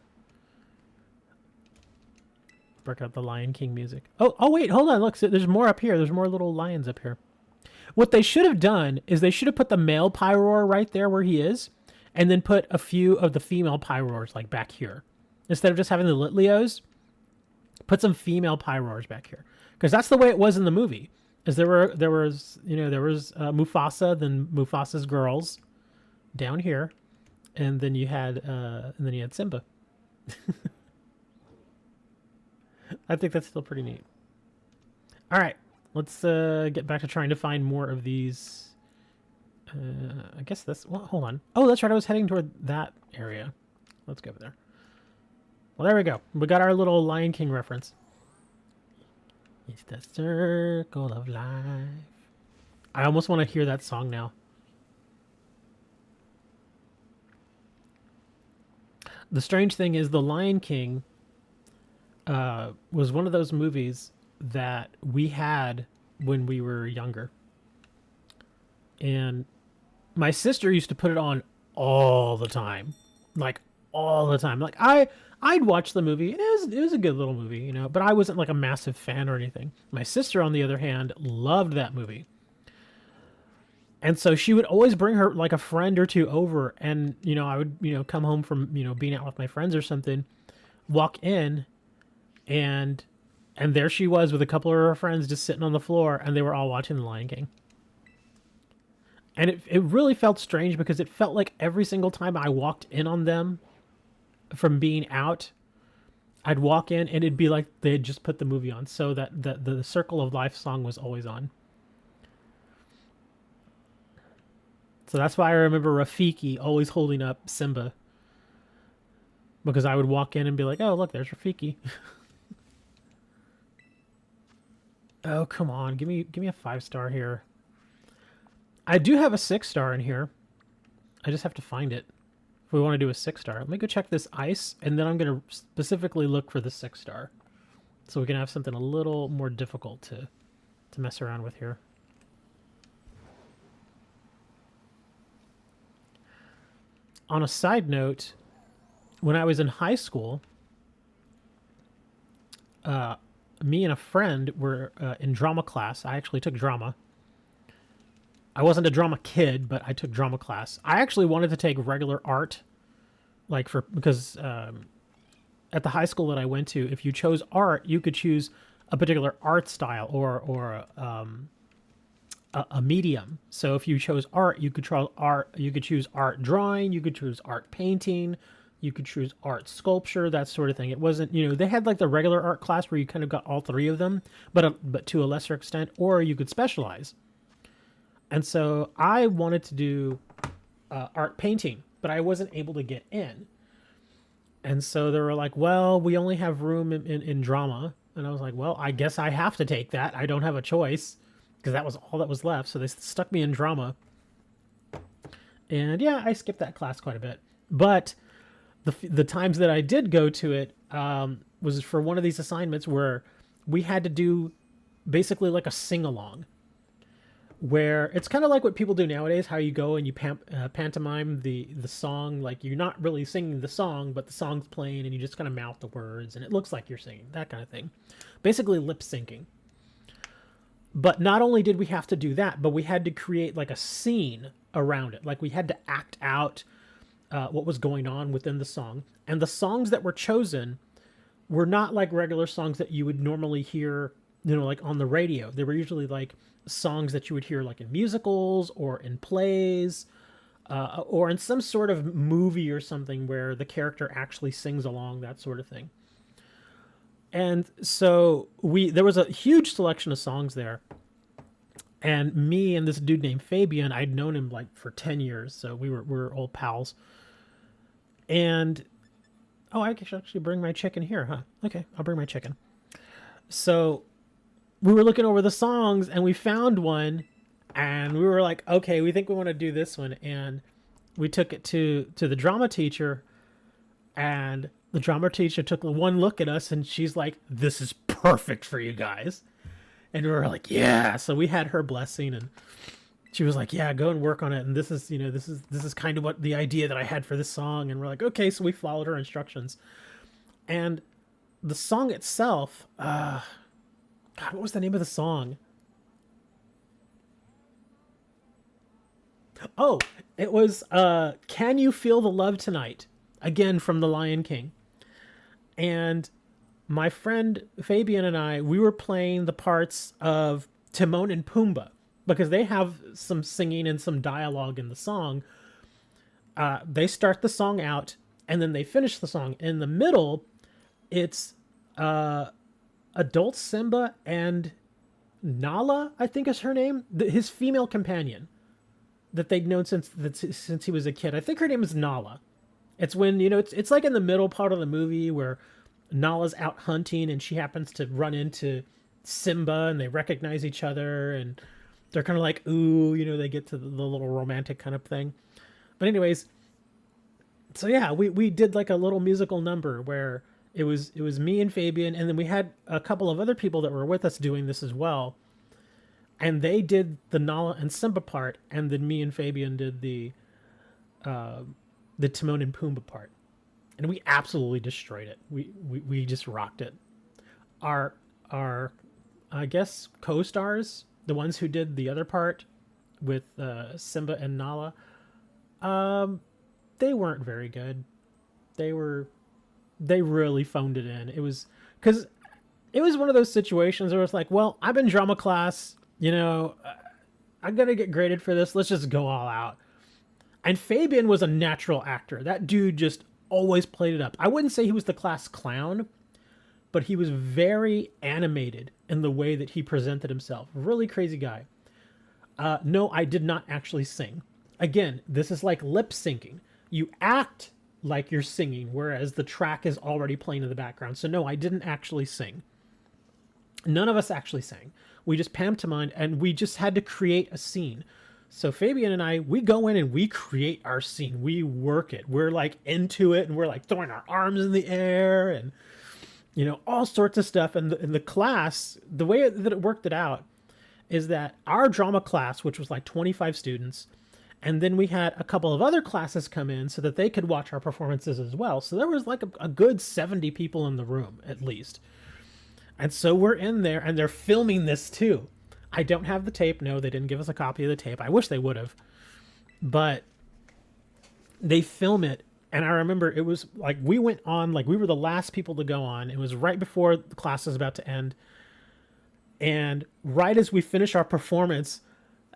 Lion King music. Oh wait, hold on. Look, there's more up here. There's more little lions up here. What they should have done is they should have put the male Pyroar right there where he is, and then put a few of the female Pyroars like back here. Instead of just having the Litleos, put some female Pyroars back here. Because that's the way it was in the movie. Is there was Mufasa, then Mufasa's girls down here, and then you had Simba. I think that's still pretty neat. All right, let's get back to trying to find more of these. I guess this. Well, hold on. Oh, that's right. I was heading toward that area. Let's go over there. Well, there we go. We got our little Lion King reference. It's the circle of life. I almost want to hear that song now. The strange thing is, The Lion King was one of those movies that we had when we were younger. And my sister used to put it on all the time. Like, all the time. Like, I'd watch the movie, and it was a good little movie, you know, but I wasn't like a massive fan or anything. My sister, on the other hand, loved that movie. And so she would always bring her like a friend or two over, and, you know, I would, you know, come home from, you know, being out with my friends or something, walk in, and there she was with a couple of her friends just sitting on the floor, and they were all watching The Lion King. And it really felt strange because it felt like every single time I walked in on them from being out, I'd walk in and it'd be like they had just put the movie on, so that the Circle of Life song was always on. So that's why I remember Rafiki always holding up Simba, because I would walk in and be like, oh, look, there's Rafiki. Oh, come on. Give me a 5-star here. I do have a 6-star in here. I just have to find it. If we want to do a 6-star. Let me go check this ice, and then I'm going to specifically look for the 6-star. So we can have something a little more difficult to mess around with here. On a side note, when I was in high school, me and a friend were in drama class. I actually took drama. I wasn't a drama kid, but I took drama class. I actually wanted to take regular art, because at the high school that I went to, if you chose art, you could choose a particular art style or a medium. So if you chose art, you could choose art drawing, you could choose art painting, you could choose art sculpture, that sort of thing. It wasn't, you know, they had like the regular art class where you kind of got all three of them, but to a lesser extent, or you could specialize. And so I wanted to do art painting, but I wasn't able to get in. And so they were like, well, we only have room in drama. And I was like, well, I guess I have to take that. I don't have a choice, because that was all that was left. So they stuck me in drama. And yeah, I skipped that class quite a bit. But the times that I did go to it was for one of these assignments where we had to do basically like a sing-along, where it's kind of like what people do nowadays, how you go and you pantomime the song. Like, you're not really singing the song, but the song's playing and you just kind of mouth the words and it looks like you're singing, that kind of thing. Basically lip syncing. But not only did we have to do that, but we had to create like a scene around it. Like, we had to act out what was going on within the song. And the songs that were chosen were not like regular songs that you would normally hear, like on the radio. They were usually like songs that you would hear like in musicals or in plays, or in some sort of movie or something where the character actually sings along, that sort of thing. And so there was a huge selection of songs there. And me and this dude named Fabian, I'd known him like for 10 years, so we were old pals. And I should actually bring my chicken here, huh? Okay, I'll bring my chicken. So we were looking over the songs and we found one, and we were like, okay, we think we want to do this one. And we took it to the drama teacher, and the drama teacher took one look at us and she's like, this is perfect for you guys. And we were like, yeah. So we had her blessing, and she was like, yeah, go and work on it. And this is kind of what the idea that I had for this song. And we're like, okay. So we followed her instructions, and the song itself, God, what was the name of the song? Oh, it was Can You Feel the Love Tonight? Again, from The Lion King. And my friend Fabian and I, we were playing the parts of Timon and Pumbaa, because they have some singing and some dialogue in the song. They start the song out, and then they finish the song. In the middle, it's adult Simba and Nala, I think is her name, his female companion that they'd known since he was a kid. I think her name is Nala. It's when, it's like in the middle part of the movie where Nala's out hunting and she happens to run into Simba and they recognize each other and they're kind of like, ooh, they get to the little romantic kind of thing. But anyways, so yeah, we did like a little musical number where it was me and Fabian, and then we had a couple of other people that were with us doing this as well. And they did the Nala and Simba part, and then me and Fabian did the Timon and Pumbaa part. And we absolutely destroyed it. We just rocked it. Our I guess co-stars, the ones who did the other part with Simba and Nala, they weren't very good. They really phoned it in. It was because it was one of those situations where it's like, well, I'm in drama class, I'm gonna get graded for this. Let's just go all out. And Fabian was a natural actor. That dude just always played it up. I wouldn't say he was the class clown, but he was very animated in the way that he presented himself. Really crazy guy. No, I did not actually sing. Again, this is like lip syncing. You act like you're singing, whereas the track is already playing in the background. So no, I didn't actually sing. None of us actually sang. We just pantomimed, and we just had to create a scene. So Fabian and I, we go in and we create our scene. We work it. We're like into it, and we're like throwing our arms in the air and, all sorts of stuff. And the class, the way that it worked it out is that our drama class, which was like 25 students, and then we had a couple of other classes come in so that they could watch our performances as well. So there was like a good 70 people in the room, at least. And so we're in there, and they're filming this too. I don't have the tape. No, they didn't give us a copy of the tape. I wish they would have. But they film it, and I remember it was like we went on, like we were the last people to go on. It was right before the class was about to end. And right as we finished our performance,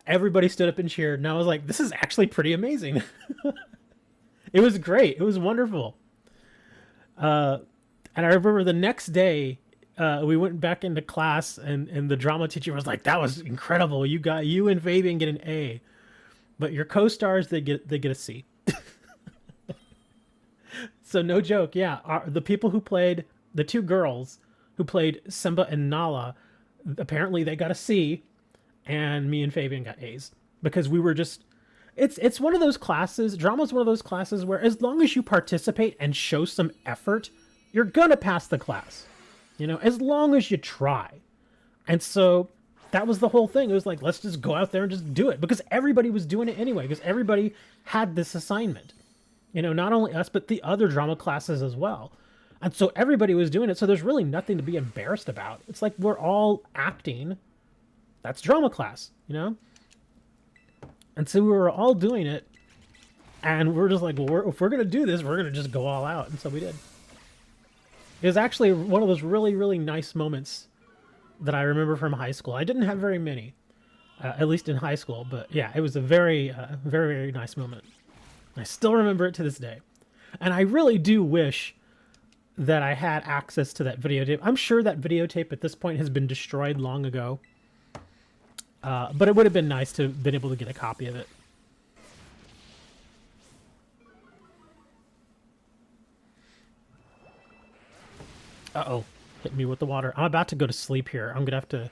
everybody stood up and cheered. And I was like, this is actually pretty amazing. It was great. It was wonderful. And I remember the next day, we went back into class, and the drama teacher was like, that was incredible. You and Fabian get an A, but your co-stars, they get a C. So no joke. Yeah. The people who played, the two girls who played Simba and Nala, apparently they got a C, and me and Fabian got A's, because we were just, it's one of those classes, drama's one of those classes where as long as you participate and show some effort, you're gonna pass the class. As long as you try. And so that was the whole thing. It was like, let's just go out there and just do it, because everybody was doing it anyway, because everybody had this assignment. Not only us, but the other drama classes as well. And so everybody was doing it. So there's really nothing to be embarrassed about. It's like we're all acting. That's drama class, And so we were all doing it. And we're just like, well, if we're going to do this, we're going to just go all out. And so we did. It was actually one of those really, really nice moments that I remember from high school. I didn't have very many, at least in high school, but yeah, it was a very, very, very nice moment. I still remember it to this day. And I really do wish that I had access to that videotape. I'm sure that videotape at this point has been destroyed long ago. But it would have been nice to have been able to get a copy of it. Uh-oh. Hit me with the water. I'm about to go to sleep here. I'm going to have to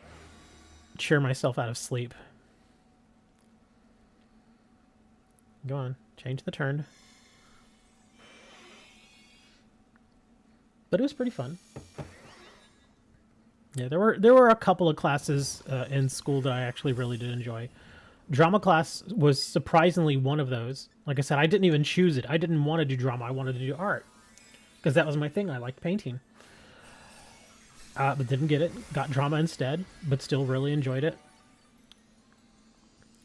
cheer myself out of sleep. Go on. Change the turn. But it was pretty fun. Yeah, there were a couple of classes in school that I actually really did enjoy. Drama class was surprisingly one of those. Like I said, I didn't even choose it. I didn't want to do drama. I wanted to do art. Because that was my thing. I liked painting. But didn't get it. Got drama instead, but still really enjoyed it.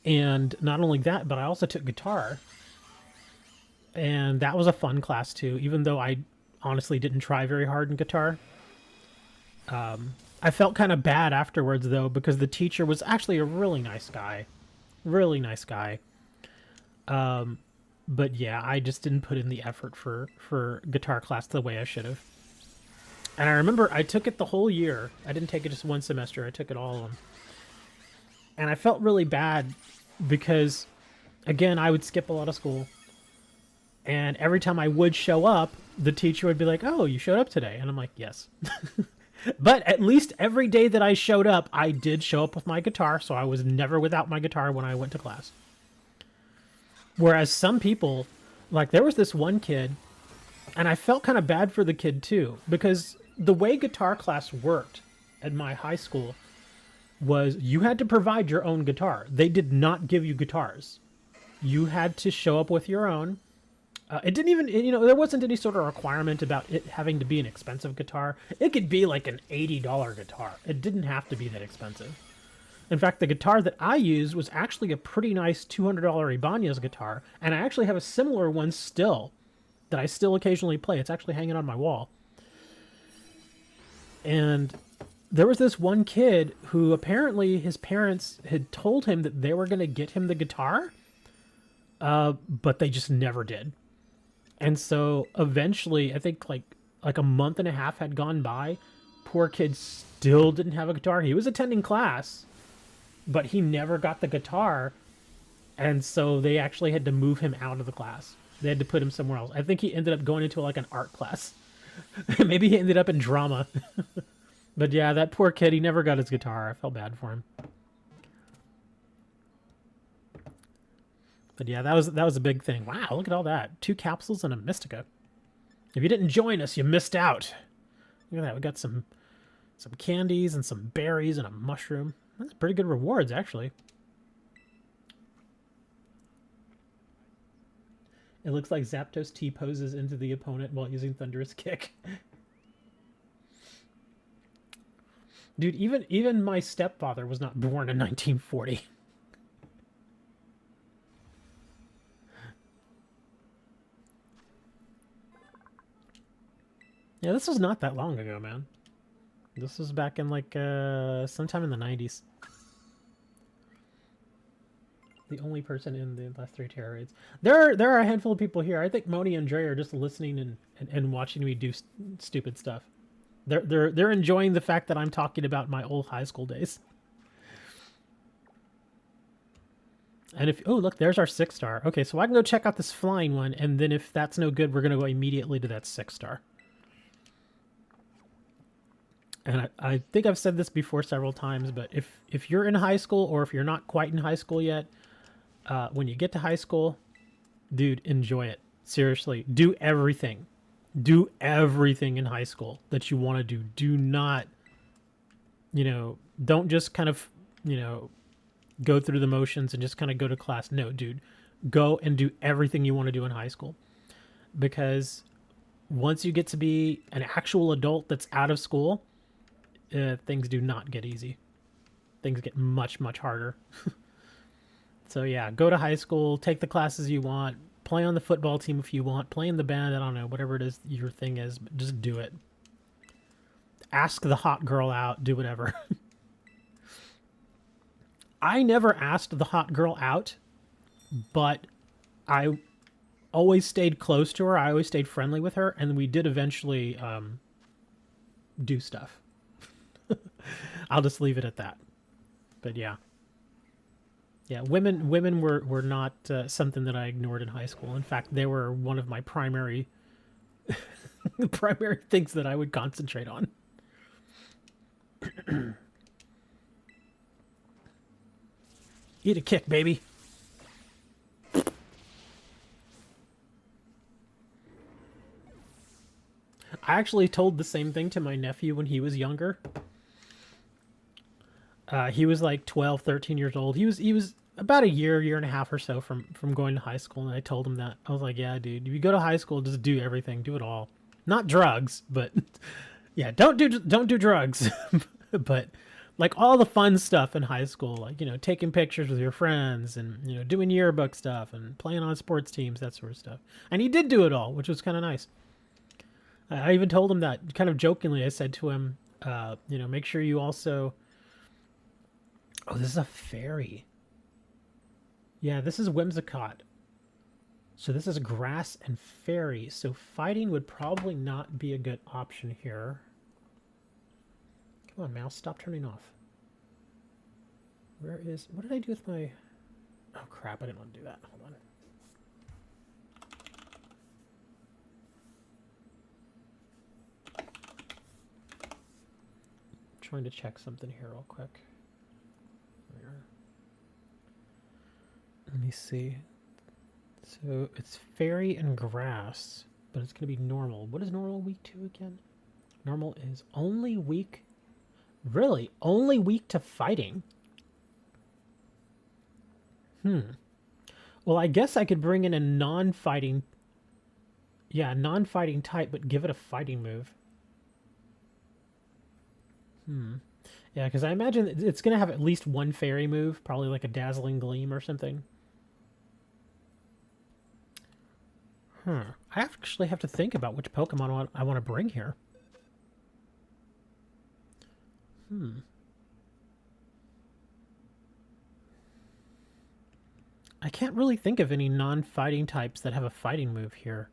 And not only that, but I also took guitar. And that was a fun class too, even though I honestly didn't try very hard in guitar. I felt kind of bad afterwards, though, because the teacher was actually a really nice guy. Really nice guy. But yeah, I just didn't put in the effort for guitar class the way I should have. And I remember I took it the whole year. I didn't take it just one semester. I took it all of them. And I felt really bad because, again, I would skip a lot of school. And every time I would show up, the teacher would be like, "Oh, you showed up today." And I'm like, "Yes." But at least every day that I showed up, I did show up with my guitar, so I was never without my guitar when I went to class. Whereas some people, like there was this one kid, and I felt kind of bad for the kid too, because the way guitar class worked at my high school was you had to provide your own guitar. They did not give you guitars. You had to show up with your own. It didn't even, there wasn't any sort of requirement about it having to be an expensive guitar. It could be like an $80 guitar. It didn't have to be that expensive. In fact, the guitar that I used was actually a pretty nice $200 Ibanez guitar, and I actually have a similar one still that I still occasionally play. It's actually hanging on my wall. And there was this one kid who apparently his parents had told him that they were going to get him the guitar, but they just never did. And so eventually, I think like a month and a half had gone by. Poor kid still didn't have a guitar. He was attending class, but he never got the guitar. And so they actually had to move him out of the class. They had to put him somewhere else. I think he ended up going into like an art class. Maybe he ended up in drama. But yeah, that poor kid, he never got his guitar. I felt bad for him. But yeah, that was a big thing. Wow, look at all that. 2 capsules and a Mystica. If you didn't join us, you missed out. Look at that. We got some candies and some berries and a mushroom. That's pretty good rewards, actually. It looks like Zapdos T-poses into the opponent while using Thunderous Kick. Dude, even my stepfather was not born in 1940. Yeah, this was not that long ago, man. This was back in like sometime in the 90s. The only person in the last 3 Tera raids. There are a handful of people here. I think Moni and Dre are just listening and watching me do stupid stuff. They're enjoying the fact that I'm talking about my old high school days. And oh look, there's our 6-star. Okay, so I can go check out this flying one, and then if that's no good, we're gonna go immediately to that 6-star. And I think I've said this before several times, but if you're in high school, or if you're not quite in high school yet, when you get to high school, dude, enjoy it. Seriously, do everything. Do everything in high school that you want to do. Do not, don't just kind of, go through the motions and just kind of go to class. No, dude, go and do everything you want to do in high school. Because once you get to be an actual adult that's out of school, things do not get easy. Things get much, much harder. So yeah, go to high school, take the classes you want, play on the football team if you want, play in the band, I don't know, whatever it is your thing is, but just do it. ask the hot girl out, do whatever. I never asked the hot girl out, but I always stayed close to her. I always stayed friendly with her, and we did eventually do stuff. I'll just leave it at that. But yeah. Yeah, women were not something that I ignored in high school. In fact, they were one of my primary primary things that I would concentrate on. Eat a kick, baby. I actually told the same thing to my nephew when he was younger. He was like 12, 13 years old. He was about a year and a half or so from going to high school, and I told him that. I was like, yeah, dude, if you go to high school, just do everything. Do it all. Not drugs, but yeah, don't do drugs. But like all the fun stuff in high school, like, you know, taking pictures with your friends and, you know, doing yearbook stuff and playing on sports teams, that sort of stuff. And he did do it all, which was kind of nice. I even told him that kind of jokingly. I said to him, you know, make sure you also... Oh, this is a fairy. Yeah, this is Whimsicott. So this is grass and fairy. So fighting would probably not be a good option here. Come on, mouse, stop turning off. Where is... What did I do with my... Oh, crap, I didn't want to do that. Hold on. I'm trying to check something here real quick. Let me see. So it's fairy and grass, but it's going to be normal. What is normal weak to again? Normal is only weak... Really? Only weak to fighting? Well, I guess I could bring in a non-fighting... Yeah, non-fighting type, but give it a fighting move. Yeah, because I imagine it's going to have at least one fairy move, probably like a Dazzling Gleam or something. I actually have to think about which Pokemon I want to bring here. I can't really think of any non-fighting types that have a fighting move here.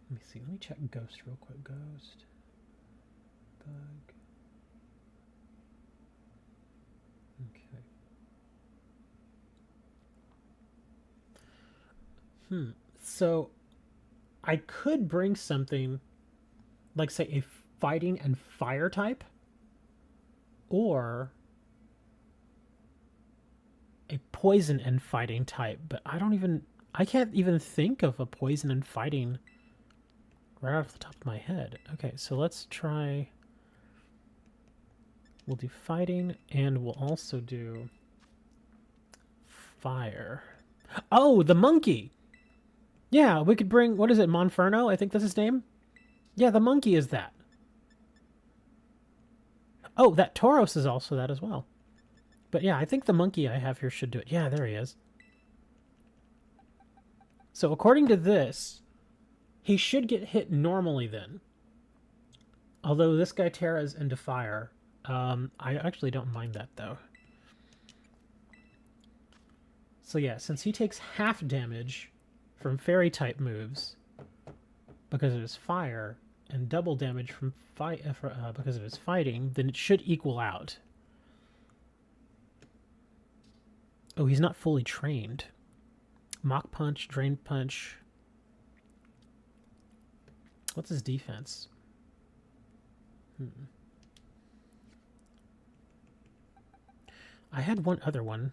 Let me see. Let me check Ghost real quick. Ghost. Bug. Okay. So I could bring something like, say, a fighting and fire type, or a poison and fighting type, but I can't even think of a poison and fighting right off the top of my head. Okay, so let's try... We'll do fighting, and we'll also do fire. Oh, the monkey! Yeah, we could bring... What is it, Monferno? I think that's his name? Yeah, the monkey is that. Oh, that Tauros is also that as well. But yeah, I think the monkey I have here should do it. Yeah, there he is. So according to this, he should get hit normally then. Although this guy Tera is into fire. I actually don't mind that though. So yeah, since he takes half damage from fairy type moves because of his fire, and double damage from because of his fighting, then it should equal out. Oh, he's not fully trained. Mach Punch, Drain Punch. What's his defense? I had one other one.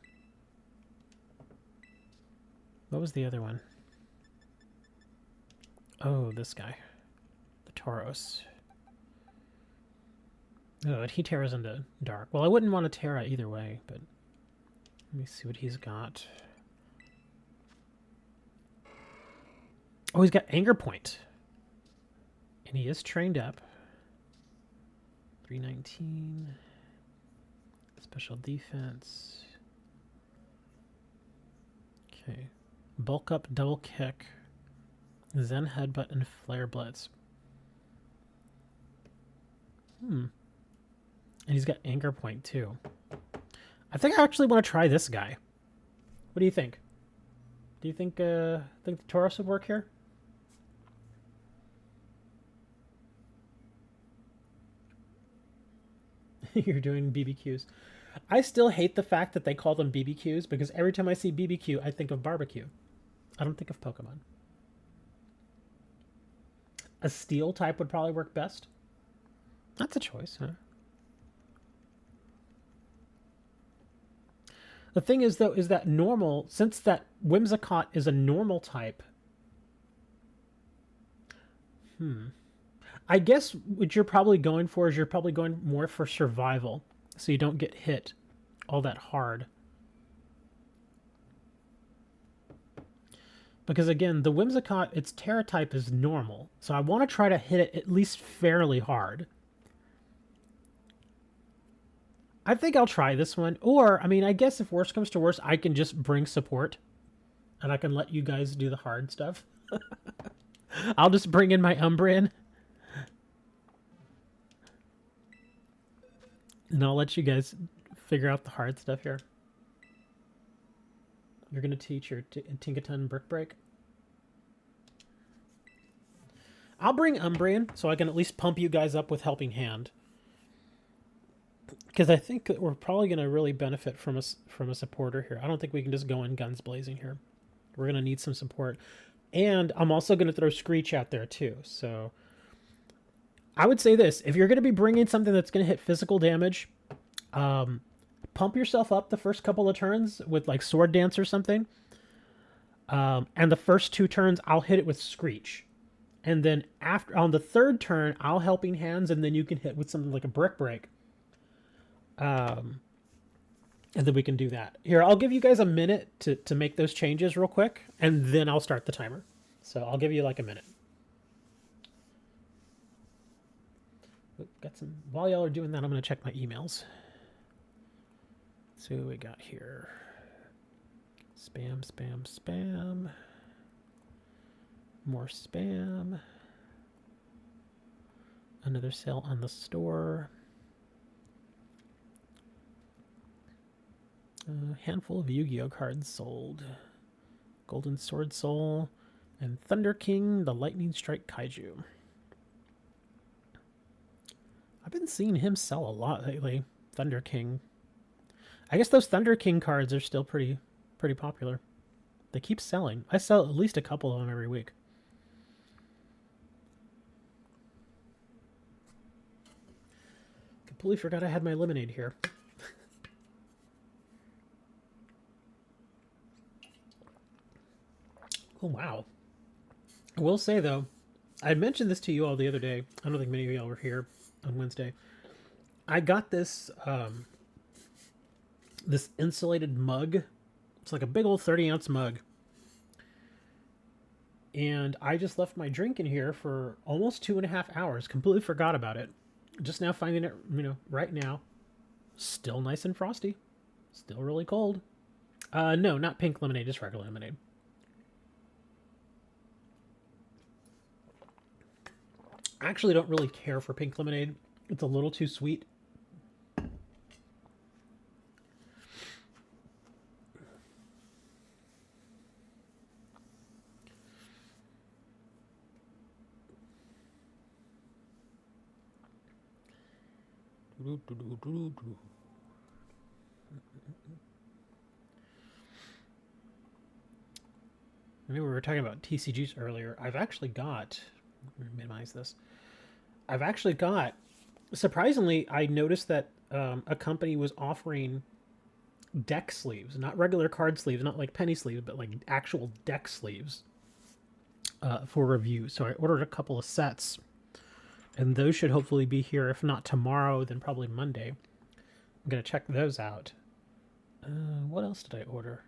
What was the other one? Oh, this guy. The Tauros. Oh, and he tears into dark. Well, I wouldn't want to Tera either way, but let me see what he's got. Oh, he's got Anger Point. And he is trained up. 319. Special defense. Okay. Bulk up, double kick, Zen headbutt, and flare blitz. And he's got anchor point too. I think I actually want to try this guy. What do you think? Do you think the Tauros would work here? You're doing BBQs. I still hate the fact that they call them BBQs because every time I see BBQ, I think of barbecue. I don't think of Pokemon. A steel type would probably work best. That's a choice, huh? The thing is, though, is that normal, since that Whimsicott is a normal type. I guess what you're probably going for is you're probably going more for survival, so you don't get hit all that hard. Because again, the Whimsicott, its Tera type is normal, so I want to try to hit it at least fairly hard. I think I'll try this one. Or, I mean, I guess if worse comes to worse, I can just bring support. And I can let you guys do the hard stuff. I'll just bring in my Umbreon. And I'll let you guys figure out the hard stuff here. You're going to teach your Tinkaton Brick Break. I'll bring Umbreon so I can at least pump you guys up with Helping Hand. Because I think that we're probably going to really benefit from a supporter here. I don't think we can just go in guns blazing here. We're going to need some support. And I'm also going to throw Screech out there too. So I would say this. If you're going to be bringing something that's going to hit physical damage, pump yourself up the first couple of turns with like Sword Dance or something. And the first 2 turns, I'll hit it with Screech. And then after on the 3rd turn, I'll Helping Hands, and then you can hit with something like a Brick Break. And then we can do that. Here, I'll give you guys a minute to make those changes real quick, and then I'll start the timer. So I'll give you like a minute. Got some. While y'all are doing that, I'm going to check my emails. See what we got here. Spam, spam, spam. More spam. Another sale on the store. A handful of Yu-Gi-Oh cards sold. Golden Sword Soul and Thunder King, the Lightning Strike Kaiju. I've been seeing him sell a lot lately. Thunder King. I guess those Thunder King cards are still pretty popular. They keep selling. I sell at least a couple of them every week. Completely forgot I had my lemonade here. Oh, wow. I will say, though, I mentioned this to you all the other day. I don't think many of y'all were here on Wednesday. I got this this insulated mug. It's like a big old 30-ounce mug. And I just left my drink in here for almost 2.5 hours. Completely forgot about it. Just now finding it, right now. Still nice and frosty. Still really cold. No, not pink lemonade, just regular lemonade. I actually don't really care for pink lemonade. It's a little too sweet. I mean, we were talking about TCGs earlier. I've actually got... minimize this. I've actually got... Surprisingly, I noticed that a company was offering deck sleeves. Not regular card sleeves, not like penny sleeves, but like actual deck sleeves for review. So I ordered a couple of sets. And those should hopefully be here. If not tomorrow, then probably Monday. I'm going to check those out. What else did I order?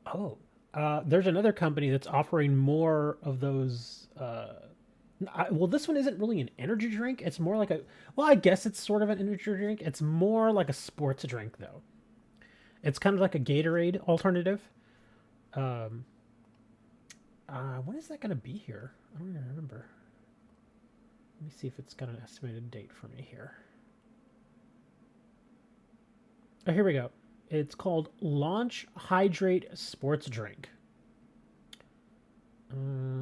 Oh, there's another company that's offering more of those. Well, this one isn't really an energy drink. It's more like a... Well, I guess it's sort of an energy drink. It's more like a sports drink, though. It's kind of like a Gatorade alternative. When is that going to be here? I don't even remember. Let me see if it's got an estimated date for me here. Oh, here we go. It's called Launch Hydrate Sports Drink.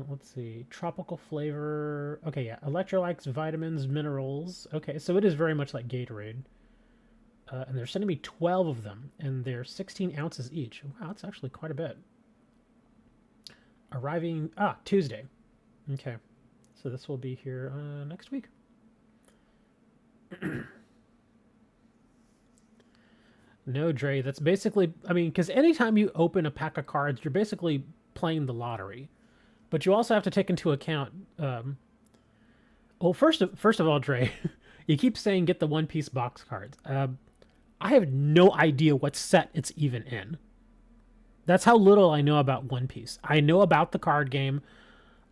Let's see. Tropical flavor. Okay, yeah. Electrolytes, vitamins, minerals. Okay, so it is very much like Gatorade. And they're sending me 12 of them, and they're 16 ounces each. Wow, that's actually quite a bit. Arriving... Tuesday. Okay. So this will be here next week. No, Dre, that's basically... I mean, because anytime you open a pack of cards, you're basically playing the lottery. But you also have to take into account... well, first of all, Dre, you keep saying get the One Piece box cards. I have no idea what set it's even in. That's how little I know about One Piece. I know about the card game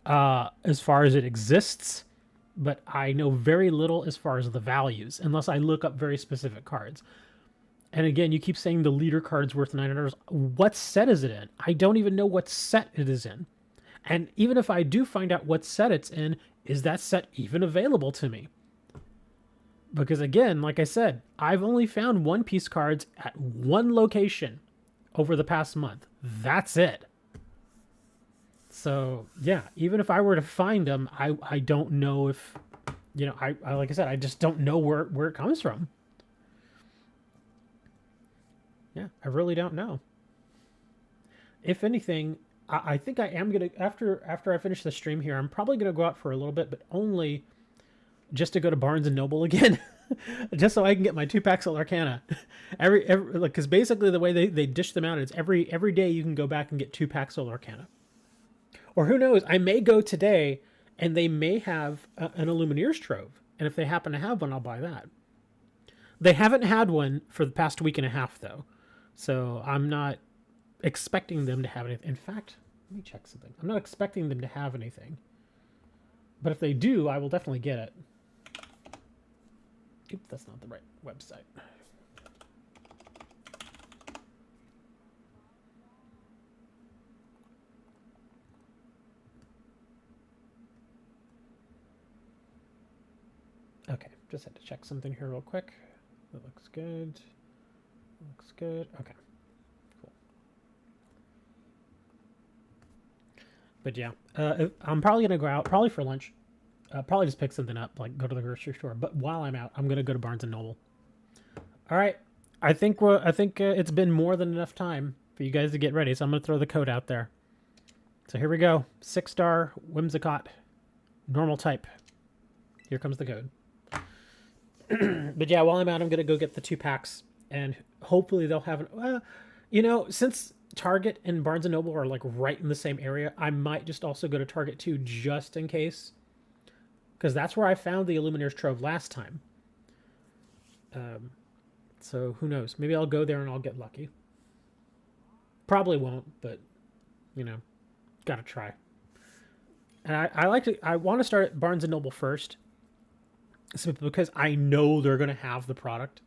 as far as it exists, but I know very little as far as the values, unless I look up very specific cards. And again, you keep saying the leader card's worth $900. What set is it in? I don't even know what set it is in. And even if I do find out what set it's in, is that set even available to me? Because again, like I said, I've only found One Piece cards at one location over the past month. That's it. So yeah, even if I were to find them, I don't know if, you know, I like I said, I just don't know where it comes from. Yeah, I really don't know. If anything, I think I am gonna after I finish the stream here, I'm probably gonna go out for a little bit, but only just to go to Barnes and Noble again, just so I can get my 2-pack Soul Arcana. Every like, because basically the way they dish them out, it's every day you can go back and get 2-pack Soul Arcana. Or who knows? I may go today, and they may have an Illumineers Trove, and if they happen to have one, I'll buy that. They haven't had one for the past week and a half, though, so I'm not expecting them to have anything. In fact, let me check something. I'm not expecting them to have anything, but if they do, I will definitely get it. Oops, that's not the right website. Okay, just had to check something here real quick. That looks good. Looks good. Okay, cool. But yeah, I'm probably gonna go out, probably for lunch. Probably just pick something up, like go to the grocery store. But while I'm out, I'm gonna go to Barnes and Noble. All right, I think it's been more than enough time for you guys to get ready. So I'm gonna throw the code out there. So here we go. 6-star Whimsicott, normal type. Here comes the code. But yeah, while I'm out, I'm gonna go get the 2 packs, and hopefully they'll have an. You know, since Target and Barnes and Noble are like right in the same area, I might just also go to Target too, just in case. Because that's where I found the Illumineers Trove last time. So who knows? Maybe I'll go there and I'll get lucky. Probably won't, but you know, gotta try. And I want to start at Barnes and Noble first, simply because I know they're gonna have the product,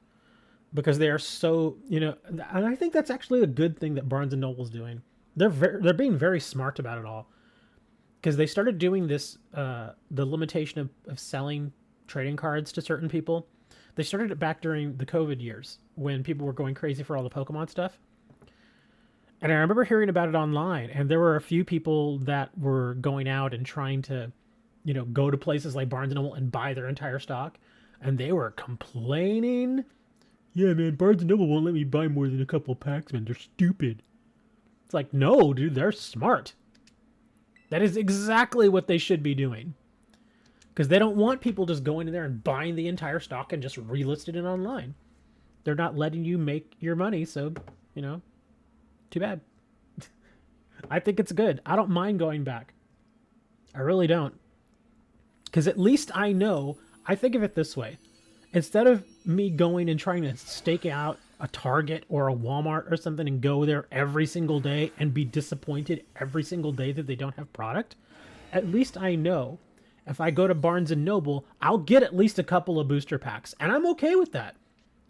because they are so, you know, and I think that's actually a good thing that Barnes and Noble's doing. They're being very smart about it all. Because they started doing this, the limitation of selling trading cards to certain people. They started it back during the COVID years when people were going crazy for all the Pokemon stuff. And I remember hearing about it online, and there were a few people that were going out and trying to, you know, go to places like Barnes & Noble and buy their entire stock. And they were complaining. Yeah, man, Barnes & Noble won't let me buy more than a couple packs, man. They're stupid. It's like, no, dude, they're smart. That is exactly what they should be doing. Because they don't want people just going in there and buying the entire stock and just relisting it online. They're not letting you make your money, so, you know, too bad. I think it's good. I don't mind going back. I really don't. Because at least I know, I think of it this way. Instead of me going and trying to stake out a Target or a Walmart or something and go there every single day and be disappointed every single day that they don't have product, at least I know if I go to Barnes and Noble, I'll get at least a couple of booster packs, and I'm okay with that,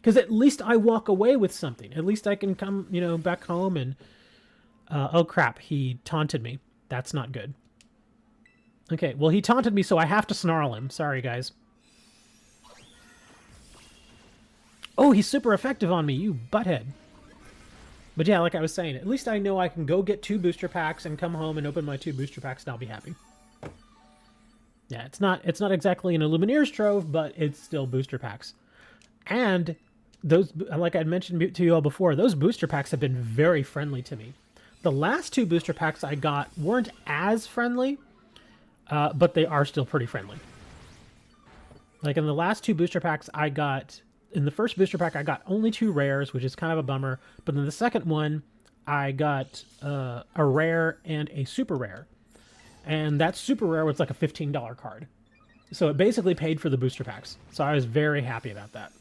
Because at least I walk away with something. At least I can come, back home and... oh, crap. He taunted me. That's not good. Okay, well, he taunted me, so I have to snarl him. Sorry, guys. Oh, he's super effective on me, you butthead. But yeah, like I was saying, at least I know I can go get 2 booster packs and come home and open my 2 booster packs and I'll be happy. Yeah, it's not exactly an Illumineer's Trove, but it's still booster packs. And those, like I mentioned to you all before, those booster packs have been very friendly to me. The last 2 booster packs I got weren't as friendly, but they are still pretty friendly. Like in the last 2 booster packs I got... In the first booster pack, I got only 2 rares, which is kind of a bummer. But in the second one, I got a rare and a super rare. And that super rare was like a $15 card. So it basically paid for the booster packs. So I was very happy about that.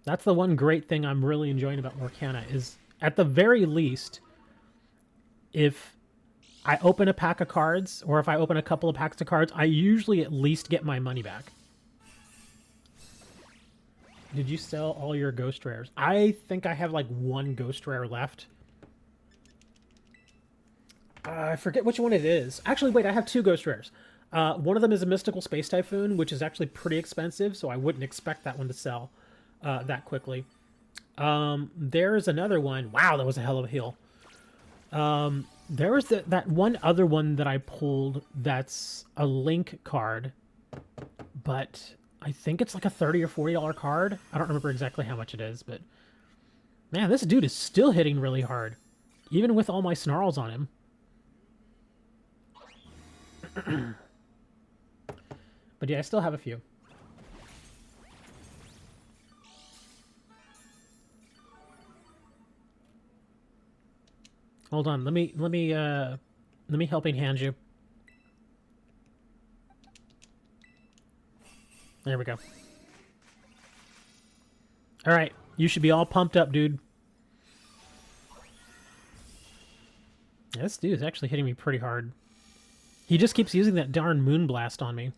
That's the one great thing I'm really enjoying about Lorcana is, at the very least, if I open a pack of cards, or if I open a couple of packs of cards, I usually at least get my money back. Did you sell all your ghost rares? I think I have like 1 ghost rare left. I forget which one it is. Actually, wait, I have 2 ghost rares. One of them is a Mystical Space Typhoon, which is actually pretty expensive, so I wouldn't expect that one to sell that quickly. There's another one. Wow, that was a hell of a heal. There was that one other one that I pulled that's a Link card, but I think it's like a $30 or $40 card. I don't remember exactly how much it is, but man, this dude is still hitting really hard, even with all my snarls on him. But yeah, I still have a few. Hold on, let me helping hand you. There we go. All right, you should be all pumped up, dude. Yeah, this dude is actually hitting me pretty hard. He just keeps using that darn Moonblast on me.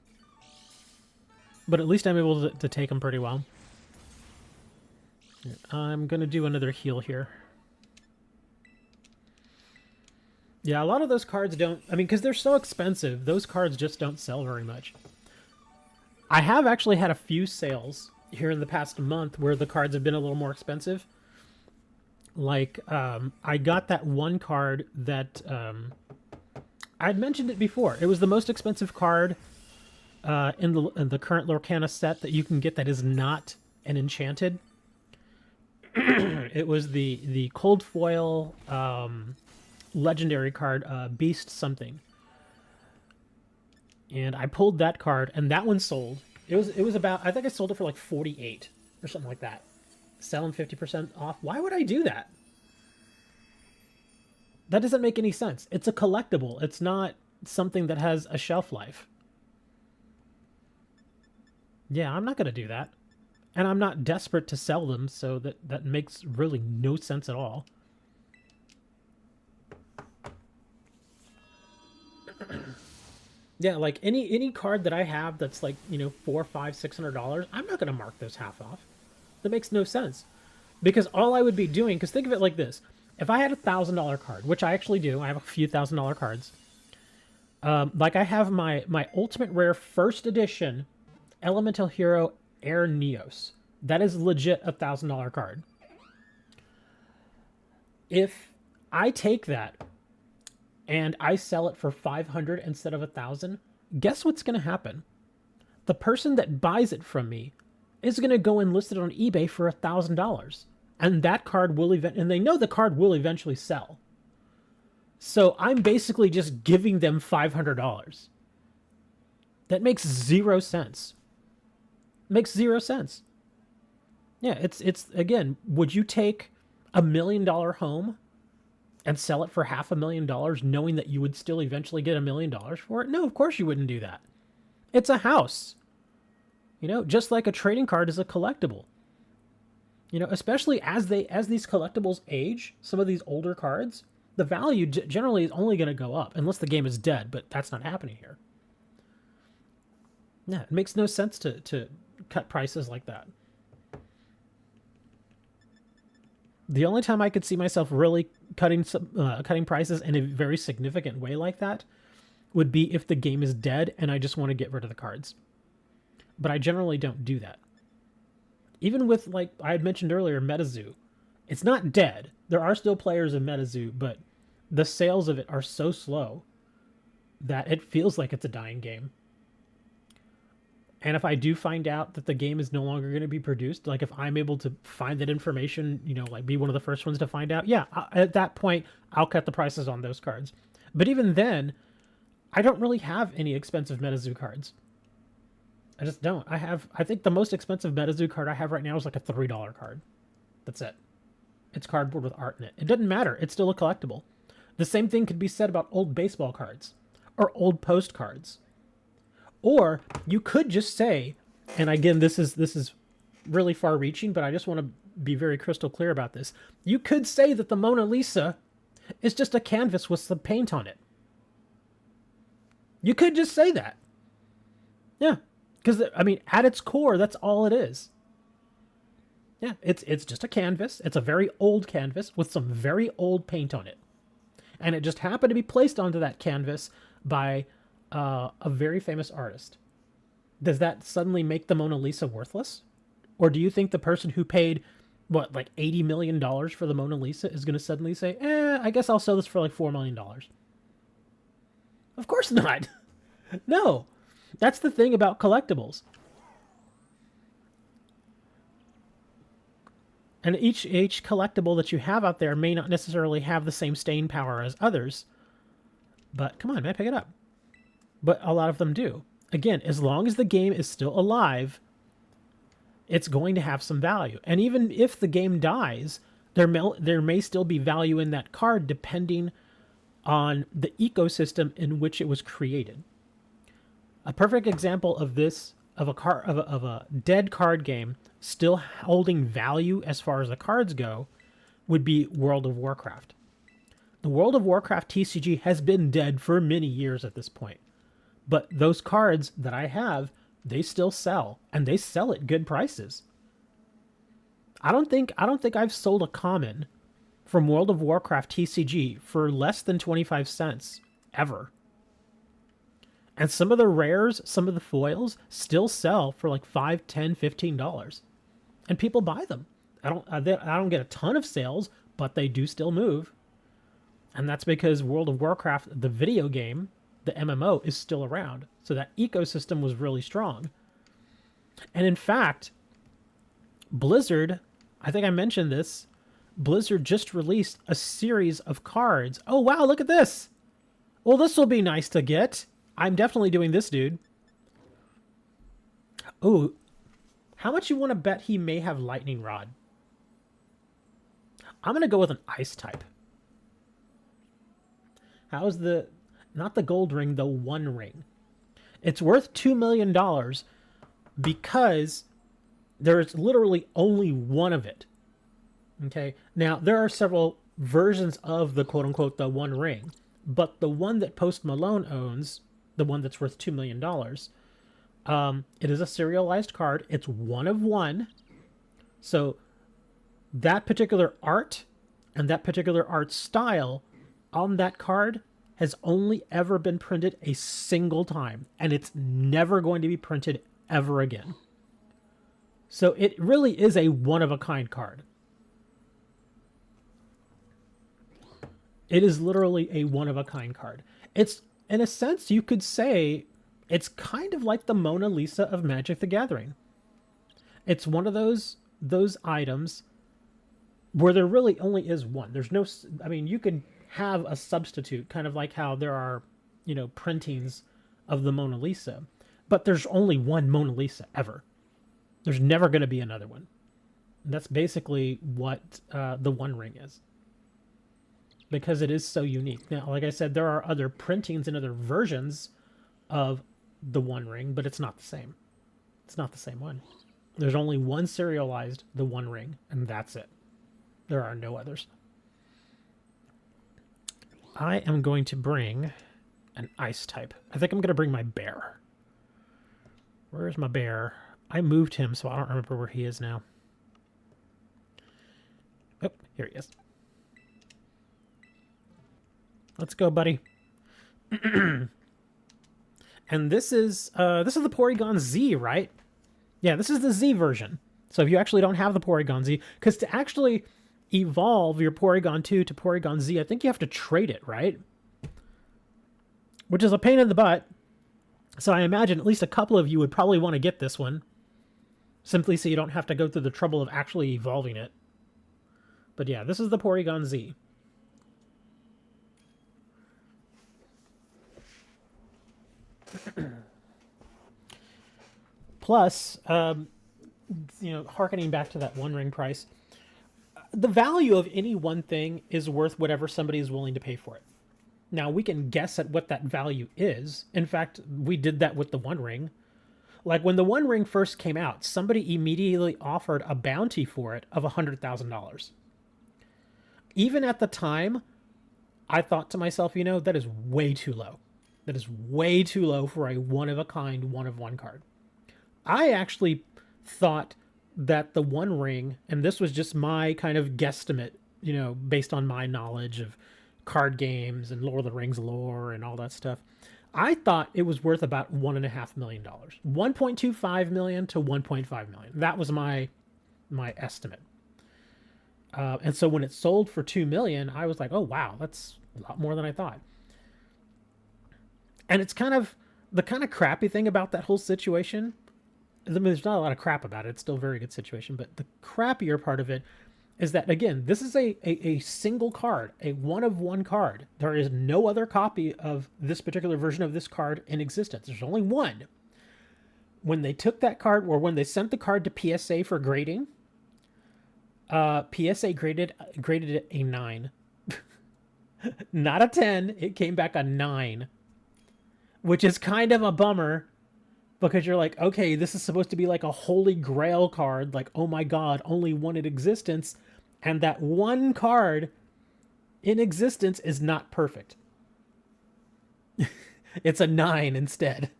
But at least I'm able to take him pretty well. I'm gonna do another heal here. Yeah, a lot of those cards don't... I mean, because they're so expensive, those cards just don't sell very much. I have actually had a few sales here in the past month where the cards have been a little more expensive. Like, I got that one card that... I'd mentioned it before. It was the most expensive card in the current Lorcana set that you can get that is not an enchanted. It was the Cold Foil... legendary card, Beast something, and I pulled that card, and that one sold. It was about, I think I sold it for like 48 or something like that, selling 50% off. Why would I do that? That doesn't make any sense. It's a collectible. It's not something that has a shelf life. Yeah, I'm not gonna do that, and I'm not desperate to sell them, so that makes really no sense at all. Yeah, like any card that I have that's like, $400, $500, $600, I'm not going to mark those half off. That makes no sense. Because all I would be doing, because think of it like this. If I had a $1,000 card, which I actually do, I have a few $1,000 cards. Like I have my Ultimate Rare First Edition Elemental Hero Air Neos. That is legit a $1,000 card. If I take that and I sell it for 500 instead of 1,000, guess what's going to happen? The person that buys it from me is going to go and list it on eBay for $1,000, and that card will and they know the card will eventually sell. So I'm basically just giving them $500. That makes 0 sense. Makes 0 sense. Yeah, it's again, would you take $1 million home and sell it for $500,000 knowing that you would still eventually get $1 million for it? No, of course you wouldn't do that. It's a house. Just like a trading card is a collectible. Especially as these collectibles age, some of these older cards, the value generally is only going to go up unless the game is dead, but that's not happening here. Yeah, it makes no sense to cut prices like that. The only time I could see myself really cutting prices in a very significant way like that would be if the game is dead and I just want to get rid of the cards. But I generally don't do that. Even with, like I had mentioned earlier, MetaZoo, it's not dead. There are still players in MetaZoo, but the sales of it are so slow that it feels like it's a dying game. And if I do find out that the game is no longer going to be produced, like if I'm able to find that information, like be one of the first ones to find out, yeah, at that point, I'll cut the prices on those cards. But even then, I don't really have any expensive MetaZoo cards. I just don't. I think the most expensive MetaZoo card I have right now is like a $3 card. That's it. It's cardboard with art in it. It doesn't matter. It's still a collectible. The same thing could be said about old baseball cards or old postcards. Or you could just say, and again, this is really far-reaching, but I just want to be very crystal clear about this. You could say that the Mona Lisa is just a canvas with some paint on it. You could just say that. Yeah, because, I mean, at its core, that's all it is. Yeah, it's just a canvas. It's a very old canvas with some very old paint on it. And it just happened to be placed onto that canvas by a very famous artist. Does that suddenly make the Mona Lisa worthless? Or do you think the person who paid, what, like $80 million for the Mona Lisa is going to suddenly say, I guess I'll sell this for like $4 million? Of course not. No. That's the thing about collectibles. And each collectible that you have out there may not necessarily have the same staying power as others. But come on, man, pick it up. But a lot of them do. Again, as long as the game is still alive, it's going to have some value. And even if the game dies, there may still be value in that card depending on the ecosystem in which it was created. A perfect example of this, of a dead card game still holding value as far as the cards go, would be World of Warcraft. The World of Warcraft TCG has been dead for many years at this point. But those cards that I have, they still sell, and they sell at good prices. I don't think I've sold a common from World of Warcraft TCG for less than 25 cents ever. And some of the rares, some of the foils still sell for like $5, $10, $15. And people buy them. I don't get a ton of sales, but they do still move. And that's because World of Warcraft, the video game, the MMO, is still around. So that ecosystem was really strong. And in fact, Blizzard, I think I mentioned this, Blizzard just released a series of cards. Oh, wow, look at this. Well, this will be nice to get. I'm definitely doing this, dude. Oh, how much you want to bet he may have Lightning Rod? I'm going to go with an Ice type. How's the... Not the gold ring, the one ring. It's worth $2 million because there's literally only one of it. Okay? Now, there are several versions of the quote-unquote the one ring, but the one that Post Malone owns, the one that's worth $2 million, it is a serialized card. It's one of one. So that particular art and that particular art style on that card has only ever been printed a single time, and it's never going to be printed ever again. So it really is a one-of-a-kind card. It is literally a one-of-a-kind card. It's, in a sense, you could say, it's kind of like the Mona Lisa of Magic the Gathering. It's one of those items where there really only is one. There's no... I mean, you could have a substitute, kind of like how there are, printings of the Mona Lisa, but there's only one Mona Lisa ever. There's never going to be another one. And that's basically what the One Ring is, because it is so unique. Now, like I said, there are other printings and other versions of the One Ring, but it's not the same. It's not the same one. There's only one serialized the One Ring, and that's it. There are no others. I am going to bring an Ice type. I think I'm going to bring my bear. Where's my bear? I moved him, so I don't remember where he is now. Oh, here he is. Let's go, buddy. And this is the Porygon Z, right? Yeah, this is the Z version. So if you actually don't have the Porygon Z, because to actually evolve your Porygon 2 to Porygon Z, I think you have to trade it, right? Which is a pain in the butt. So I imagine at least a couple of you would probably want to get this one, simply so you don't have to go through the trouble of actually evolving it. But yeah, this is the Porygon Z. Plus, you know, harkening back to that One Ring price, the value of any one thing is worth whatever somebody is willing to pay for it. Now, we can guess at what that value is. In fact, we did that with the One Ring. Like, when the One Ring first came out, somebody immediately offered a bounty for it of $100,000. Even at the time, I thought to myself, you know, that is way too low. That is way too low for a one-of-a-kind, one-of-one card. I actually thought that the One Ring, and this was just my kind of guesstimate, you know, based on my knowledge of card games and Lord of the Rings lore and all that stuff, I thought it was worth about $1.5 million. $1.25 million to $1.5 million. That was my estimate. And so when it sold for $2 million, I was like, oh, wow, that's a lot more than I thought. And it's kind of the kind of crappy thing about that whole situation. I mean, there's not a lot of crap about it. It's still a very good situation. But the crappier part of it is that, again, this is a single card, a one-of-one card. There is no other copy of this particular version of this card in existence. There's only one. When they took that card, or when they sent the card to PSA for grading, PSA graded it a 9. Not a 10. It came back a 9. Which is kind of a bummer, because you're like, okay, this is supposed to be like a holy grail card, like, oh my god, only one in existence, and that one card in existence is not perfect. It's a 9 instead.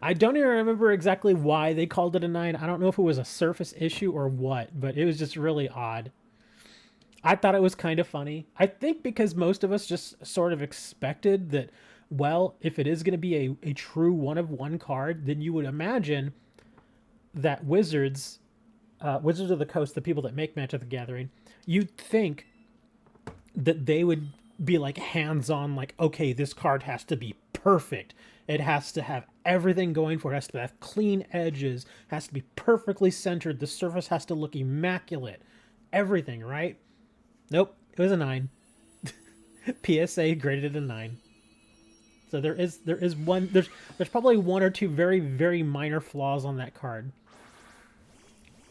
I don't even remember exactly why they called it a 9. I don't know if it was a surface issue or what, but it was just really odd. I thought it was kind of funny. I think because most of us just sort of expected that, well, if it is going to be a true one-of-one card, then you would imagine that Wizards of the Coast, the people that make Magic the Gathering, you'd think that they would be like hands-on, like, okay, this card has to be perfect. It has to have everything going for it. It has to have clean edges, has to be perfectly centered. The surface has to look immaculate. Everything, right? Nope, it was a 9. PSA graded it a 9. So there's probably one or two very, very minor flaws on that card.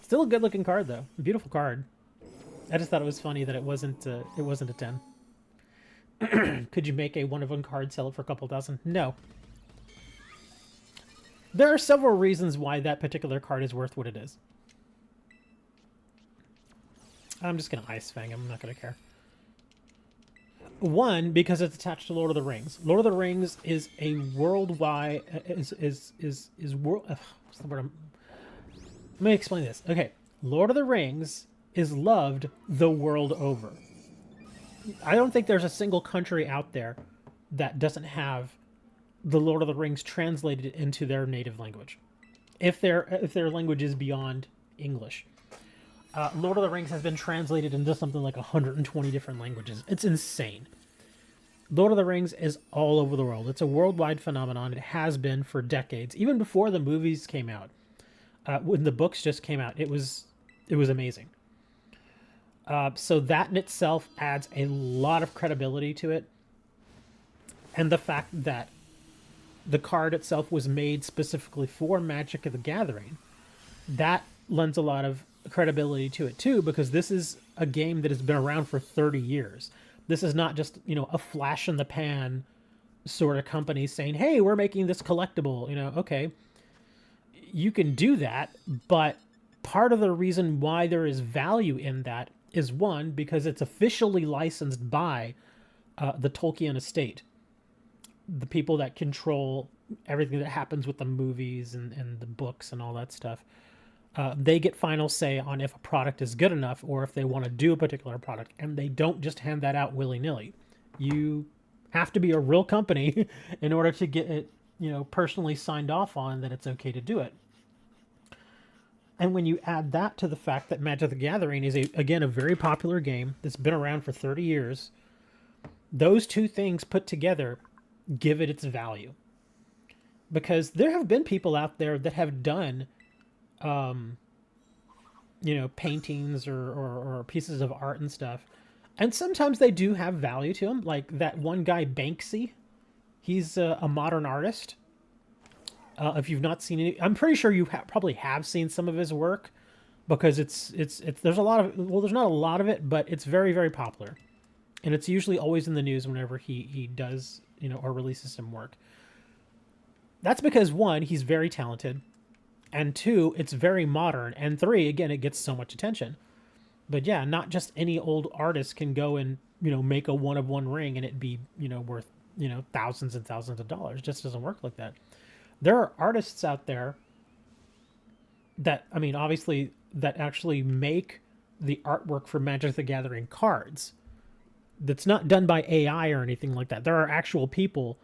Still a good looking card though. Beautiful card. I just thought it was funny that it wasn't a 10. Could you make a one-of-one card, sell it for a couple dozen? No. There are several reasons why that particular card is worth what it is. I'm just gonna Ice Fang him. I'm not gonna care. One, because it's attached to Lord of the Rings. Lord of the Rings is a worldwide world. What's the word? Let me explain this. Okay, Lord of the Rings is loved the world over. I don't think there's a single country out there that doesn't have the Lord of the Rings translated into their native language, if their language is beyond English. Lord of the Rings has been translated into something like 120 different languages. It's insane. Lord of the Rings is all over the world. It's a worldwide phenomenon. It has been for decades, even before the movies came out. When the books just came out, it was amazing. So that in itself adds a lot of credibility to it, and the fact that the card itself was made specifically for Magic of the Gathering, that lends a lot of credibility to it too, because this is a game that has been around for 30 years. This is not just, you know, a flash in the pan sort of company saying, hey, we're making this collectible. You know, okay, you can do that, but part of the reason why there is value in that is, one, because it's officially licensed by the Tolkien estate. the people that control everything that happens with the movies and the books and all that stuff. They get final say on if a product is good enough or if they want to do a particular product, and they don't just hand that out willy-nilly. You have to be a real company in order to get it, personally signed off on that it's okay to do it. And when you add that to the fact that Magic the Gathering is, again, a very popular game that's been around for 30 years, those two things put together give it its value. Because there have been people out there that have done paintings or pieces of art and stuff. And sometimes they do have value to them. Like that one guy, Banksy. He's a modern artist. If you've not seen it, I'm pretty sure you probably have seen some of his work, because it's there's a lot of, well, there's not a lot of it, but it's very, very popular. And it's usually always in the news whenever he does, or releases some work. That's because, one, he's very talented. And two, it's very modern. And three, again, it gets so much attention. But yeah, not just any old artist can go and, make a one-of-one ring and it be, worth, thousands and thousands of dollars. It just doesn't work like that. There are artists out there that, obviously, that actually make the artwork for Magic the Gathering cards. That's not done by AI or anything like that. There are actual people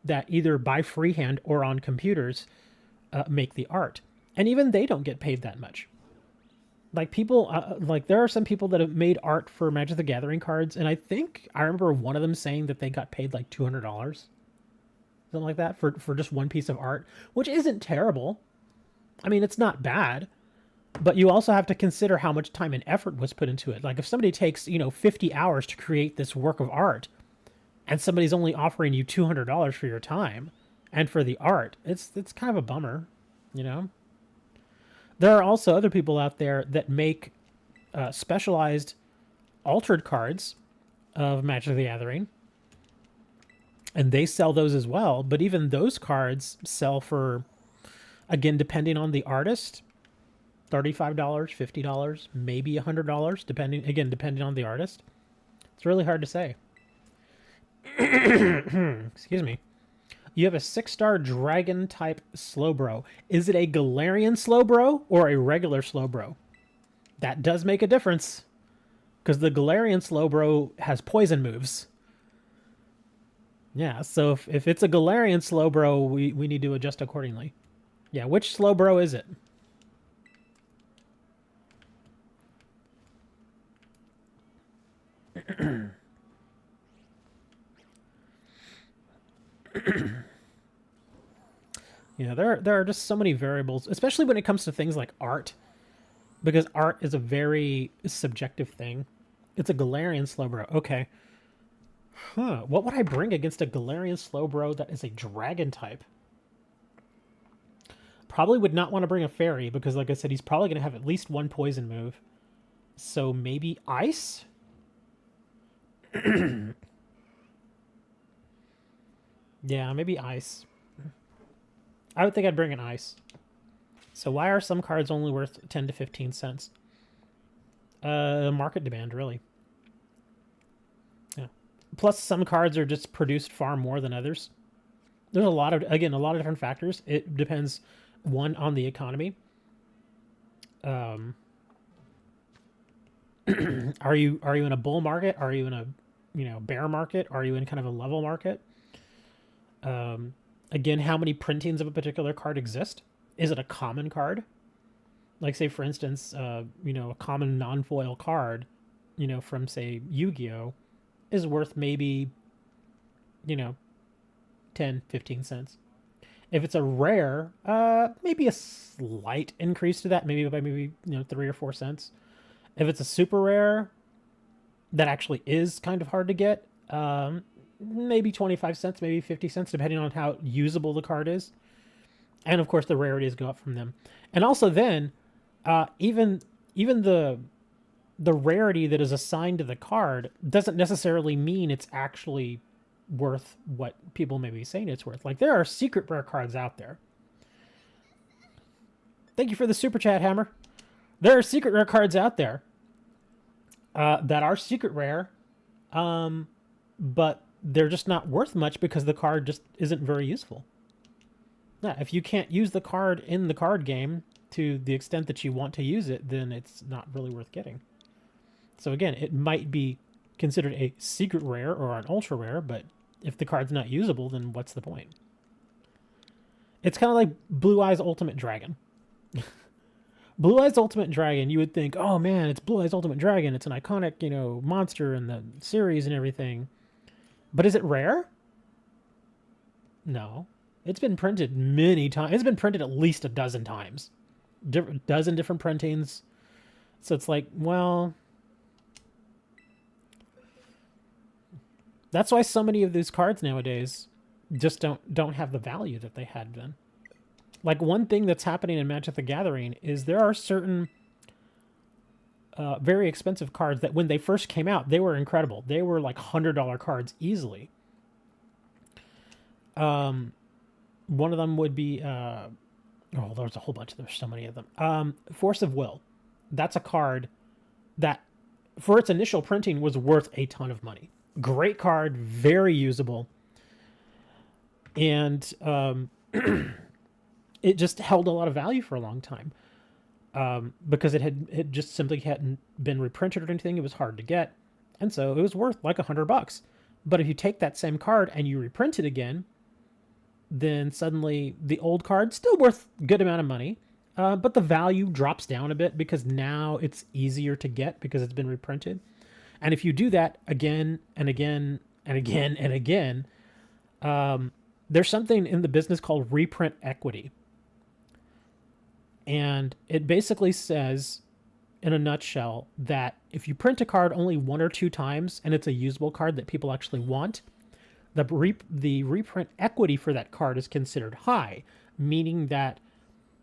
that either by freehand or on computers make the art. And even they don't get paid that much. Like people, there are some people that have made art for Magic the Gathering cards, and I think I remember one of them saying that they got paid like $200, something like that, for just one piece of art, which isn't terrible. It's not bad, but you also have to consider how much time and effort was put into it. Like if somebody takes 50 hours to create this work of art, and somebody's only offering you $200 for your time and for the art, it's kind of a bummer, There are also other people out there that make specialized altered cards of Magic the Gathering, and they sell those as well. But even those cards sell for, again, depending on the artist, $35, $50, maybe $100, depending on the artist. It's really hard to say. Excuse me. You have a 6-star dragon type Slowbro. Is it a Galarian Slowbro or a regular Slowbro? That does make a difference, because the Galarian Slowbro has poison moves. Yeah, so if it's a Galarian Slowbro, we need to adjust accordingly. Yeah, which Slowbro is it? There are just so many variables, especially when it comes to things like art, because art is a very subjective thing. It's a Galarian Slowbro. Okay. What would I bring against a Galarian Slowbro that is a dragon type? Probably would not want to bring a fairy, because like I said, he's probably going to have at least one poison move. So maybe ice? Yeah, maybe ice. I would think I'd bring an ice. So why are some cards only worth 10 to 15 cents? Market demand, really. Yeah. Plus, some cards are just produced far more than others. There's a lot of different factors. It depends, one, on the economy. Are you in a bull market? Are you in a bear market? Are you in kind of a level market? Again, how many printings of a particular card exist? Is it a common card? Like, say, for instance, a common non-foil card, from, say, Yu-Gi-Oh! Is worth maybe, 10, 15 cents. If it's a rare, maybe a slight increase to that, maybe by 3 or 4 cents. If it's a super rare, that actually is kind of hard to get, maybe 25 cents, maybe 50 cents, depending on how usable the card is. And of course, the rarities go up from them. And also then, even the rarity that is assigned to the card doesn't necessarily mean it's actually worth what people may be saying it's worth. Like, there are secret rare cards out there. Thank you for the super chat, Hammer. There are secret rare cards out there that are secret rare, but they're just not worth much because the card just isn't very useful. Yeah, if you can't use the card in the card game to the extent that you want to use it, then it's not really worth getting. So again, it might be considered a secret rare or an ultra rare, but if the card's not usable, then what's the point? It's kind of like Blue Eyes Ultimate Dragon. Blue Eyes Ultimate Dragon, you would think, oh man, it's Blue Eyes Ultimate Dragon. It's an iconic, monster in the series and everything. But is it rare? No. It's been printed many times. It's been printed at least a dozen times. Dozen different printings. So it's like, well, that's why so many of these cards nowadays just don't have the value that they had then. Like, one thing that's happening in Magic the Gathering is there are certain very expensive cards that when they first came out, they were incredible. They were like $100 cards easily. One of them would be... there's a whole bunch. There's so many of them. Force of Will. That's a card that, for its initial printing, was worth a ton of money. Great card, very usable. And it just held a lot of value for a long time. Because it just simply hadn't been reprinted or anything. It was hard to get. And so it was worth like $100. But if you take that same card and you reprint it again, then suddenly the old card's still worth a good amount of money. But the value drops down a bit because now it's easier to get because it's been reprinted. And if you do that again and again and again and again, there's something in the business called reprint equity. And it basically says, in a nutshell, that if you print a card only 1 or 2 times and it's a usable card that people actually want, the reprint equity for that card is considered high, meaning that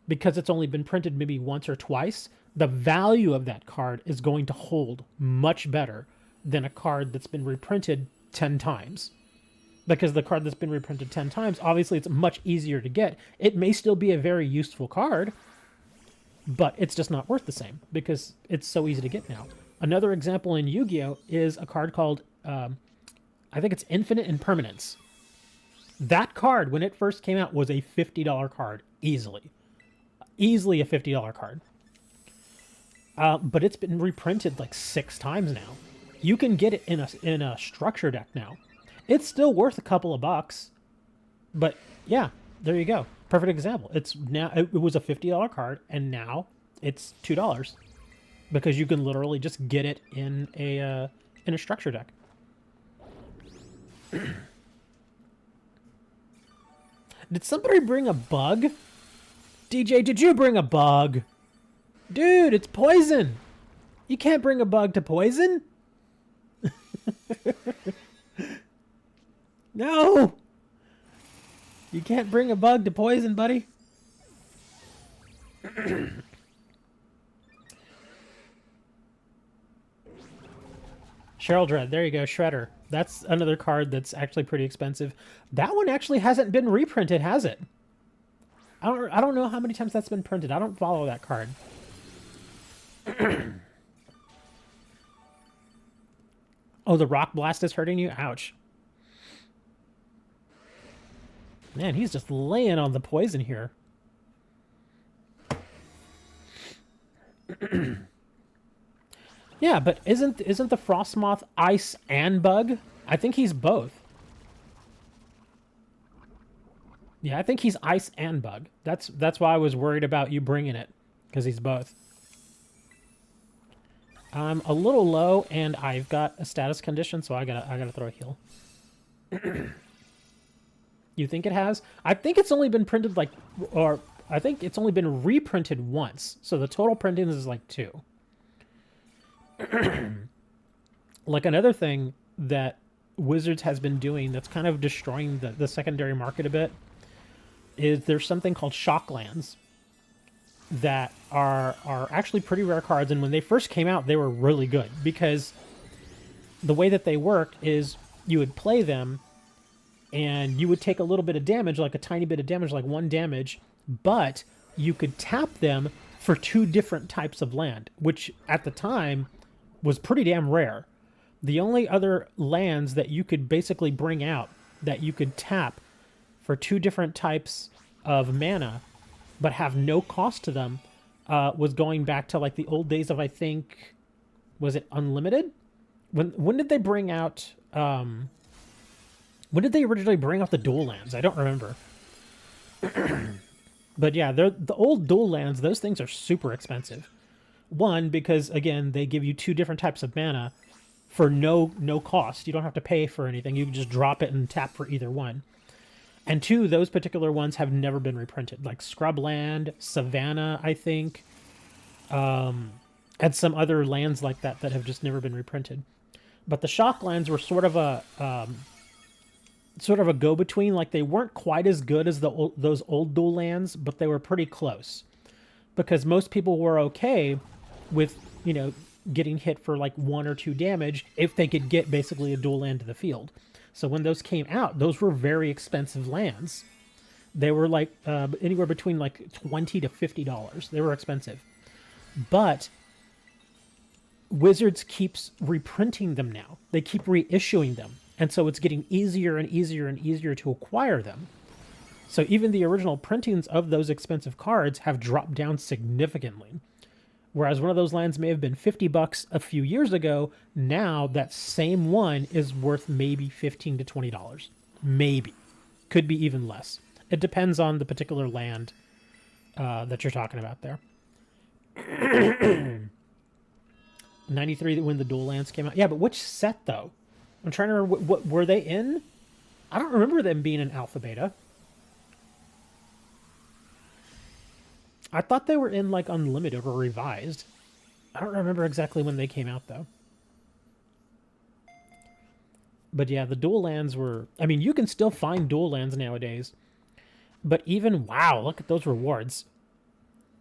because it's only been printed maybe once or twice, the value of that card is going to hold much better than a card that's been reprinted 10 times. Because the card that's been reprinted 10 times, obviously it's much easier to get. It may still be a very useful card, but it's just not worth the same because it's so easy to get now. Another example in Yu-Gi-Oh! Is a card called, I think it's Infinite Impermanence. That card, when it first came out, was a $50 card, easily. Easily a $50 card. But it's been reprinted like 6 times now. You can get it in a structure deck now. It's still worth a couple of bucks. But yeah, there you go. Perfect example. It was a $50 card, and now it's $2 because you can literally just get it in a structure deck. Did somebody bring a bug? DJ, did you bring a bug? Dude, it's poison. You can't bring a bug to poison. No. You can't bring a bug to poison, buddy. Cheryl Dread. There you go, Shredder. That's another card that's actually pretty expensive. That one actually hasn't been reprinted, has it? I don't know how many times that's been printed. I don't follow that card. Oh, the Rock Blast is hurting you? Ouch. Man, he's just laying on the poison here. Yeah, but isn't the Frostmoth ice and bug? I think he's both. Yeah, I think he's ice and bug. That's why I was worried about you bringing it, because he's both. I'm a little low, and I've got a status condition, so I gotta throw a heal. You think it has? I think it's only been printed I think it's only been reprinted once, so the total printing is like 2. Like another thing that Wizards has been doing that's kind of destroying the secondary market a bit is there's something called Shocklands that are actually pretty rare cards, and when they first came out, they were really good because the way that they work is you would play them and you would take a little bit of damage, like a tiny bit of damage, like 1 damage, but you could tap them for 2 different types of land, which at the time was pretty damn rare. The only other lands that you could basically bring out that you could tap for 2 different types of mana but have no cost to them was going back to like the old days of, I think, was it Unlimited? When did they bring out when did they originally bring out the dual lands? I don't remember. But yeah, they're the old dual lands. Those things are super expensive. One, because again, they give you 2 different types of mana for no cost. You don't have to pay for anything. You can just drop it and tap for either one. And 2, those particular ones have never been reprinted, like Scrubland, Savannah, I think, and some other lands like that that have just never been reprinted. But the shock lands were sort of a go-between. Like, they weren't quite as good as those old dual lands, but they were pretty close, because most people were okay with, you know, getting hit for like 1 or 2 damage if they could get basically a dual land to the field. So when those came out, those were very expensive lands. They were like anywhere between like $20 to $50. They were expensive. But Wizards keeps reprinting them now. They keep reissuing them. And so it's getting easier and easier and easier to acquire them. So even the original printings of those expensive cards have dropped down significantly. Whereas one of those lands may have been $50 a few years ago, now that same one is worth maybe $15 to $20. Maybe. Could be even less. It depends on the particular land that you're talking about there. 93 when the dual lands came out. Yeah, but which set, though? I'm trying to remember, what were they in? I don't remember them being in Alpha Beta. I thought they were in, like, Unlimited or Revised. I don't remember exactly when they came out, though. But yeah, the dual lands were... I mean, you can still find dual lands nowadays. But even... Wow, look at those rewards.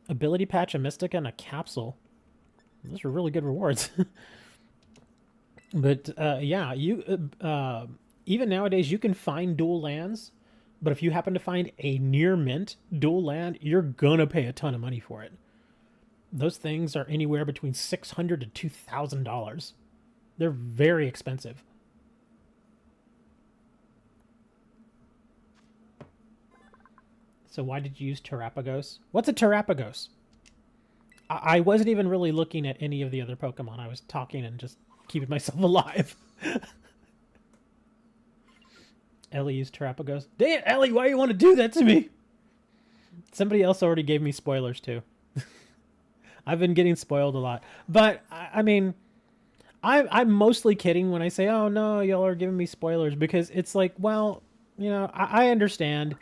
Ability Patch, a Mystica, and a Capsule. Those are really good rewards. But, yeah, you... even nowadays, you can find dual lands... But if you happen to find a near mint dual land, you're gonna pay a ton of money for it. Those things are anywhere between $600 to $2,000. They're very expensive. So why did you use Terapagos? What's a Terapagos? I wasn't even really looking at any of the other Pokemon. I was talking and just keeping myself alive. Ellie used Terapagos. Damn, Ellie, why do you want to do that to me? Somebody else already gave me spoilers, too. I've been getting spoiled a lot. But, I mean, I'm mostly kidding when I say, oh, no, y'all are giving me spoilers. Because it's like, well, you know, I understand.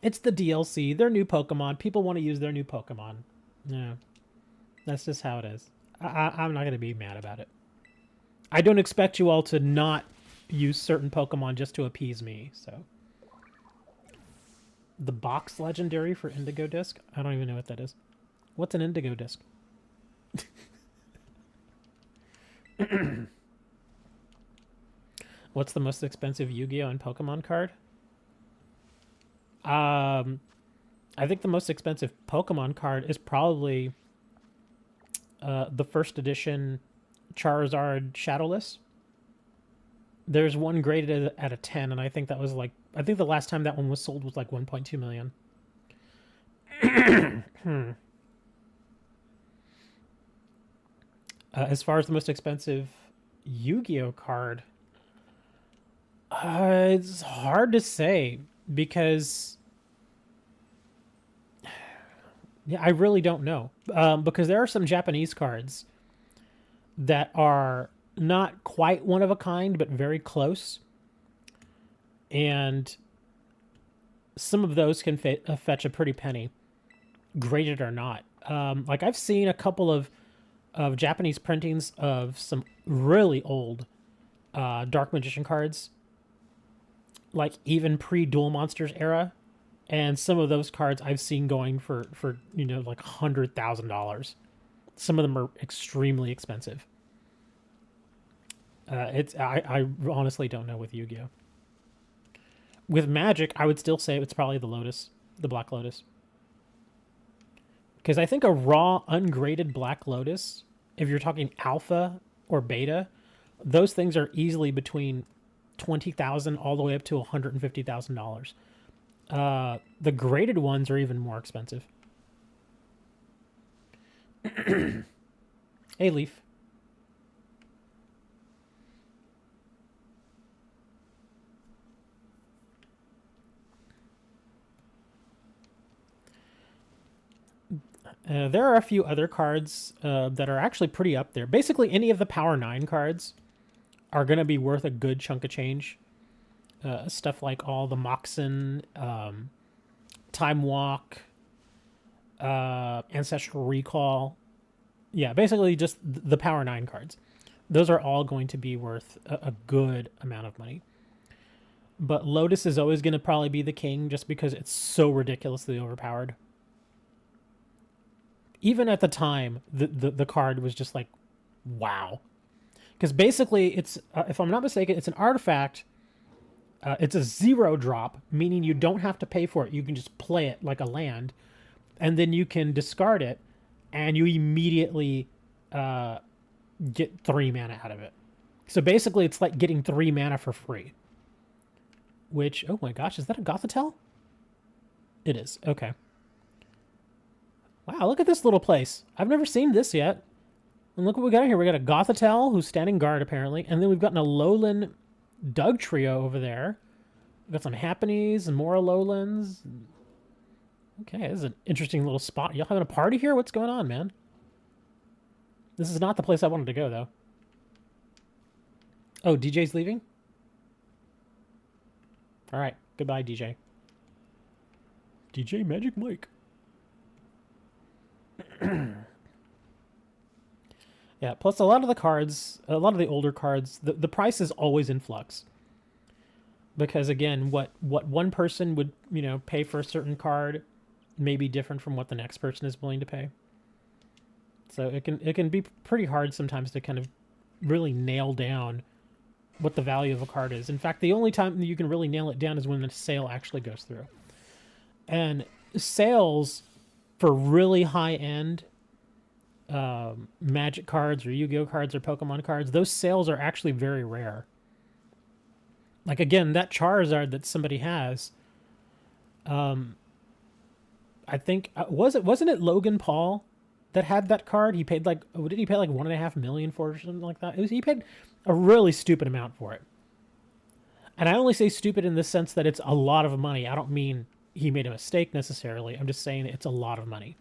It's the DLC. They're new Pokemon. People want to use their new Pokemon. Yeah. That's just how it is. I'm not going to be mad about it. I don't expect you all to not use certain Pokemon just to appease me, so. The box legendary for Indigo Disc? I don't even know what that is. What's an Indigo Disc? What's the most expensive Yu-Gi-Oh! And Pokemon card? I think the most expensive Pokemon card is probably the first edition Charizard Shadowless. There's one graded at a 10, and I think that was like... I think the last time that one was sold was like 1.2 million. As far as the most expensive Yu-Gi-Oh card, it's hard to say, because... Yeah, I really don't know. Because there are some Japanese cards that are not quite one of a kind, but very close. And some of those can fetch a pretty penny, graded or not. Like, I've seen a couple of Japanese printings of some really old Dark Magician cards, like even pre-Duel Monsters era. And some of those cards I've seen going for you know, like $100,000. Some of them are extremely expensive. I honestly don't know with Yu-Gi-Oh. With Magic, I would still say it's probably the Lotus, the Black Lotus. Because I think a raw, ungraded Black Lotus, if you're talking alpha or beta, Those things are easily between $20,000 all the way up to $150,000. The graded ones are even more expensive. Hey, Leaf. There are a few other cards that are actually pretty up there. Basically, any of the Power 9 cards are going to be worth a good chunk of change. Stuff like all the Moxen, Time Walk, Ancestral Recall. Yeah, basically just the Power 9 cards. Those are all going to be worth a good amount of money. But Lotus is always going to probably be the king just because it's so ridiculously overpowered. Even at the time, the card was just like, wow. Because basically, it's if I'm not mistaken, it's an artifact. It's a 0 drop, meaning you don't have to pay for it. You can just play it like a land, and then you can discard it, and you immediately get 3 mana out of it. So basically, it's like getting 3 mana for free. Which, oh my gosh, is that a Gothitelle? It is. Okay. Wow, look at this little place. I've never seen this yet. And look what we got here. We got a Gothitelle who's standing guard, apparently. And then we've got an Alolan Doug trio over there. We've got some Happinies and more Alolans. Okay, this is an interesting little spot. Y'all having a party here? What's going on, man? This is not the place I wanted to go, though. Oh, DJ's leaving? All right. Goodbye, DJ. DJ Magic Mike. Yeah, plus a lot of the cards, a lot of the older cards, the price is always in flux. Because again, what one person would, pay for a certain card may be different from what the next person is willing to pay. So it can be pretty hard sometimes to kind of really nail down what the value of a card is. In fact, the only time you can really nail it down is when the sale actually goes through. And sales for really high-end Magic cards or Yu-Gi-Oh cards or Pokemon cards, those sales are actually very rare. Like, again, that Charizard that somebody has, I think, wasn't it Logan Paul that had that card? He paid did he pay like $1.5 million for it or something like that? He paid a really stupid amount for it. And I only say stupid in the sense that it's a lot of money. I don't mean he made a mistake necessarily. I'm just saying it's a lot of money.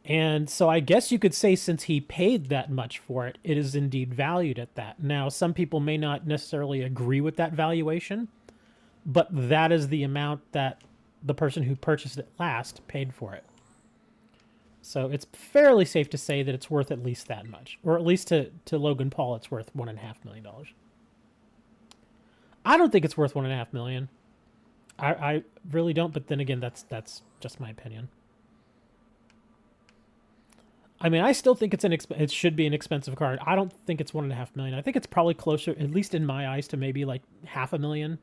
And so I guess you could say since he paid that much for it, it is indeed valued at that. Now, some people may not necessarily agree with that valuation, but that is the amount that the person who purchased it last paid for it. So it's fairly safe to say that it's worth at least that much. Or at least to Logan Paul, it's worth $1.5 million. I don't think it's worth $1.5 million. I really don't, but then again, that's just my opinion. I mean, I still think it should be an expensive card. I don't think it's $1.5 million. I think it's probably closer, at least in my eyes, to maybe like $500,000,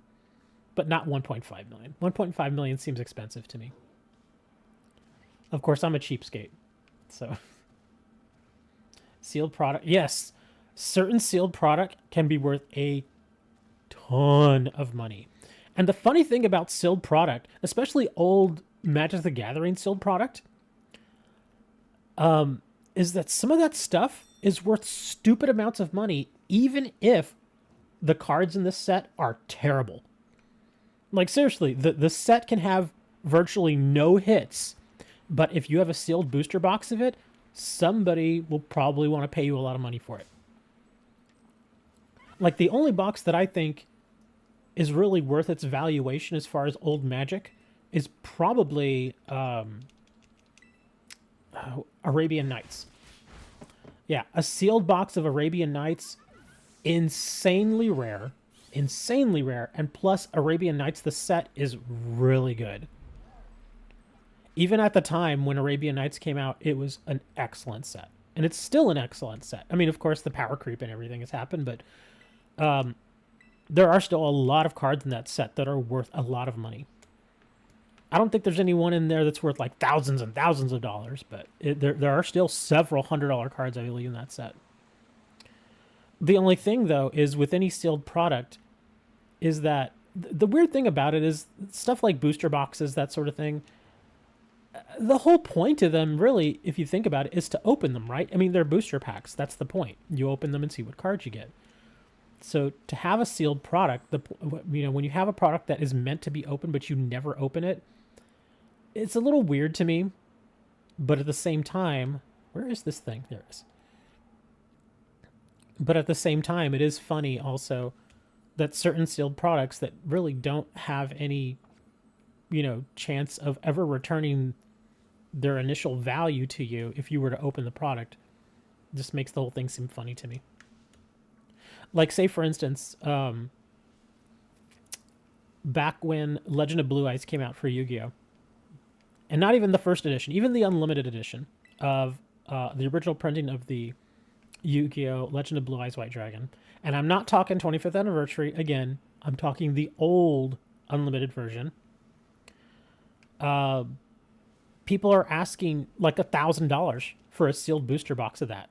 but not $1.5 million. $1.5 million seems expensive to me. Of course, I'm a cheapskate, so sealed product. Yes, certain sealed product can be worth a ton of money. And the funny thing about sealed product, especially old Magic the Gathering sealed product, is that some of that stuff is worth stupid amounts of money, even if the cards in this set are terrible. Like, seriously, the set can have virtually no hits, but if you have a sealed booster box of it, somebody will probably want to pay you a lot of money for it. Like, the only box that I think is really worth its valuation as far as old Magic is probably Arabian Nights. Yeah, a sealed box of Arabian Nights, insanely rare, and plus Arabian Nights, the set is really good. Even at the time when Arabian Nights came out, it was an excellent set. And it's still an excellent set. I mean, of course, the power creep and everything has happened, but there are still a lot of cards in that set that are worth a lot of money. I don't think there's anyone in there that's worth like thousands and thousands of dollars, but there are still several $100 cards, I believe, in that set. The only thing, though, is with any sealed product, is that the weird thing about it is stuff like booster boxes, that sort of thing. The whole point of them, really, if you think about it, is to open them, right? I mean, they're booster packs. That's the point. You open them and see what cards you get. So to have a sealed product, when you have a product that is meant to be open but you never open it, it's a little weird to me. But at the same time, where is this thing? There it is. But at the same time, it is funny also that certain sealed products that really don't have any, chance of ever returning their initial value to you if you were to open the product, just makes the whole thing seem funny to me. Like, say, for instance, back when Legend of Blue Eyes came out for Yu-Gi-Oh! And not even the first edition, even the unlimited edition of the original printing of the Yu-Gi-Oh! Legend of Blue Eyes White Dragon. And I'm not talking 25th anniversary. Again, I'm talking the old unlimited version. People are asking like $1,000 for a sealed booster box of that.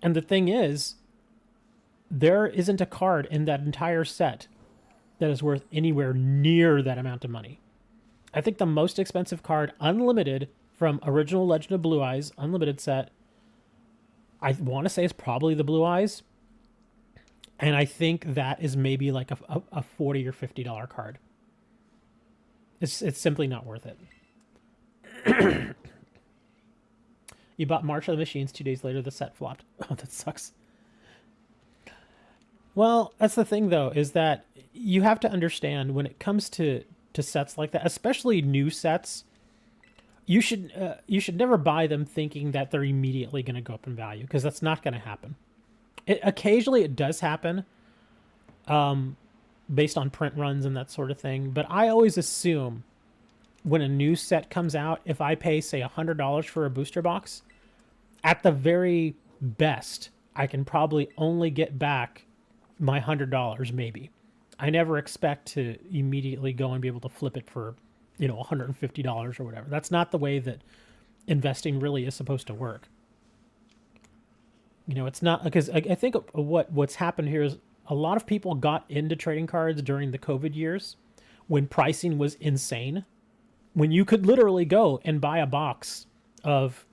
And the thing is, there isn't a card in that entire set that is worth anywhere near that amount of money. I think the most expensive card, unlimited, from original Legend of Blue Eyes unlimited set, I want to say is probably the Blue Eyes. And I think that is maybe like a $40 or $50 card. It's simply not worth it. You bought March of the Machines 2 days later, the set flopped. Oh, that sucks. Well, that's the thing, though, is that you have to understand when it comes to sets like that, especially new sets, you should never buy them thinking that they're immediately going to go up in value, because that's not going to happen. Occasionally it does happen, based on print runs and that sort of thing. But I always assume when a new set comes out, if I pay, say, $100 for a booster box, at the very best, I can probably only get back my $100, maybe. I never expect to immediately go and be able to flip it for, $150 or whatever. That's not the way that investing really is supposed to work. It's not, because I think what's happened here is a lot of people got into trading cards during the COVID years when pricing was insane, when you could literally go and buy a box of,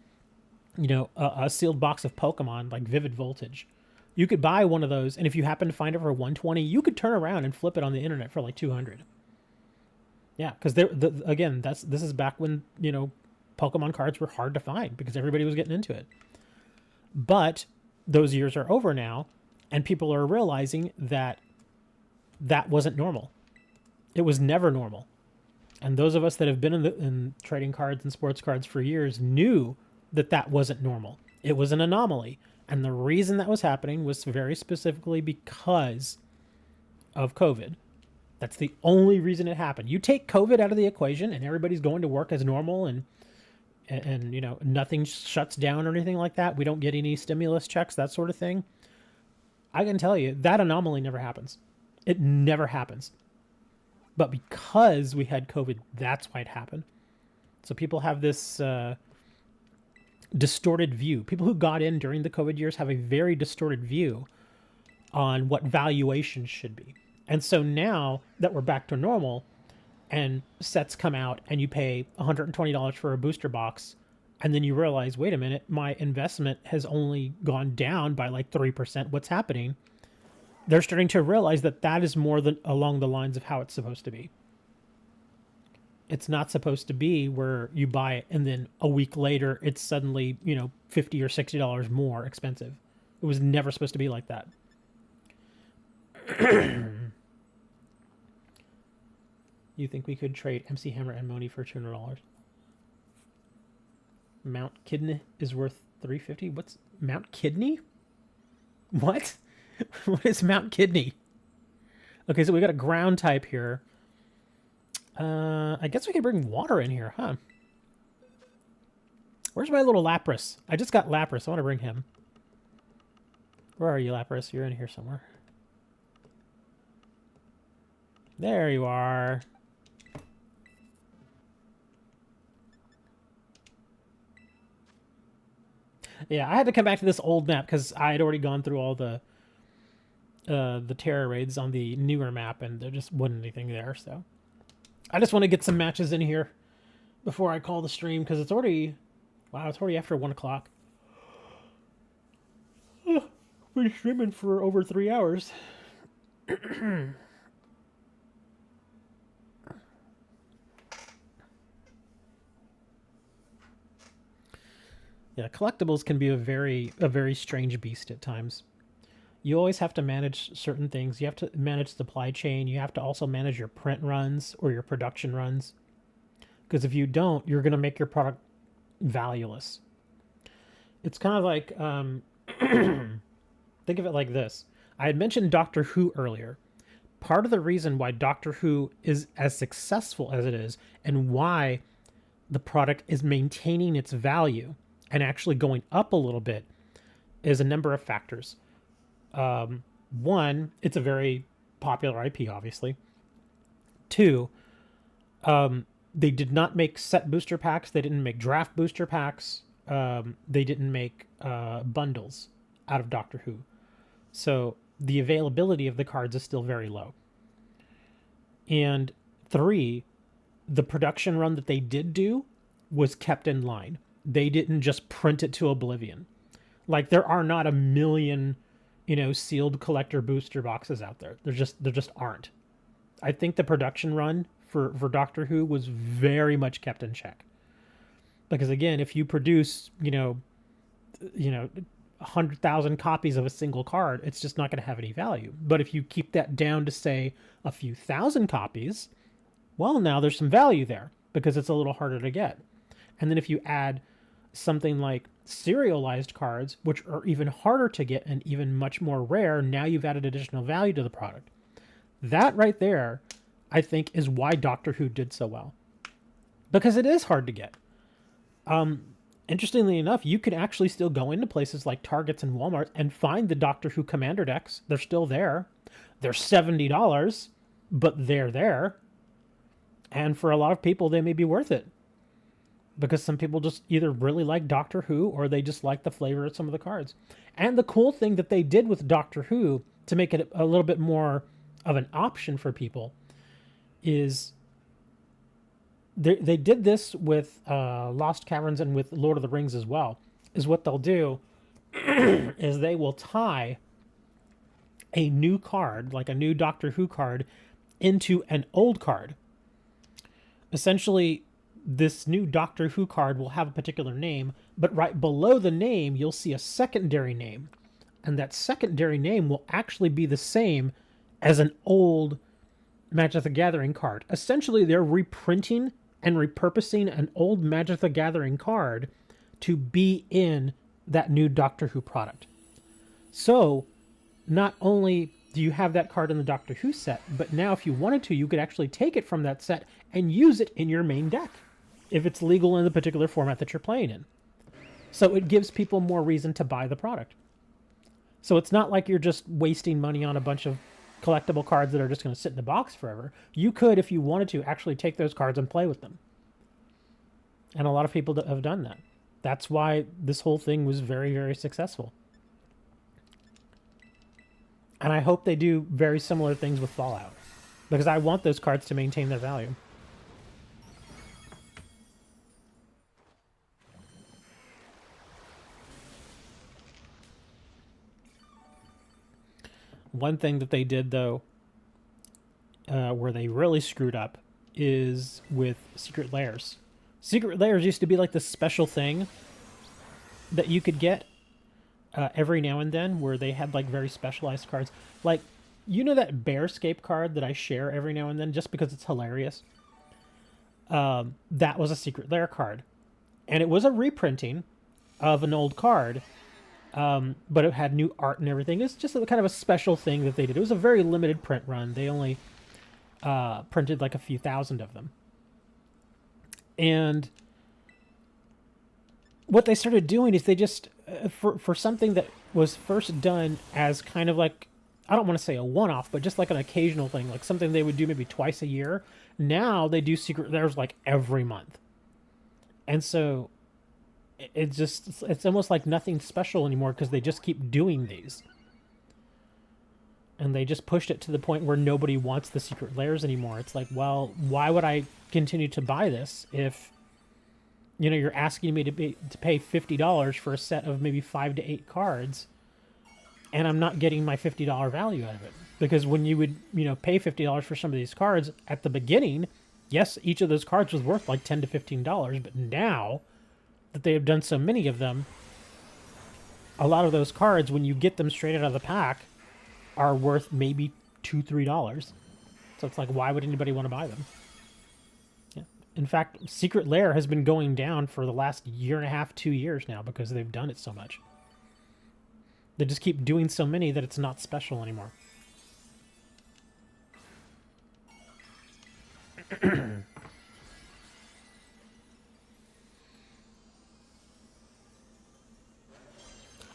a sealed box of Pokemon like Vivid Voltage. You could buy one of those, and if you happen to find it for $120, you could turn around and flip it on the internet for like $200. Yeah, because again, this is back when Pokemon cards were hard to find because everybody was getting into it. But those years are over now, and people are realizing that that wasn't normal. It was never normal. And those of us that have been in trading cards and sports cards for years knew that that wasn't normal. It was an anomaly. And the reason that was happening was very specifically because of COVID. That's the only reason it happened. You take COVID out of the equation and everybody's going to work as normal and nothing shuts down or anything like that. We don't get any stimulus checks, that sort of thing. I can tell you that anomaly never happens. It never happens. But because we had COVID, that's why it happened. So people have this distorted view. People who got in during the COVID years have a very distorted view on what valuations should be. And so now that we're back to normal and sets come out and you pay $120 for a booster box, and then you realize, wait a minute, my investment has only gone down by like 3%. What's happening? They're starting to realize that that is more than along the lines of how it's supposed to be. It's not supposed to be where you buy it and then a week later it's suddenly, $50 or $60 more expensive. It was never supposed to be like that. You think we could trade MC Hammer and Moni for $200? Mount Kidney is worth $350. What's Mount Kidney? What? What is Mount Kidney? Okay, so we got a ground type here. I guess we could bring water in here, huh? Where's my little Lapras? I just got Lapras. I want to bring him. Where are you, Lapras? You're in here somewhere. There you are. Yeah, I had to come back to this old map because I had already gone through all the the Tera raids on the newer map, and there just wasn't anything there. So I just want to get some matches in here before I call the stream, because it's already after 1 o'clock. We're streaming for over 3 hours. Yeah, collectibles can be a very strange beast at times. You always have to manage certain things. You have to manage supply chain. You have to also manage your print runs or your production runs. Because if you don't, you're going to make your product valueless. It's kind of like, think of it like this. I had mentioned Doctor Who earlier. Part of the reason why Doctor Who is as successful as it is, and why the product is maintaining its value and actually going up a little bit, is a number of factors. One, it's a very popular IP, obviously. Two, they did not make set booster packs. They didn't make draft booster packs. They didn't make bundles out of Doctor Who. So the availability of the cards is still very low. And three, the production run that they did do was kept in line. They didn't just print it to oblivion. Like, there are not a million, sealed collector booster boxes out there. There just aren't. I think the production run for Doctor Who was very much kept in check. Because again, if you produce, 100,000 copies of a single card, it's just not going to have any value. But if you keep that down to, say, a few thousand copies, well, now there's some value there because it's a little harder to get. And then if you add something like serialized cards, which are even harder to get and even much more rare, now you've added additional value to the product. That right there, I think, is why Doctor Who did so well. Because it is hard to get. Interestingly enough, you can actually still go into places like Targets and Walmart and find the Doctor Who Commander decks. They're still there. They're $70, but they're there. And for a lot of people, they may be worth it. Because some people just either really like Doctor Who or they just like the flavor of some of the cards. And the cool thing that they did with Doctor Who to make it a little bit more of an option for people is they did this with Lost Caverns and with Lord of the Rings as well. Is what they'll do is they will tie a new card, like a new Doctor Who card, into an old card. Essentially, this new Doctor Who card will have a particular name, but right below the name, you'll see a secondary name. And that secondary name will actually be the same as an old Magic the Gathering card. Essentially, they're reprinting and repurposing an old Magic the Gathering card to be in that new Doctor Who product. So, not only do you have that card in the Doctor Who set, but now if you wanted to, you could actually take it from that set and use it in your main deck, if it's legal in the particular format that you're playing in. So it gives people more reason to buy the product. So it's not like you're just wasting money on a bunch of collectible cards that are just going to sit in the box forever. You could, if you wanted to, actually take those cards and play with them. And a lot of people have done that. That's why this whole thing was very, very successful. And I hope they do very similar things with Fallout, because I want those cards to maintain their value. One thing that they did, though, where they really screwed up, is with Secret Lairs. Secret Lairs used to be like this special thing that you could get every now and then, where they had like very specialized cards. Like, that Bearscape card that I share every now and then just because it's hilarious? That was a Secret Lair card. And it was a reprinting of an old card. But it had new art and everything. It's just kind of a special thing that they did. It was a very limited print run. They only printed like a few thousand of them. And what they started doing is they just, for something that was first done as kind of like, I don't want to say a one-off, but just like an occasional thing, like something they would do maybe twice a year. Now they do Secret Lairs like every month. And so it's almost like nothing special anymore because they just keep doing these. and they just pushed it to the point where nobody wants the secret layers anymore. It's like, well, why would I continue to buy this if, you know, you're asking me to pay $50 for a set of maybe 5 to 8 cards, and I'm not getting my $50 value out of it? Because when you would, you know, pay $50 for some of these cards at the beginning, yes, each of those cards was worth like $10 to $15, but now that they have done so many of them, a lot of those cards, when you get them straight out of the pack, are worth maybe $2, $3. So it's like, why would anybody want to buy them? Yeah. In fact, Secret Lair has been going down for the last year and a half, 2 years now, because they've done it so much. They just keep doing so many that it's not special anymore.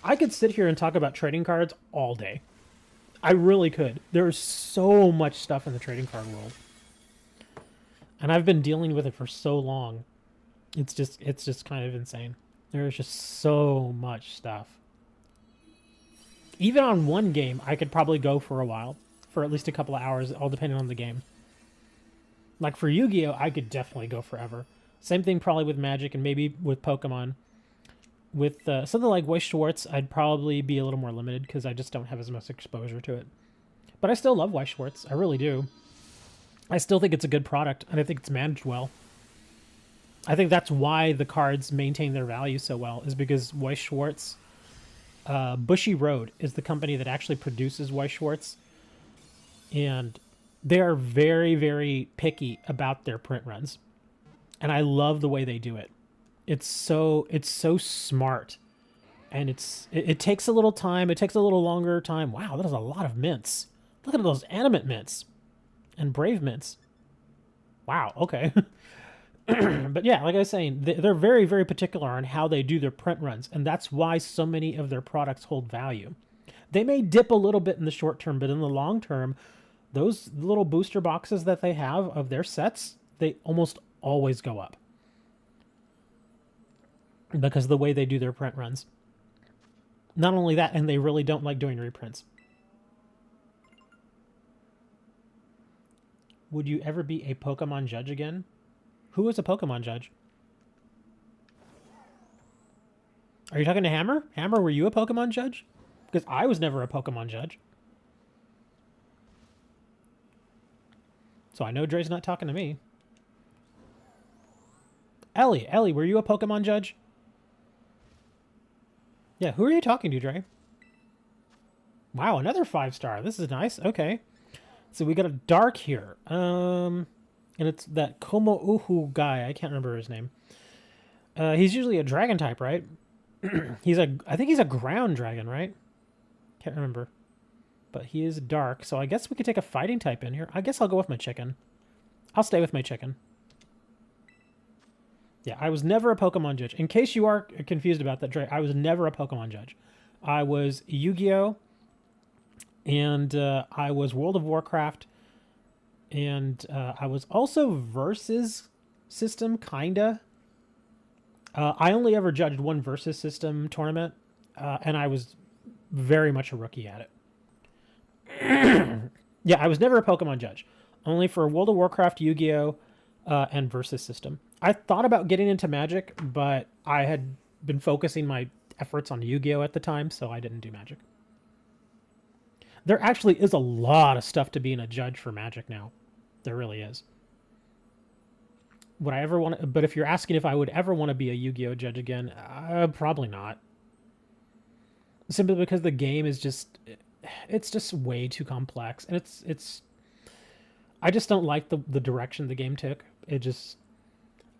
I could sit here and talk about trading cards all day. I really could. There's so much stuff in the trading card world. And I've been dealing with it for so long. It's just kind of insane. There's just so much stuff. Even on one game, I could probably go for a while. For at least a couple of hours, all depending on the game. Like for Yu-Gi-Oh, I could definitely go forever. Same thing probably with Magic and maybe with Pokemon. With something like Weiss Schwartz, I'd probably be a little more limited because I just don't have as much exposure to it. But I still love Weiss Schwartz. I really do. I still think it's a good product, and I think it's managed well. I think that's why the cards maintain their value so well, is because Weiss Schwartz... Bushy Road is the company that actually produces Weiss Schwartz. And they are very, very picky about their print runs. And I love the way they do it. It's so smart, and it takes a little time. It takes a little longer time. Wow, that is a lot of mints. Look at those animate mints and brave mints. Wow. Okay. But yeah, like I was saying, they're very, very particular on how they do their print runs, and that's why so many of their products hold value. They may dip a little bit in the short term, but in the long term, those little booster boxes that they have of their sets, they almost always go up. Because of the way they do their print runs. Not only that, and they really don't like doing reprints. Would you ever be a Pokemon judge again? Who is a Pokemon judge? Are you talking to Hammer? Hammer, were you a Pokemon judge? Because I was never a Pokemon judge. So I know Dre's not talking to me. Ellie, were you a Pokemon judge? Yeah, who are you talking to, Dre? Wow, another 5-star. This is nice. Okay. So we got a dark here. And it's that Komo Uhu guy. I can't remember his name. He's usually a dragon type, right? I think he's a ground dragon, right? Can't remember. But he is dark, so I guess we could take a fighting type in here. I guess I'll go with my chicken. I'll stay with my chicken. Yeah, I was never a Pokemon judge. In case you are confused about that, Dre, I was never a Pokemon judge. I was Yu-Gi-Oh! And I was World of Warcraft. And I was also Versus System, kinda. I only ever judged one Versus System tournament. And I was very much a rookie at it. Yeah, I was never a Pokemon judge. Only for World of Warcraft, Yu-Gi-Oh! And Versus System. I thought about getting into Magic, but I had been focusing my efforts on Yu-Gi-Oh! At the time, so I didn't do Magic. There actually is a lot of stuff to being a judge for Magic now. There really is. Would I ever want to... But if you're asking if I would ever want to be a Yu-Gi-Oh! Judge again, probably not. Simply because the game is just... It's just way too complex. And it's... I just don't like the direction the game took. It just...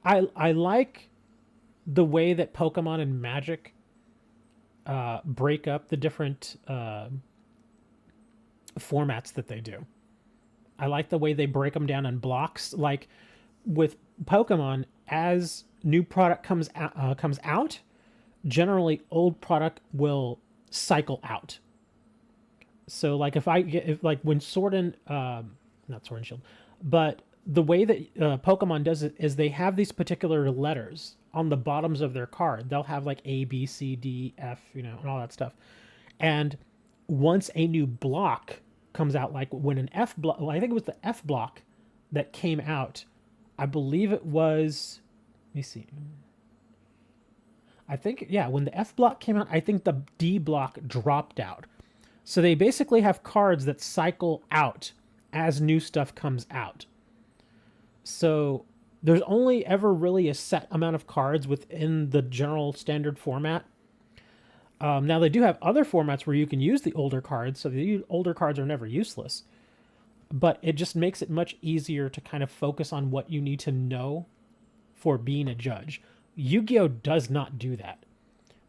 I like the way that Pokemon and Magic break up the different formats that they do. I like the way they break them down in blocks. Like with Pokemon, as new product comes out, generally old product will cycle out. So like if when Sword and not Sword and Shield, but the way that Pokemon does it is they have these particular letters on the bottoms of their card. They'll have like A, B, C, D, F, and all that stuff. And once a new block comes out, like when an F block, well, I think it was the F block that came out. I believe it was, let me see. I think, yeah, when the F block came out, I think the D block dropped out. So they basically have cards that cycle out as new stuff comes out. So there's only ever really a set amount of cards within the general standard format. Now they do have other formats where you can use the older cards, so the older cards are never useless. But it just makes it much easier to kind of focus on what you need to know for being a judge. Yu-Gi-Oh! Does not do that.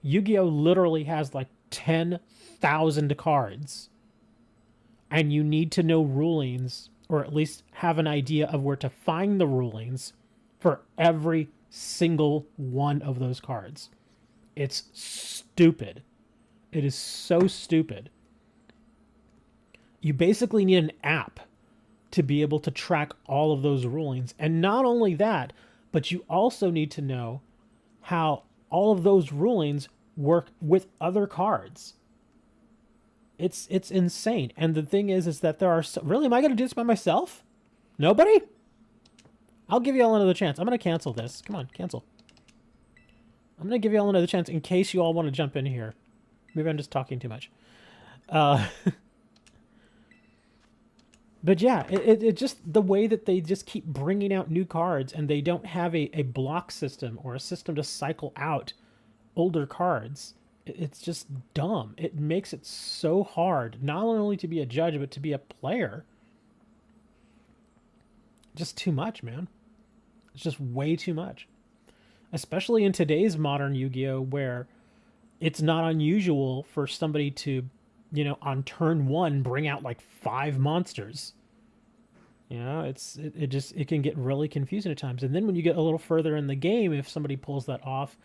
Yu-Gi-Oh! Literally has like 10,000 cards. And you need to know rulings, or at least have an idea of where to find the rulings for every single one of those cards. It's stupid. It is so stupid. You basically need an app to be able to track all of those rulings. And not only that, but you also need to know how all of those rulings work with other cards. It's insane. And the thing is that there are... Really? Am I going to do this by myself? Nobody? I'll give you all another chance. I'm going to cancel this. Come on, cancel. I'm going to give you all another chance in case you all want to jump in here. Maybe I'm just talking too much. But yeah, it just, the way that they just keep bringing out new cards and they don't have a block system or a system to cycle out older cards, it's just dumb. It makes it so hard, not only to be a judge, but to be a player. Just too much, man. It's just way too much. Especially in today's modern Yu-Gi-Oh! Where it's not unusual for somebody to, you know, on turn one, bring out like 5 monsters. You know, it can get really confusing at times. And then when you get a little further in the game, if somebody pulls that off,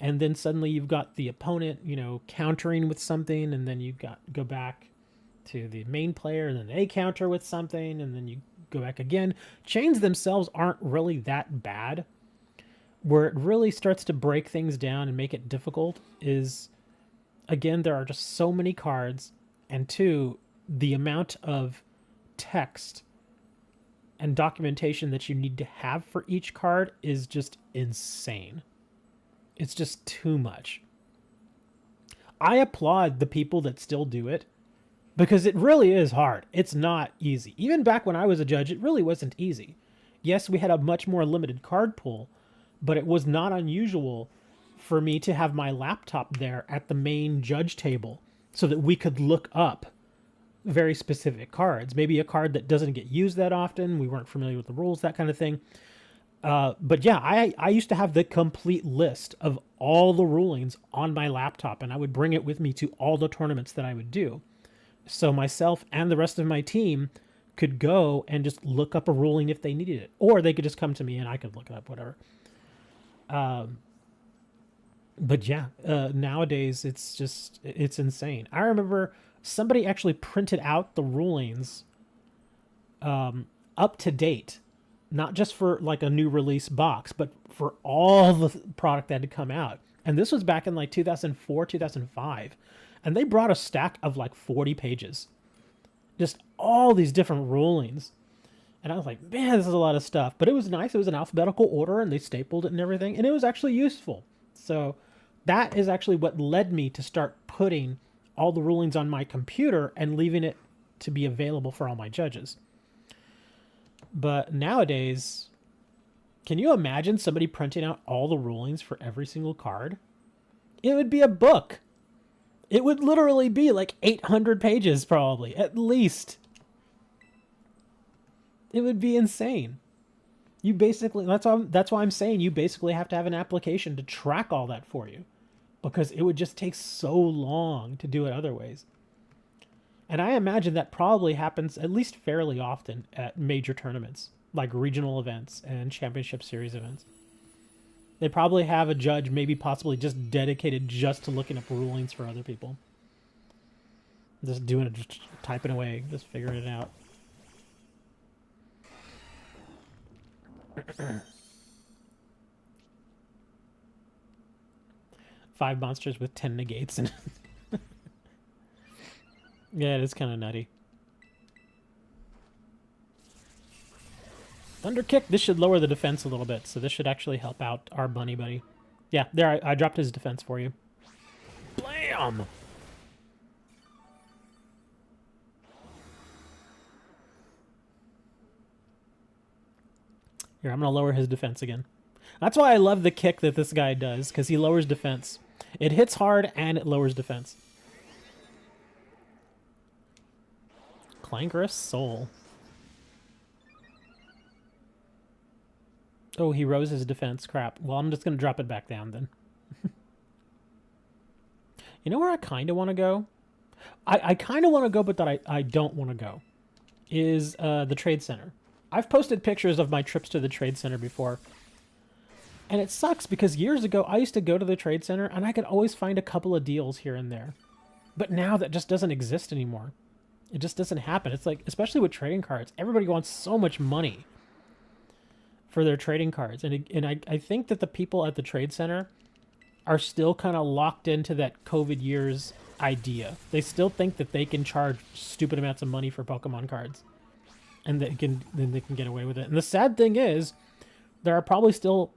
and then suddenly you've got the opponent, you know, countering with something, and then you go back to the main player, and then they counter with something, and then you go back again. Chains themselves aren't really that bad. Where it really starts to break things down and make it difficult is, again, there are just so many cards, and 2, the amount of text and documentation that you need to have for each card is just insane. It's just too much. I applaud the people that still do it, because it really is hard. It's not easy. Even back when I was a judge, it really wasn't easy. Yes, we had a much more limited card pool, but it was not unusual for me to have my laptop there at the main judge table so that we could look up very specific cards. Maybe a card that doesn't get used that often. We weren't familiar with the rules, that kind of thing. But yeah, I used to have the complete list of all the rulings on my laptop, and I would bring it with me to all the tournaments that I would do. So myself and the rest of my team could go and just look up a ruling if they needed it. Or they could just come to me and I could look it up, whatever. But yeah, nowadays it's insane. I remember somebody actually printed out the rulings up to date, not just for like a new release box, but for all the product that had come out. And this was back in like 2004, 2005. And they brought a stack of like 40 pages. Just all these different rulings. And I was like, man, this is a lot of stuff. But it was nice. It was in alphabetical order, and they stapled it and everything. And it was actually useful. So that is actually what led me to start putting all the rulings on my computer and leaving it to be available for all my judges. But nowadays, can you imagine somebody printing out all the rulings for every single card? It would be a book. It would literally be like 800 pages, probably, at least. It would be insane. You basically, that's why I'm saying you basically have to have an application to track all that for you, because it would just take so long to do it other ways. And I imagine that probably happens at least fairly often at major tournaments, like regional events and championship series events. They probably have a judge, maybe possibly just dedicated just to looking up rulings for other people. Just doing it, just typing away, just figuring it out. Five monsters with 10 negates and yeah, it is kind of nutty. Thunder Kick. This should lower the defense a little bit, so this should actually help out our bunny buddy. Yeah, there, I dropped his defense for you. Blam! Here, I'm going to lower his defense again. That's why I love the kick that this guy does, because he lowers defense. It hits hard, and it lowers defense. Clankerous Soul. Oh, he rose his defense. Crap. Well, I'm just going to drop it back down then. You know where I kind of want to go? I kind of want to go, but that I don't want to go, is the Trade Center. I've posted pictures of my trips to the Trade Center before. And it sucks because years ago, I used to go to the Trade Center and I could always find a couple of deals here and there. But now that just doesn't exist anymore. It just doesn't happen. It's like, especially with trading cards, everybody wants so much money for their trading cards. And I think that the people at the Trade Center are still kind of locked into that COVID years idea. They still think that they can charge stupid amounts of money for Pokemon cards. And they can get away with it. And the sad thing is, there are probably still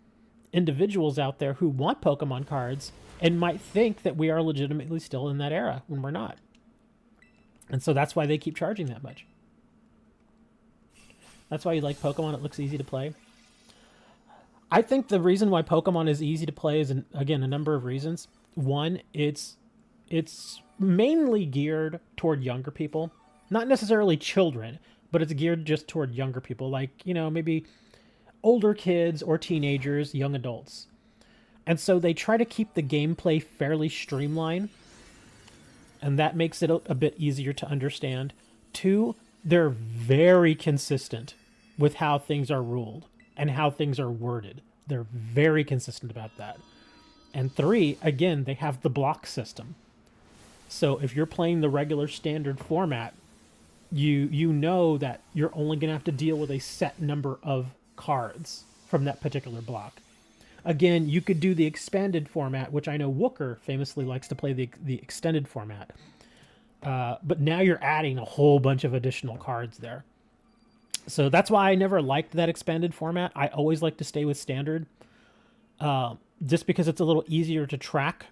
individuals out there who want Pokemon cards and might think that we are legitimately still in that era when we're not. And so that's why they keep charging that much. That's why you like Pokemon. It looks easy to play. I think the reason why Pokemon is easy to play is, again, a number of reasons. One, it's mainly geared toward younger people. Not necessarily children, but it's geared just toward younger people. Like, you know, maybe older kids or teenagers, young adults. And so they try to keep the gameplay fairly streamlined. And that makes it a bit easier to understand. Two, they're very consistent with how things are ruled and how things are worded. They're very consistent about that. And three, again, they have the block system. So if you're playing the regular standard format, you know that you're only going to have to deal with a set number of cards from that particular block. Again, you could do the expanded format, which I know Wooker famously likes to play the extended format. But now you're adding a whole bunch of additional cards there. So that's why I never liked that expanded format. I always like to stay with standard. Just because it's a little easier to track.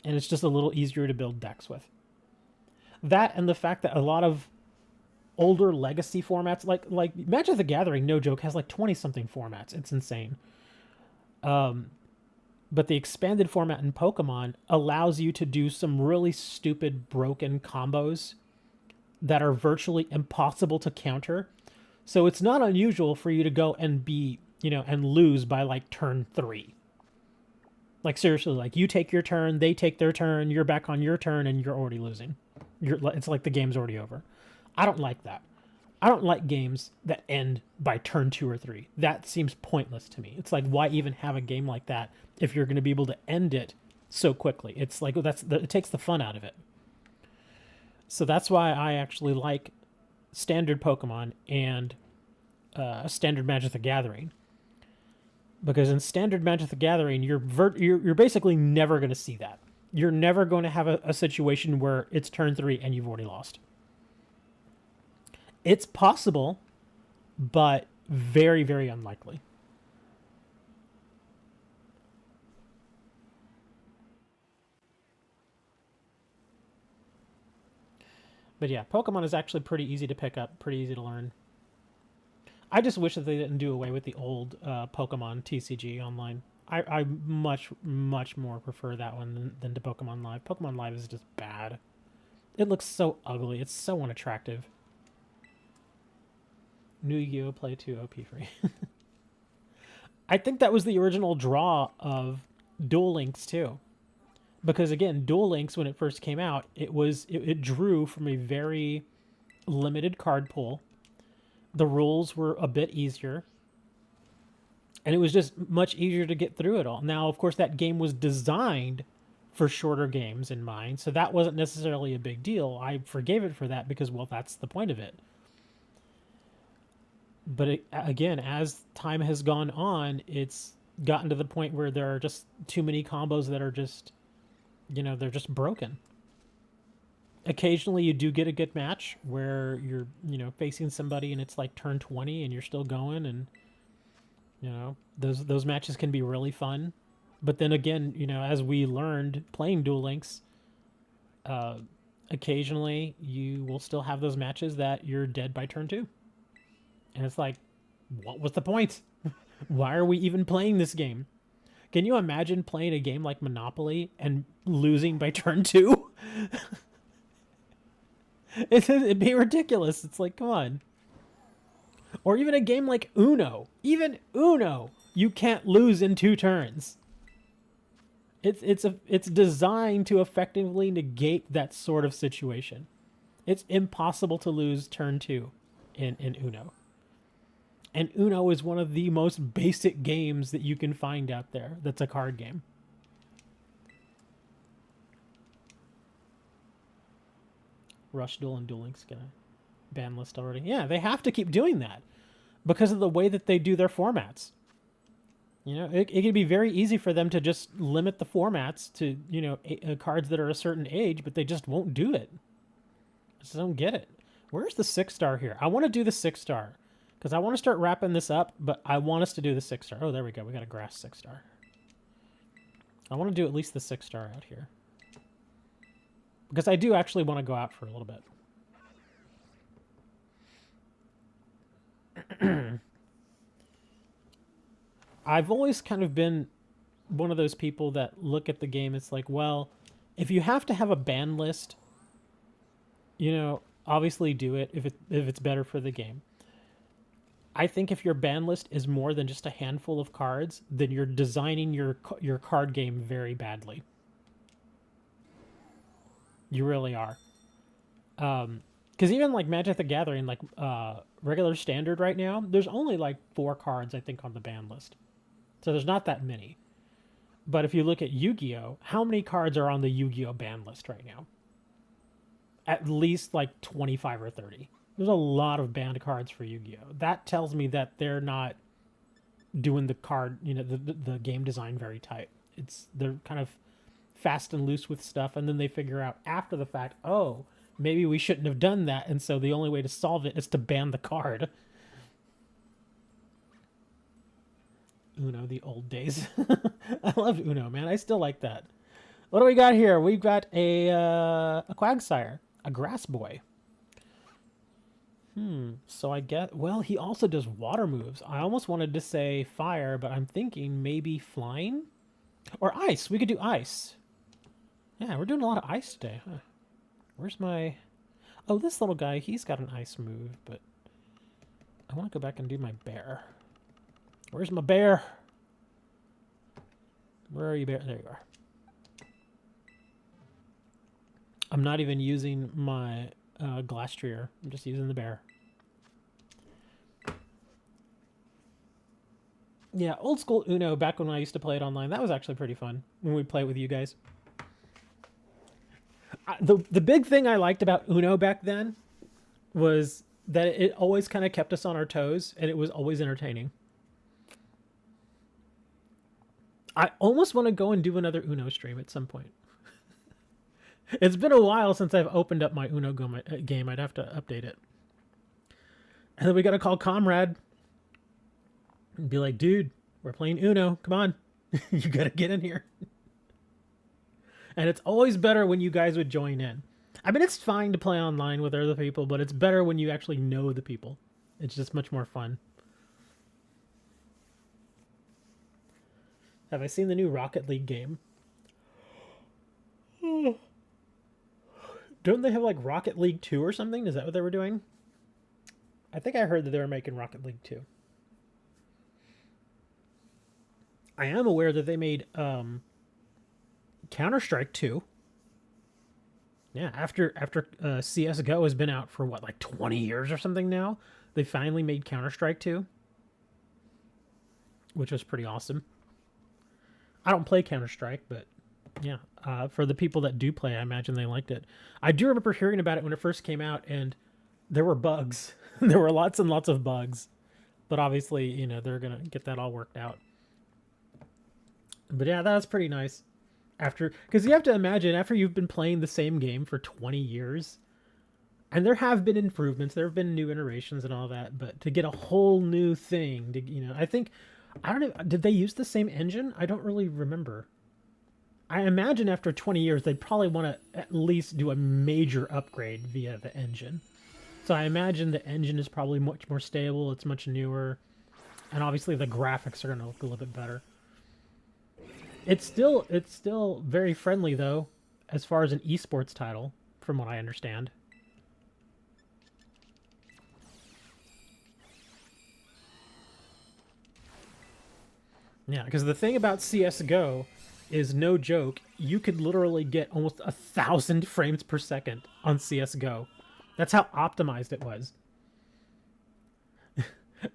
And it's just a little easier to build decks with. That and the fact that a lot of older legacy formats, like Magic the Gathering, no joke, has like 20-something formats. It's insane. But the expanded format in Pokemon allows you to do some really stupid, broken combos that are virtually impossible to counter. So it's not unusual for you to go and be, and lose by like turn 3. Like seriously, like you take your turn, they take their turn, you're back on your turn, and you're already losing. It's like the game's already over. I don't like that. I don't like games that end by turn 2 or 3. That seems pointless to me. It's like, why even have a game like that if you're going to be able to end it so quickly? It's like, it takes the fun out of it. So that's why I actually like standard Pokemon and standard Magic the Gathering. Because in standard Magic the Gathering, you're basically never going to see that. You're never going to have a situation where it's turn 3 and you've already lost. It's possible, but very, very unlikely. But yeah, Pokemon is actually pretty easy to pick up, pretty easy to learn. I just wish that they didn't do away with the old Pokemon TCG online. I much, much more prefer that one than to Pokemon Live. Pokemon Live is just bad. It looks so ugly. It's so unattractive. New Yu-Gi-Oh! Play 2 OP free. I think that was the original draw of Duel Links too. Because again, Duel Links, when it first came out, it drew from a very limited card pool. The rules were a bit easier. And it was just much easier to get through it all. Now, of course, that game was designed for shorter games in mind, so that wasn't necessarily a big deal. I forgave it for that because, well, that's the point of it. But again, as time has gone on, it's gotten to the point where there are just too many combos that are just, they're just broken. Occasionally you do get a good match where you're, facing somebody and it's like turn 20 and you're still going, and those matches can be really fun. But then again, as we learned playing Duel Links, occasionally you will still have those matches that you're dead by turn 2. And it's like, what was the point? Why are we even playing this game? Can you imagine playing a game like Monopoly and losing by turn 2? It'd be ridiculous. It's like, come on. Or even a game like Uno. Even Uno, you can't lose in 2 turns. It's designed to effectively negate that sort of situation. It's impossible to lose turn 2 in Uno. And Uno is one of the most basic games that you can find out there that's a card game. Rush Duel and Duel Links get a ban list already. Yeah, they have to keep doing that because of the way that they do their formats. It can be very easy for them to just limit the formats to, cards that are a certain age, but they just won't do it. I just don't get it. Where's the 6-star here? I want to do the 6-star because I want to start wrapping this up, but I want us to do the 6-star. Oh, there we go. We got a grass 6-star. I want to do at least the 6-star out here because I do actually want to go out for a little bit. I've always kind of been one of those people that look at the game. It's like, well, if you have to have a ban list, obviously do it if it's better for the game. I think if your ban list is more than just a handful of cards, then you're designing your card game very badly. You really are. Because even like Magic the Gathering, like regular standard right now, there's only like 4 cards I think on the ban list. So there's not that many. But if you look at Yu-Gi-Oh, how many cards are on the Yu-Gi-Oh ban list right now? At least like 25 or 30. There's a lot of banned cards for Yu-Gi-Oh. That tells me that they're not doing the card, the game design very tight. They're kind of fast and loose with stuff, and then they figure out after the fact, oh, maybe we shouldn't have done that, and so the only way to solve it is to ban the card. Uno, the old days. I loved Uno, man. I still like that. What do we got here? We've got a Quagsire, a Grass Boy. So I get... Well, he also does water moves. I almost wanted to say fire, but I'm thinking maybe flying? Or ice. We could do ice. Yeah, we're doing a lot of ice today. Huh. Where's my... Oh, this little guy, he's got an ice move, but... I want to go back and do my bear. Where's my bear? Where are you, bear? There you are. I'm not even using my Glastrier. I'm just using the bear. Yeah, old school Uno, back when I used to play it online, that was actually pretty fun when we'd play it with you guys. The big thing I liked about Uno back then was that it always kind of kept us on our toes, and it was always entertaining. I almost want to go and do another Uno stream at some point. It's been a while since I've opened up my Uno game. I'd have to update it. And then we got to call Comrade and be like, dude, we're playing Uno. Come on. You got to get in here. And it's always better when you guys would join in. I mean, it's fine to play online with other people, but it's better when you actually know the people. It's just much more fun. Have I seen the new Rocket League game? Don't they have like Rocket League 2 or something? Is that what they were doing? I think I heard that they were making Rocket League 2. I am aware that they made Counter-Strike 2. Yeah, after CSGO has been out for what, like 20 years or something now, they finally made Counter-Strike 2, which was pretty awesome. I don't play Counter-Strike, but yeah, for the people that do play, I imagine they liked it. I do remember hearing about it when it first came out, and there were bugs. There were lots and lots of bugs, but obviously, you know, they're gonna get that all worked out. But yeah, that was pretty nice. Because you have to imagine, after you've been playing the same game for 20 years, and there have been improvements, there have been new iterations and all that, but to get a whole new thing, I think, I don't know, did they use the same engine? I don't really remember. I imagine after 20 years, they'd probably want to at least do a major upgrade via the engine. So I imagine the engine is probably much more stable, it's much newer, and obviously the graphics are going to look a little bit better. It's still very friendly, though, as far as an esports title, from what I understand. Yeah, because the thing about CSGO is, no joke, you could literally get almost 1,000 frames per second on CSGO. That's how optimized it was.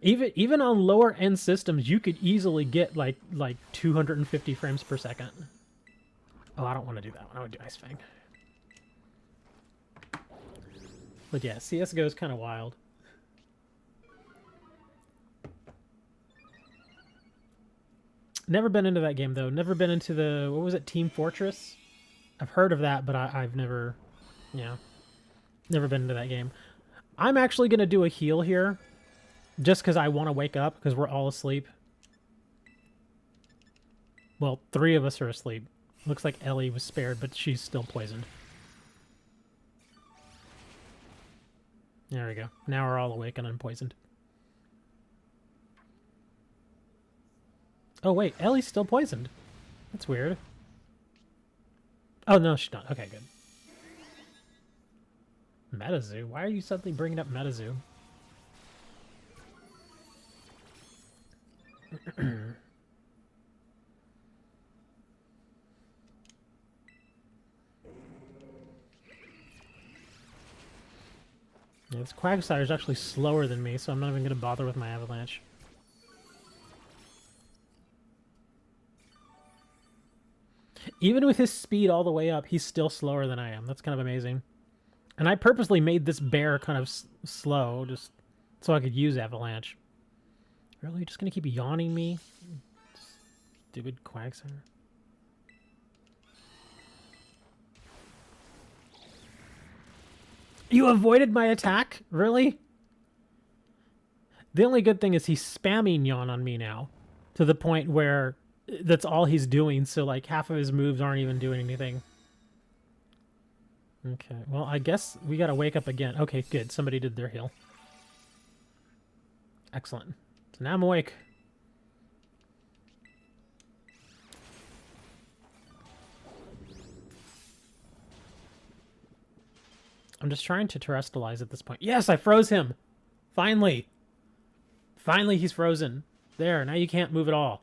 Even on lower end systems, you could easily get like 250 frames per second. Oh, I don't want to do that one. I would do Ice Fang. But yeah, CSGO is kind of wild. Never been into that game, though. Never been into the, what was it, Team Fortress? I've heard of that, but I've never, never been into that game. I'm actually going to do a heal here, just because I want to wake up, because we're all asleep. Well, 3 of us are asleep. Looks like Ellie was spared, but she's still poisoned. There we go. Now we're all awake and unpoisoned. Oh, wait. Ellie's still poisoned. That's weird. Oh, no, she's not. Okay, good. Metazoo? Why are you suddenly bringing up Metazoo? Yeah, this Quagsire is actually slower than me, so I'm not even going to bother with my Avalanche. Even with his speed all the way up, he's still slower than I am. That's kind of amazing. And I purposely made this bear kind of slow, just so I could use Avalanche. Really? Just going to keep yawning me? Stupid Quagsire. You avoided my attack? Really? The only good thing is he's spamming yawn on me now, to the point where that's all he's doing, so like half of his moves aren't even doing anything. Okay, well, I guess we gotta wake up again. Okay, good. Somebody did their heal. Excellent. So now I'm awake. I'm just trying to terrestrialize at this point. Yes, I froze him! Finally! Finally, he's frozen. There, now you can't move at all.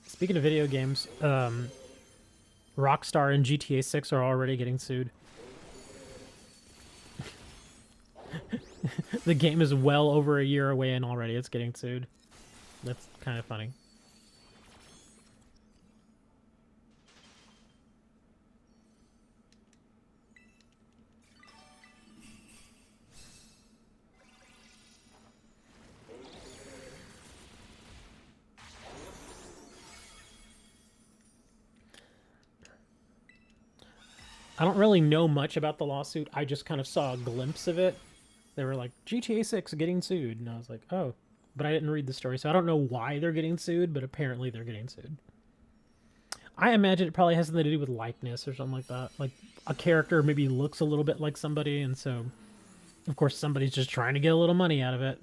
Speaking of video games, Rockstar and GTA 6 are already getting sued. The game is well over a year away and already it's getting sued. That's kind of funny. I don't really know much about the lawsuit. I just kind of saw a glimpse of it. They were like, GTA 6 getting sued. And I was like, oh. But I didn't read the story, so I don't know why they're getting sued, but apparently they're getting sued. I imagine it probably has something to do with likeness or something like that. Like, a character maybe looks a little bit like somebody, and so, of course, somebody's just trying to get a little money out of it.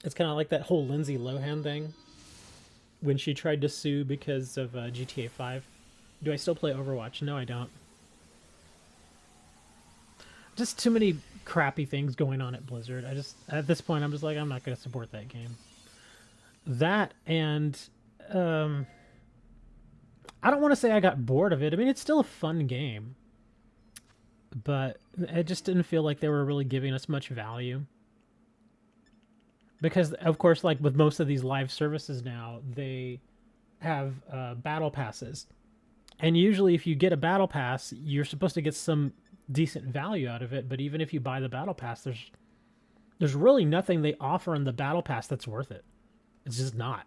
It's kind of like that whole Lindsay Lohan thing, when she tried to sue because of GTA 5. Do I still play Overwatch? No, I don't. Just too many crappy things going on at Blizzard. At this point, I'm just like, I'm not going to support that game. That, and I don't want to say I got bored of it. I mean, it's still a fun game. but it just didn't feel like they were really giving us much value. Because, of course, like with most of these live services now, they have battle passes. And usually if you get a battle pass, you're supposed to get some decent value out of it. But even if you buy the battle pass, there's really nothing they offer in the battle pass that's worth it. It's just not.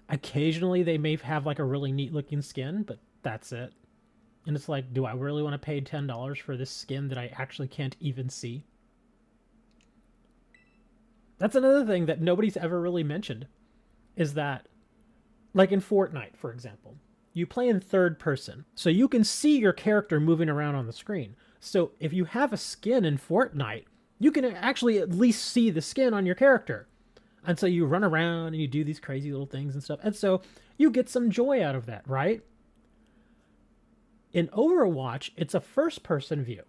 Occasionally they may have like a really neat looking skin, but that's it. And it's like, do I really want to pay $10 for this skin that I actually can't even see? That's another thing that nobody's ever really mentioned, is that, like in Fortnite, for example, you play in third person, so you can see your character moving around on the screen. So if you have a skin in Fortnite, you can actually at least see the skin on your character. And so you run around and you do these crazy little things and stuff. And so you get some joy out of that, right? In Overwatch, it's a first-person view.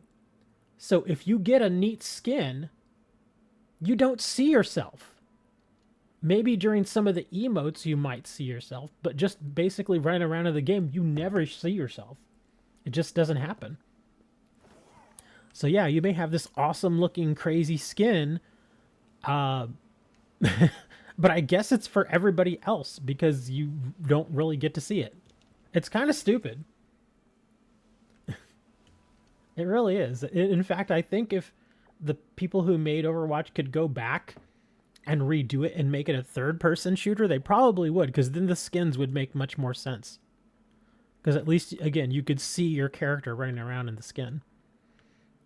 So if you get a neat skin, you don't see yourself. Maybe during some of the emotes you might see yourself, but just basically running around in the game, you never see yourself. It just doesn't happen. So yeah, you may have this awesome-looking crazy skin, but I guess it's for everybody else because you don't really get to see it. It's kind of stupid. It really is. In fact, I think if the people who made Overwatch could go back and redo it and make it a third-person shooter, they probably would, because then the skins would make much more sense. Because at least, again, you could see your character running around in the skin.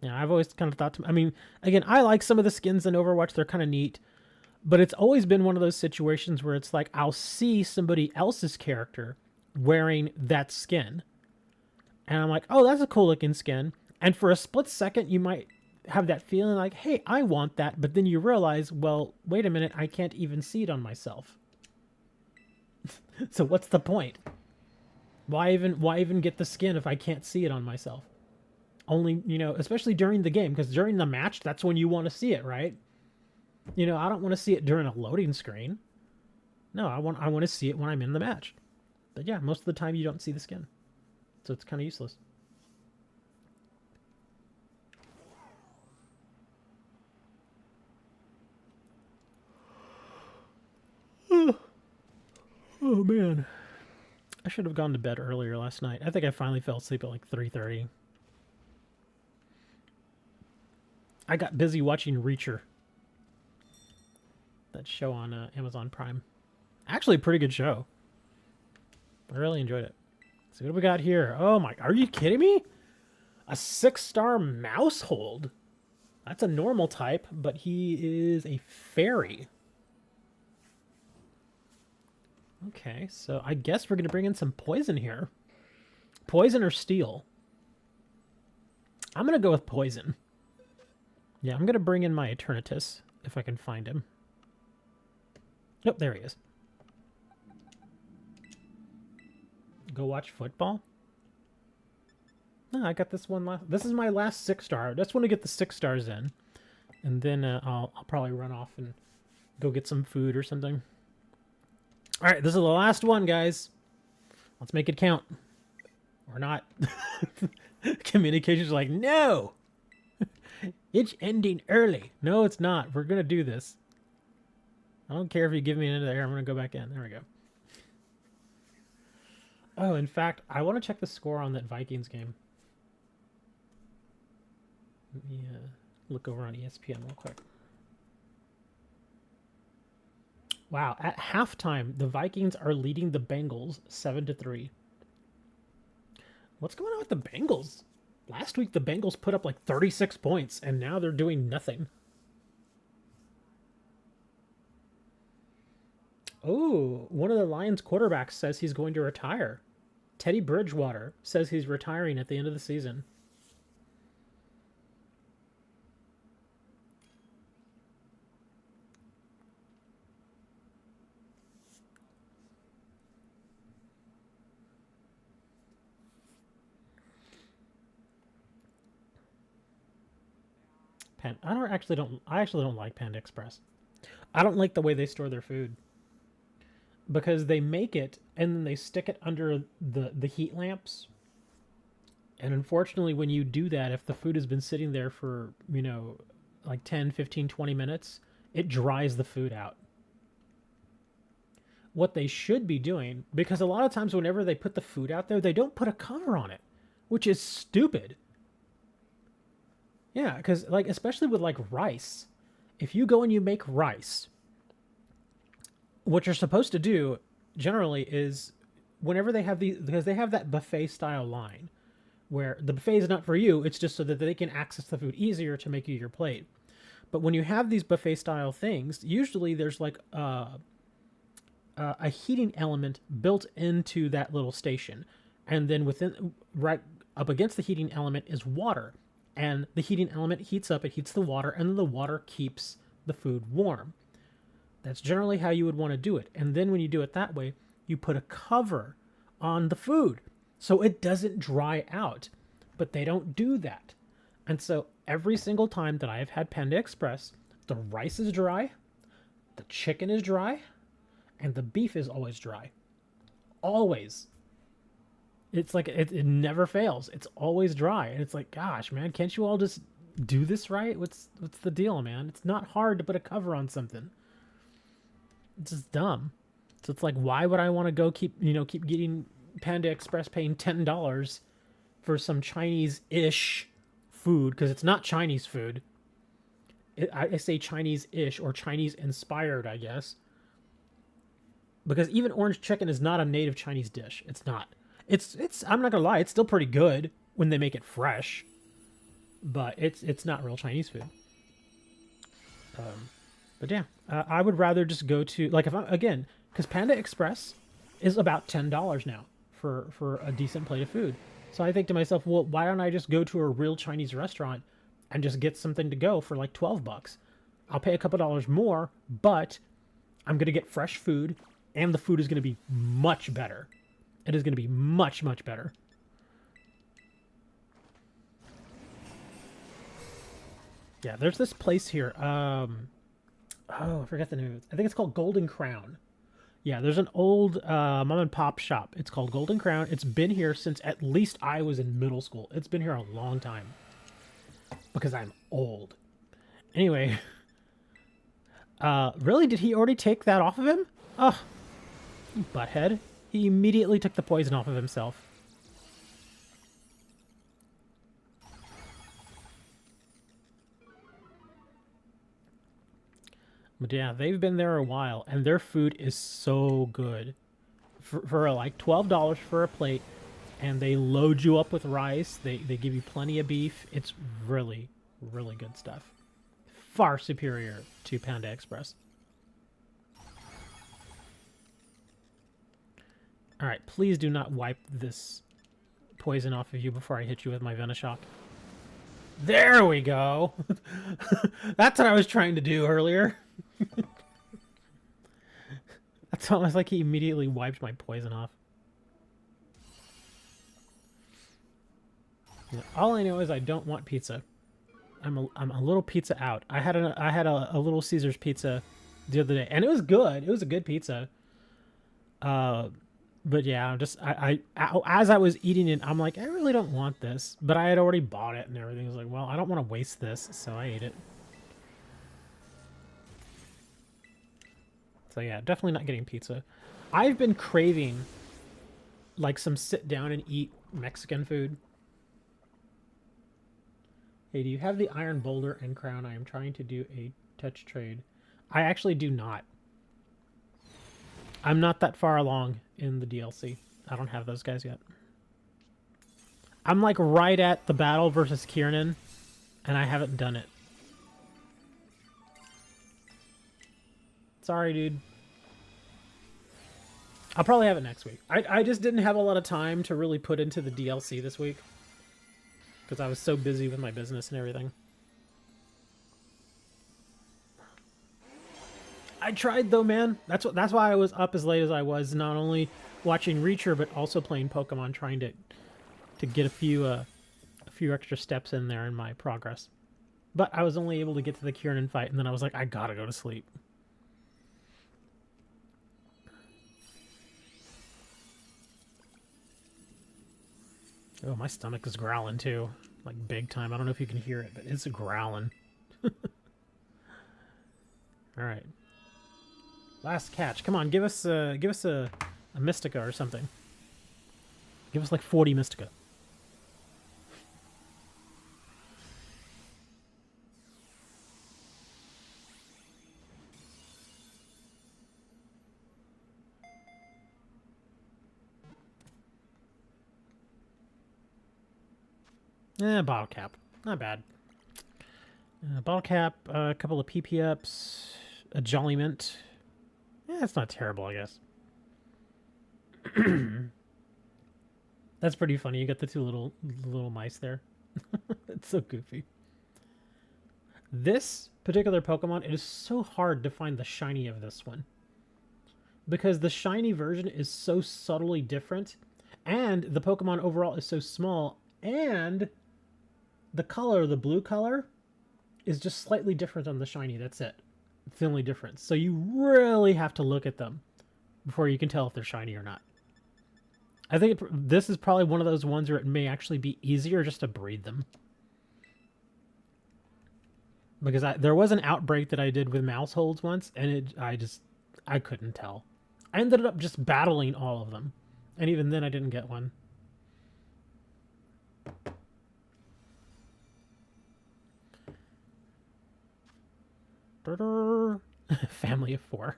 Yeah, I've always kind of thought, I mean, again, I like some of the skins in Overwatch. They're kind of neat. But it's always been one of those situations where it's like, I'll see somebody else's character wearing that skin. And I'm like, oh, that's a cool-looking skin. And for a split second, you might have that feeling like, hey, I want that. But then you realize, well, wait a minute, I can't even see it on myself. So what's the point? Why even get the skin if I can't see it on myself? Only, you know, especially during the game, because during the match, that's when you want to see it, right? You know, I don't want to see it during a loading screen. No, I want to see it when I'm in the match. But yeah, most of the time you don't see the skin. So it's kind of useless. Oh man. I should have gone to bed earlier last night. I think I finally fell asleep at like 3:30. I got busy watching Reacher. That show on Amazon Prime. Actually a pretty good show. I really enjoyed it. So what do we got here? Oh my, are you kidding me? A 6-star Mousehold. That's a normal type, but he is a fairy. Okay, so I guess we're going to bring in some poison here. Poison or steel? I'm going to go with poison. Yeah, I'm going to bring in my Eternatus, if I can find him. Oh, there he is. Go watch football? No, I got this one last. This is my last 6-star. I just want to get the 6 stars in. And then I'll probably run off and go get some food or something. All right, this is the last one, guys. Let's make it count. Or not. Communications like, no! It's ending early. No, it's not. We're going to do this. I don't care if you give me another air. I'm going to go back in. There we go. Oh, in fact, I want to check the score on that Vikings game. Let me look over on ESPN real quick. Wow, at halftime, the Vikings are leading the Bengals 7-3. What's going on with the Bengals? Last week, the Bengals put up like 36 points, and now they're doing nothing. Oh, one of the Lions quarterbacks says he's going to retire. Teddy Bridgewater says he's retiring at the end of the season. I actually don't like Panda Express. I don't like the way they store their food. Because they make it and then they stick it under the heat lamps. And unfortunately, when you do that, if the food has been sitting there for, like 10, 15, 20 minutes, it dries the food out. What they should be doing, because a lot of times whenever they put the food out there, they don't put a cover on it, which is stupid. Yeah, because like especially with like rice, if you go and you make rice, what you're supposed to do generally is whenever they have these, because they have that buffet style line where the buffet is not for you, it's just so that they can access the food easier to make you your plate. But when you have these buffet style things, usually there's like a heating element built into that little station, and then within right up against the heating element is water, and the heating element heats up, it heats the water, and then the water keeps the food warm. That's generally how you would want to do it. And then when you do it that way, you put a cover on the food so it doesn't dry out. But they don't do that. And so every single time that I have had Panda Express, the rice is dry, the chicken is dry, and the beef is always dry. Always. It's like it never fails. It's always dry. And it's like, gosh, man, can't you all just do this right? What's the deal, man? It's not hard to put a cover on something. It's just dumb. So it's like, why would I want to go keep getting Panda Express paying $10 for some Chinese-ish food? Because it's not Chinese food. I say Chinese-ish or Chinese-inspired, I guess. Because even orange chicken is not a native Chinese dish. It's not. It's I'm not gonna lie, it's still pretty good when they make it fresh. But it's not real Chinese food. But yeah, I would rather just go to, like, if I'm, again, because Panda Express is about $10 now for a decent plate of food. So I think to myself, well, why don't I just go to a real Chinese restaurant and just get something to go for like $12? I'll pay a couple dollars more, but I'm going to get fresh food, and the food is going to be much better. It is going to be much, much better. Yeah, there's this place here. I forgot the name of it. I think it's called Golden Crown. Yeah, there's an old mom and pop shop. It's called Golden Crown. It's been here since at least I was in middle school. It's been here a long time. Because I'm old. Anyway. Really? Did he already take that off of him? Oh, butthead. He immediately took the poison off of himself. But yeah, they've been there a while, and their food is so good. For like $12 for a plate, and they load you up with rice. They give you plenty of beef. It's really, really good stuff. Far superior to Panda Express. Alright, please do not wipe this poison off of you before I hit you with my Venoshock. There we go! That's what I was trying to do earlier. That's almost like he immediately wiped my poison off. Yeah, all I know is I don't want pizza. I'm a little pizza out. I had a Little Caesars pizza the other day, and it was good. It was a good pizza. But yeah, as I was eating it, I'm like, I really don't want this. But I had already bought it and everything. I was like, well, I don't want to waste this, so I ate it. So yeah, definitely not getting pizza. I've been craving like some sit down and eat Mexican food. Hey, do you have the Iron Boulder and Crown? I am trying to do a touch trade. I actually do not. I'm not that far along in the DLC. I don't have those guys yet. I'm like right at the battle versus Kiernan, and I haven't done it. Sorry, dude. I'll probably have it next week. I just didn't have a lot of time to really put into the DLC this week, because I was so busy with my business and everything. I tried though, man. That's why I was up as late as I was, not only watching Reacher but also playing Pokemon, trying to get a few extra steps in there in my progress. But I was only able to get to the Kiernan fight, and then I was like, I gotta go to sleep. Oh, my stomach is growling too. Like big time. I don't know if you can hear it, but it's growling. All right. Last catch. Come on, give us a Mystica or something. Give us like 40 Mystica. Bottle cap. Not bad. Bottle cap, a couple of PP ups, a Jolly Mint. Yeah, it's not terrible, I guess. That's pretty funny. You got the two little mice there. It's so goofy. This particular Pokemon, it is so hard to find the shiny of this one. Because the shiny version is so subtly different, and the Pokemon overall is so small, and the color, the blue color, is just slightly different on the shiny. That's it. It's the only difference. So you really have to look at them before you can tell if they're shiny or not. I think this is probably one of those ones where it may actually be easier just to breed them. Because there was an outbreak that I did with mouse holds once, and I couldn't tell. I ended up just battling all of them. And even then I didn't get one. Family of 4.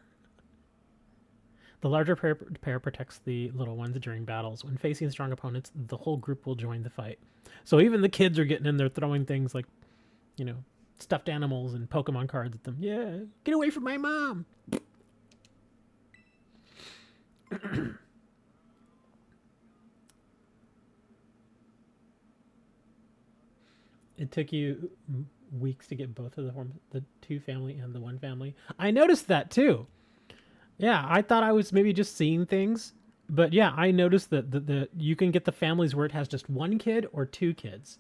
The larger pair protects the little ones during battles. When facing strong opponents, the whole group will join the fight. So even the kids are getting in there throwing things like, you know, stuffed animals and Pokemon cards at them. Yeah, get away from my mom! It took you weeks to get both of the two family and the one family. I noticed that too. Yeah, I thought I was maybe just seeing things, but yeah, I noticed that the you can get the families where it has just one kid or two kids.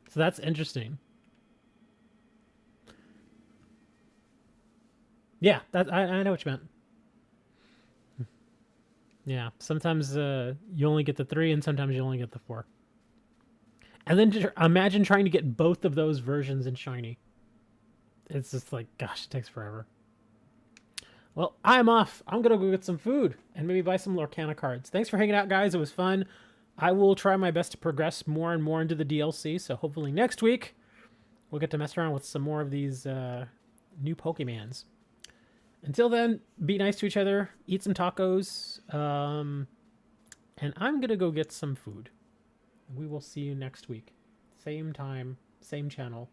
So that's interesting. Yeah, that I know what you meant. Yeah, sometimes you only get the 3, and sometimes you only get the 4. And then just imagine trying to get both of those versions in shiny. It's just like, gosh, it takes forever. Well, I'm off. I'm going to go get some food and maybe buy some Lorcana cards. Thanks for hanging out, guys. It was fun. I will try my best to progress more and more into the DLC, so hopefully next week we'll get to mess around with some more of these new Pokemons. Until then, be nice to each other, eat some tacos, and I'm going to go get some food. We will see you next week. Same time, same channel.